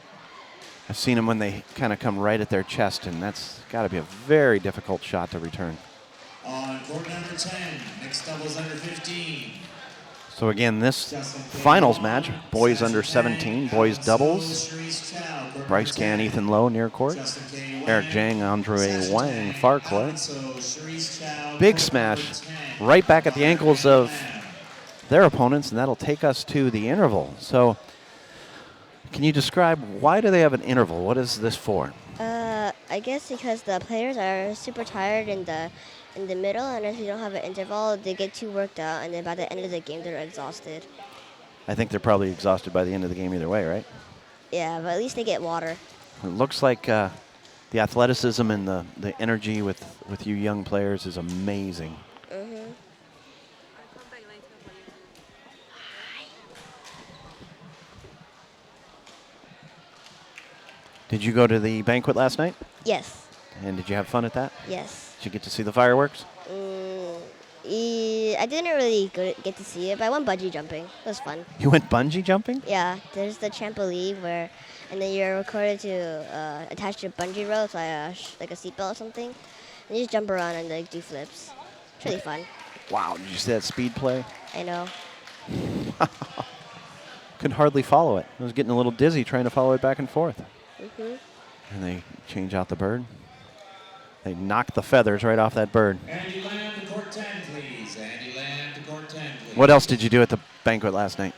I've seen them when they kind of come right at their chest, and that's got to be a very difficult shot to return. On court number 10, mixed doubles under 15. So again, this finals match, boys under 17, boys doubles. Bryce Can, Ethan Lowe near court. Eric Zhang, Andre Wang far court. Big smash right back at the ankles of their opponents, and that'll take us to the interval. So can you describe why do they have an interval? What is this for? I guess because the players are super tired in the middle, and if you don't have an interval, they get too worked out, and then by the end of the game, they're exhausted. I think they're probably exhausted by the end of the game either way, right? Yeah, but at least they get water. It looks like The athleticism and the energy with you young players is amazing. Mhm. Did you go to the banquet last night? Yes. And did you have fun at that? Yes. Did you get to see the fireworks? I didn't really get to see it, but I went bungee jumping. It was fun. You went bungee jumping? Yeah, there's the trampoline where, and then you're recorded to attach to a bungee rope, like a seatbelt or something, and you just jump around and like do flips. It's really fun. Wow, did you see that speed play? I know. Could hardly follow it. I was getting a little dizzy trying to follow it back and forth. Mhm. And they change out the bird. They knock the feathers right off that bird. Andy Lamb to court 10, please. Andy Lamb to court 10, please. What else did you do at the banquet last night?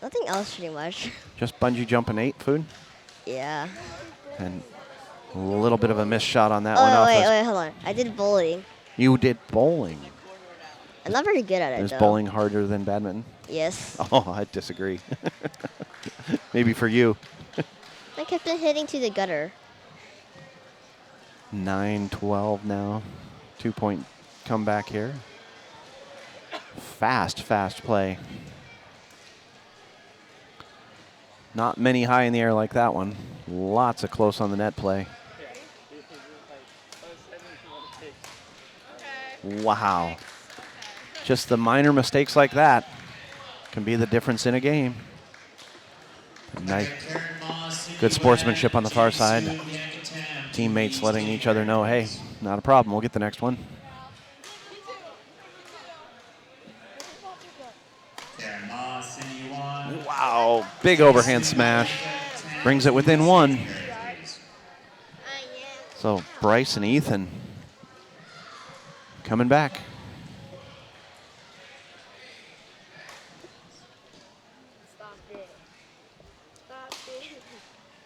Nothing else pretty much. Just bungee jump and ate food? Yeah. And a little bit of a missed shot on that Oh one off. wait, hold on. I did bowling. You did bowling. I'm not very good at it Is though. bowling harder than badminton? Yes. Oh, I disagree. Maybe for you. I kept on hitting to the gutter. 9-12 now. 2-point comeback here. Fast play. Not many high in the air like that one. Lots of close on the net play. Wow. Just the minor mistakes like that can be the difference in a game. Nice. Good sportsmanship on the far side. Teammates letting each other know, hey, not a problem, we'll get the next one. Wow, big overhand smash. Brings it within one. So Bryce and Ethan coming back.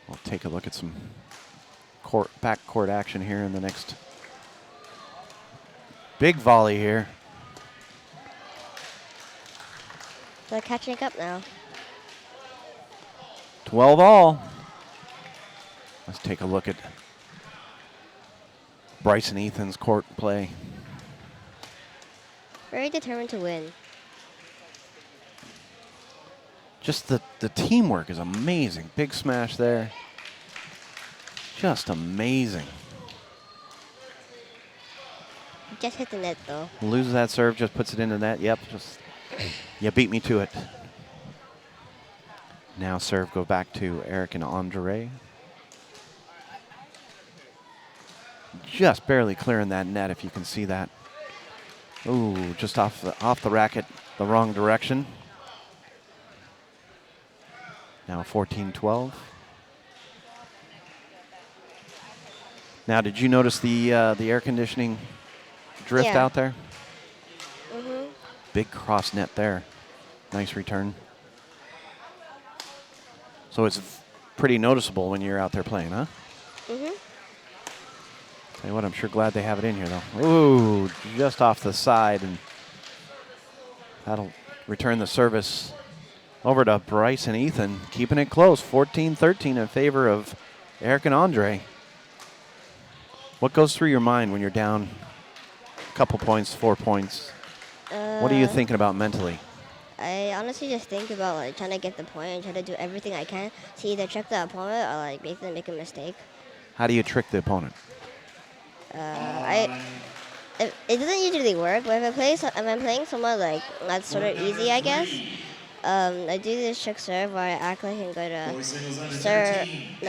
We'll take a look at some backcourt action here in the next big volley here. They're catching up now. 12 all. Let's take a look at Bryce and Ethan's court play. Very determined to win. Just the teamwork is amazing. Big smash there. Just amazing. Just hit the net though. Loses that serve, just puts it in the net. Yep, just you beat me to it. Now serve go back to Eric and Andre. Just barely clearing that net, if you can see that. Ooh, just off the racket, the wrong direction. Now 14-12. Now, did you notice the air conditioning drift Yeah. out there? Mhm. Big cross net there. Nice return. So it's pretty noticeable when you're out there playing, huh? Mhm. Tell you what, I'm sure glad they have it in here, though. Ooh, just off the side, and that'll return the service over to Bryce and Ethan, keeping it close, 14-13 in favor of Eric and Andre. What goes through your mind when you're down a couple points, 4 points? What are you thinking about mentally? I honestly just think about like trying to get the point and try to do everything I can to either trick the opponent or like make them make a mistake. How do you trick the opponent? It doesn't usually work, but if I'm playing someone like that's sort of easy, I guess. I do this trick serve where I act like I'm going to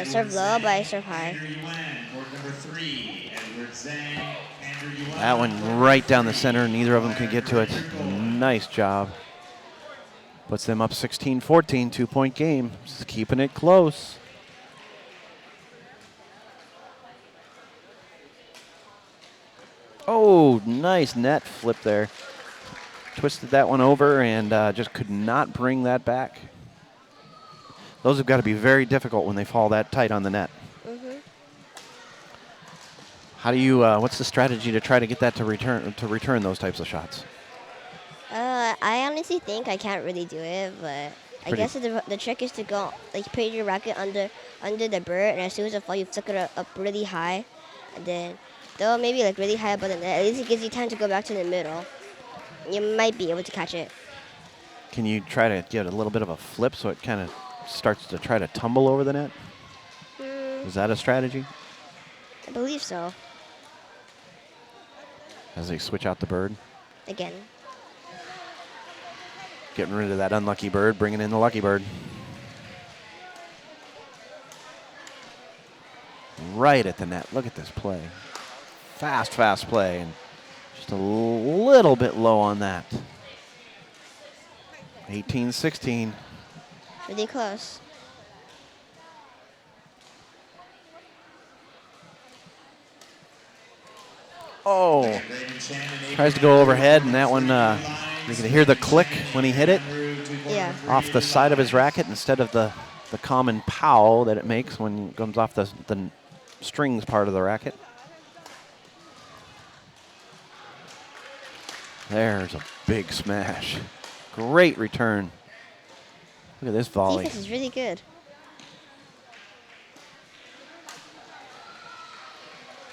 serve low, but I serve high. That one right down the center. Neither of them could get to it. Nice job. Puts them up 16-14, 2-point game. Just keeping it close. Oh, nice net flip there. Twisted that one over and just could not bring that back. Those have got to be very difficult when they fall that tight on the net. Mhm. How do you? What's the strategy to try to get that to return those types of shots? I honestly think I can't really do it, but I guess the trick is to go, like, put your racket under the bird, and as soon as it falls, you flick it up really high, and then, though maybe like really high above the net, at least it gives you time to go back to the middle. You might be able to catch it. Can you try to get a little bit of a flip so it kind of starts to try to tumble over the net? Is that a strategy? I believe so. As they switch out the bird? Again. Getting rid of that unlucky bird, bringing in the lucky bird. Right at the net. Look at this play. Fast, fast play. And just a little bit low on that. 18-16. Really close. Oh. Tries to go overhead, and that one, you can hear the click when he hit it. Yeah. Off the side of his racket instead of the common pow that it makes when it comes off the strings part of the racket. There's a big smash. Great return. Look at this volley. Defense is really good.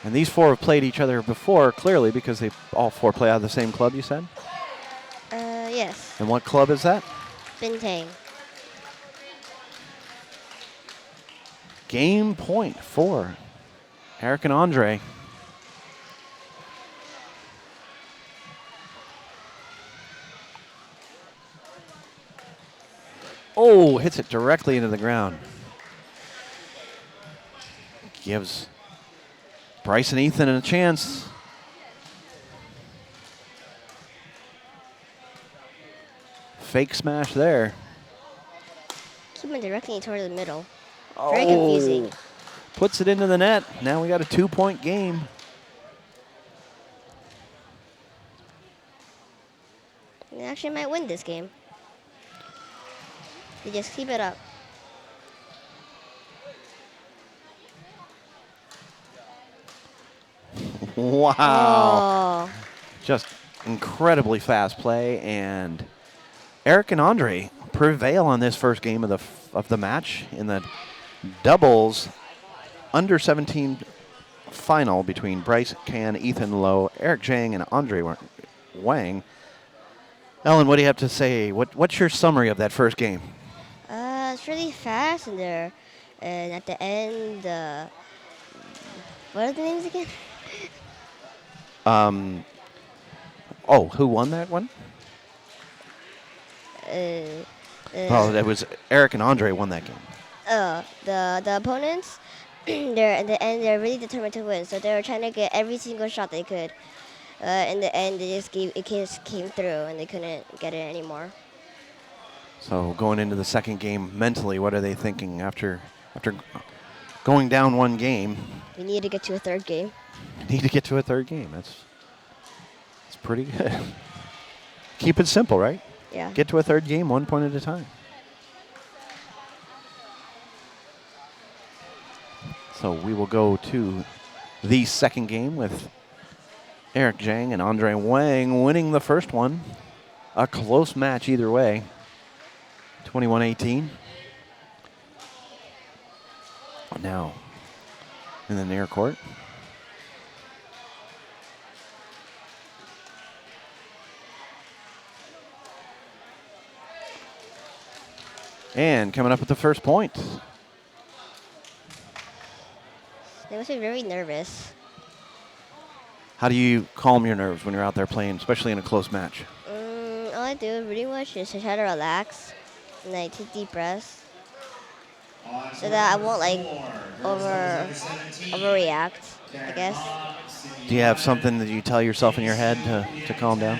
And these four have played each other before, clearly, because they all four play out of the same club, you said? Yes. And what club is that? Bintang. Game point for Eric and Andre. Oh, hits it directly into the ground. Gives Bryce and Ethan a chance. Fake smash there. Keep it directly toward the middle. Very confusing. Puts it into the net. Now we got a 2-point game. They actually might win this game. You just keep it up. Wow. Oh. Just incredibly fast play, and Eric and Andre prevail on this first game of the match in the doubles under 17 final between Bryce Can, Ethan Lowe, Eric Zhang, and Andre Wang. Ellen, what do you have to say? What's your summary of that first game? It's really fast in there. And at the end, what are the names again? Oh, who won that one? Oh, that was Eric and Andre won that game. The opponents, they're at the end, they're really determined to win. So they were trying to get every single shot they could. In the end, it just came through, and they couldn't get it anymore. So going into the second game, mentally, what are they thinking after going down one game? We need to get to a third game. Need to get to a third game. That's pretty good. Keep it simple, right? Yeah. Get to a third game 1 point at a time. So we will go to the second game with Eric Zhang and Andre Wang winning the first one. A close match either way. 21-18. Now in the near court. And coming up with the first point. They must be very nervous. How do you calm your nerves when you're out there playing, especially in a close match? All I do pretty much is to try to relax and like take deep breaths so that I won't like overreact, I guess. Do you have something that you tell yourself in your head to calm down?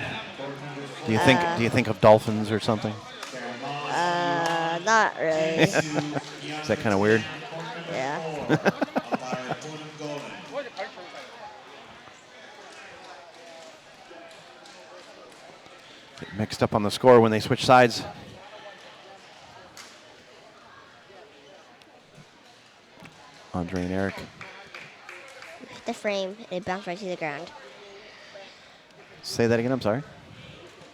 Do you think of dolphins or something? Not really. Is that kind of weird? Yeah. Get mixed up on the score when they switch sides. Andre and Eric. Hit the frame, and it bounced right to the ground. Say that again, I'm sorry.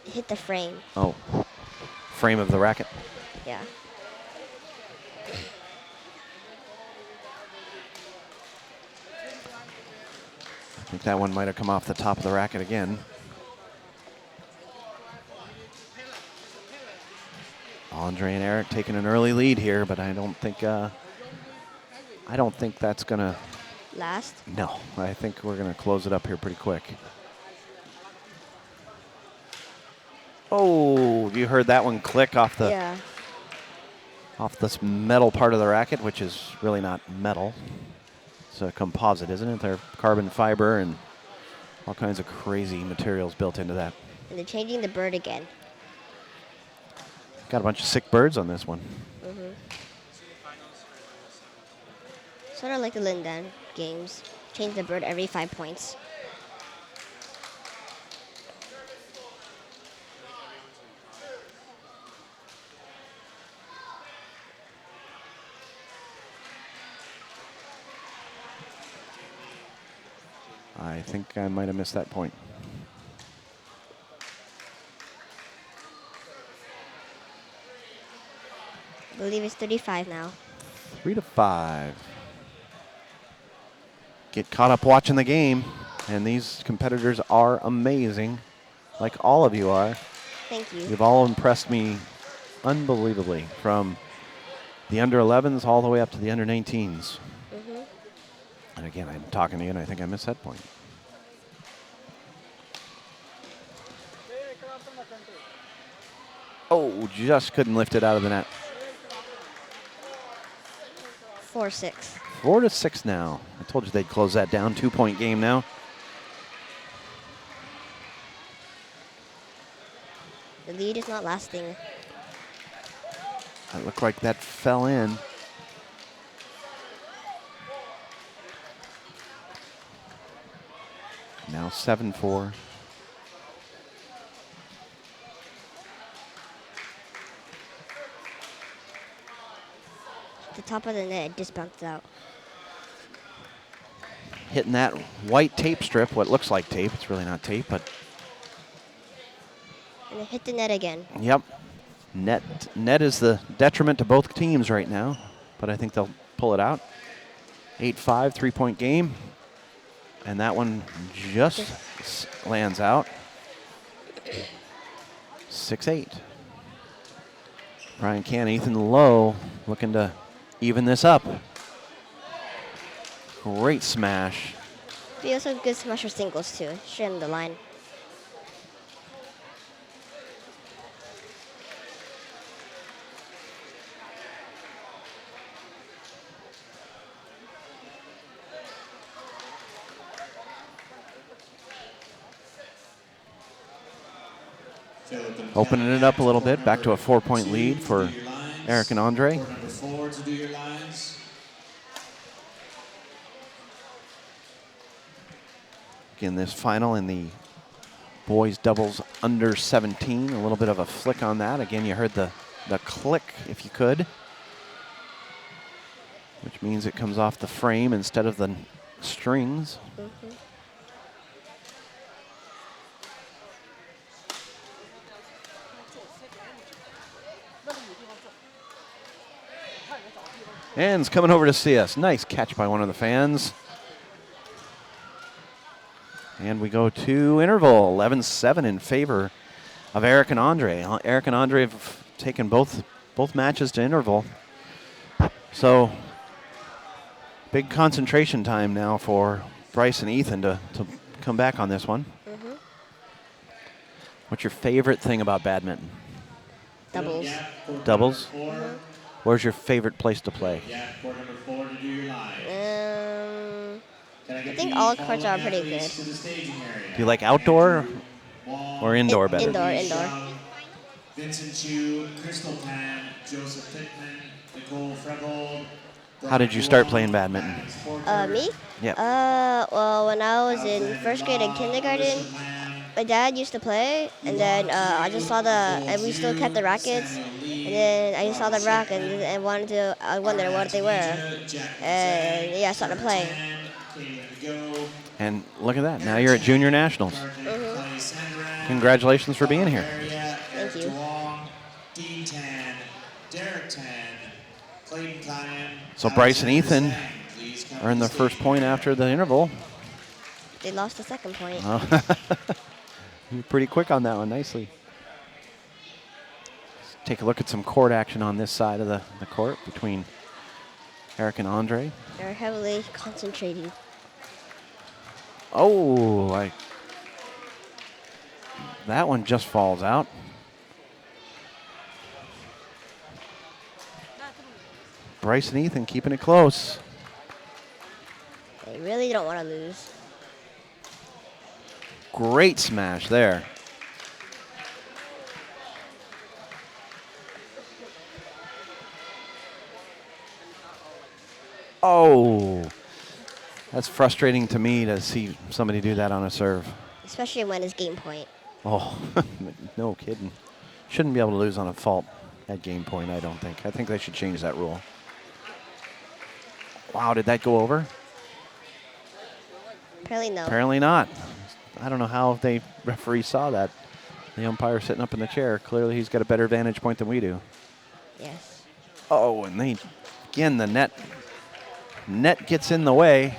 Hit the frame. Oh, frame of the racket. Yeah. I think that one might have come off the top of the racket again. Andre and Eric taking an early lead here, but I don't think that's gonna Last. No, I think we're gonna close it up here pretty quick. Oh, you heard that one click off the Yeah. off this metal part of the racket, which is really not metal. It's a composite, isn't it? They're carbon fiber and all kinds of crazy materials built into that. And they're changing the bird again. Got a bunch of sick birds on this one. Sort of like the Lindan games. Change the bird every 5 points. I think I might have missed that point. I believe it's 35 now. 3-5. Get caught up watching the game, and these competitors are amazing, like all of you are. Thank you. You've all impressed me unbelievably, from the under 11s all the way up to the under 19s. And again, I'm talking to you, and I think I missed that point. Oh, just couldn't lift it out of the net. 4-6. 4-6 now. I told you they'd close that down. 2-point game now. The lead is not lasting. It looked like that fell in. Now 7-4. The top of the net just bounced out. Hitting that white tape strip, what looks like tape. It's really not tape, but And it hit the net again. yep. Net is the detriment to both teams right now, but I think they'll pull it out. 8-5, 3-point game. And that one just lands out. 6-8. Brian Can, Ethan Lowe looking to even this up. Great smash. We also have good smash for singles too. Straight on the line. Opening it up a little bit, back to a 4-point lead for Eric and Andre. Court number 4 to do your lines. Again, this final in the boys doubles under 17. A little bit of a flick on that. Again, you heard the click, if you could, which means it comes off the frame instead of the strings. Ann's coming over to see us. Nice catch by one of the fans. And we go to interval, 11-7 in favor of Eric and Andre. Eric and Andre have taken both matches to interval. So big concentration time now for Bryce and Ethan to come back on this one. What's your favorite thing about badminton? Doubles. Doubles? Where's your favorite place to play? Court number 4 to do your lines. I think all courts are pretty good. Do you like outdoor or indoor better? Indoor. Vincent Chu, Crystal Pan, Joseph Pittman, Nicole Frebold. How did you start playing badminton? Me? Yep. Well, when I was in first grade and kindergarten, my dad used to play, and then I just saw and we still kept the rackets, and then I just saw the rack and I wondered what they were, and yeah, I started playing. And look at that, now you're at Junior Nationals. Congratulations for being here. Thank you. So Bryce and Ethan earn the first point after the interval. They lost the second point. You're pretty quick on that one, nicely. Let's take a look at some court action on this side of the court between Eric and Andre. They're heavily concentrating. Oh, that one just falls out. Bryce and Ethan keeping it close. They really don't want to lose. Great smash there. Oh, that's frustrating to me to see somebody do that on a serve. Especially when it's game point. Oh, no kidding. Shouldn't be able to lose on a fault at game point, I don't think. I think they should change that rule. Wow, did that go over? Apparently no. Apparently not. I don't know how the referee saw that. The umpire sitting up in the chair. Clearly he's got a better vantage point than we do. Yes. Oh, and again, the net gets in the way.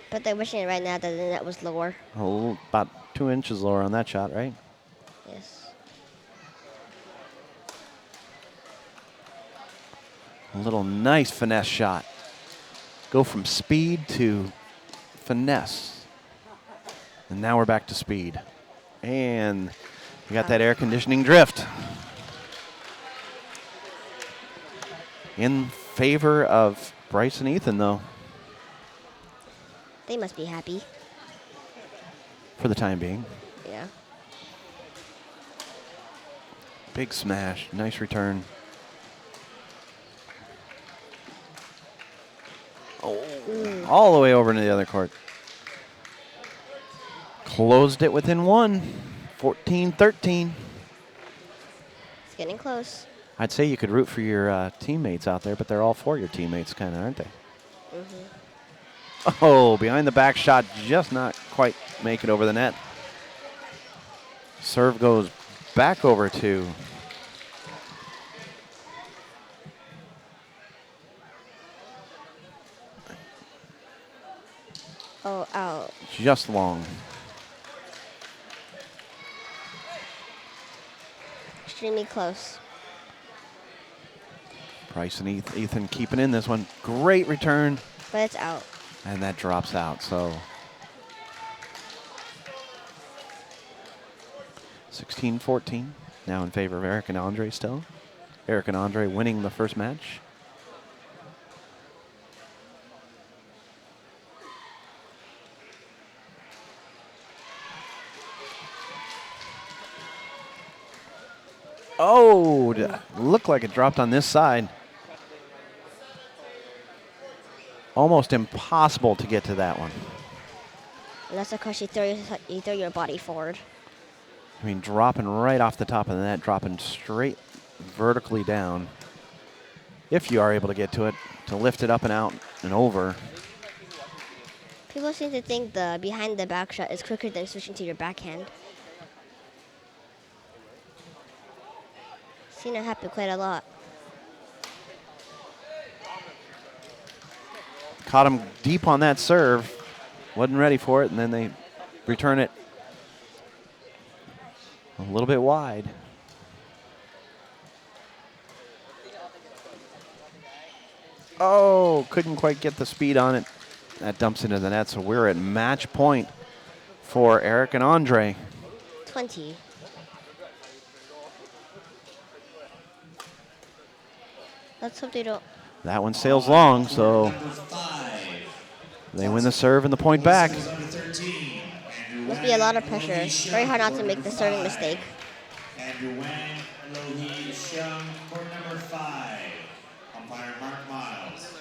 But they're wishing it right now that the net was lower. About 2 inches lower on that shot, right? Yes. A little nice finesse shot. Go from speed to finesse. And now we're back to speed. And we got that air conditioning drift. In favor of Bryce and Ethan, though. They must be happy. For the time being. Yeah. Big smash. Nice return. Oh, all the way over into the other court. Closed it within one. 14-13. It's getting close. I'd say you could root for your teammates out there, but they're all for your teammates, kind of, aren't they? Mm-hmm. Oh, behind the back shot, just not quite make it over the net. Serve goes back over to Oh, out. just long. Extremely close. Bryce and Ethan keeping in this one. Great return. But it's out. And that drops out, so 16-14. Now in favor of Eric and Andre still. Eric and Andre winning the first match. Oh, looked like it dropped on this side. Almost impossible to get to that one. And that's because you throw your body forward. I mean, dropping right off the top of the net, dropping straight vertically down. If you are able to get to it, to lift it up and out and over. People seem to think the behind the back shot is quicker than switching to your backhand. Seen it happen quite a lot. Caught him deep on that serve. Wasn't ready for it, and then they return it a little bit wide. Oh, couldn't quite get the speed on it. That dumps into the net, so we're at match point for Eric and Andre. 20. Let's hope they don't. That one sails long, so they win the serve and the point back. Must be a lot of pressure. Very hard not to make the serving mistake. Andrew Wang, Lohi Xiang, court number 5. Umpire Mark Miles.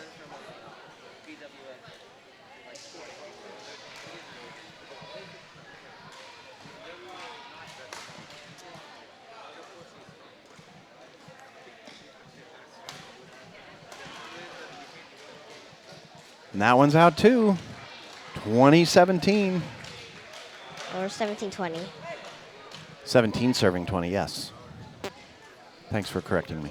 And that one's out too. 20-17. Or 17-20. 17 serving 20, yes. Thanks for correcting me.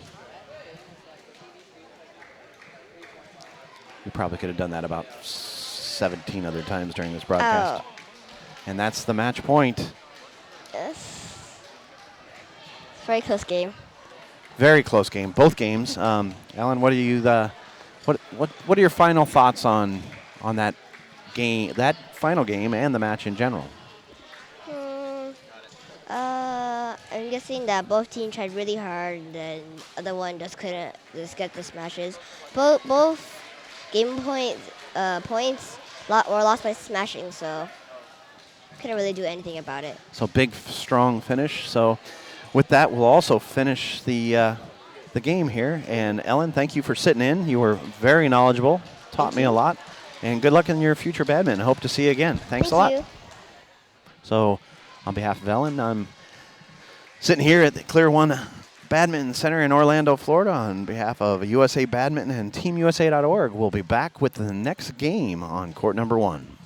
probably could have done that about 17 other times during this broadcast. Oh. And that's the match point. Yes. Very close game. Very close game. Both games. Ellen, what are you what are your final thoughts on that game, that final game, and the match in general? I'm guessing that both teams tried really hard, and then the other one just couldn't just get the smashes. Both game points were lost by smashing, so couldn't really do anything about it. So big, strong finish. So with that, we'll also finish the game here. And Ellen, thank you for sitting in. You were very knowledgeable, taught me a lot, and good luck in your future badminton. Hope to see you again. Thanks a lot. Thank you. So on behalf of Ellen, I'm sitting here at the Clear One Badminton Center in Orlando, Florida. On behalf of USA Badminton and TeamUSA.org, we'll be back with the next game on court number 1.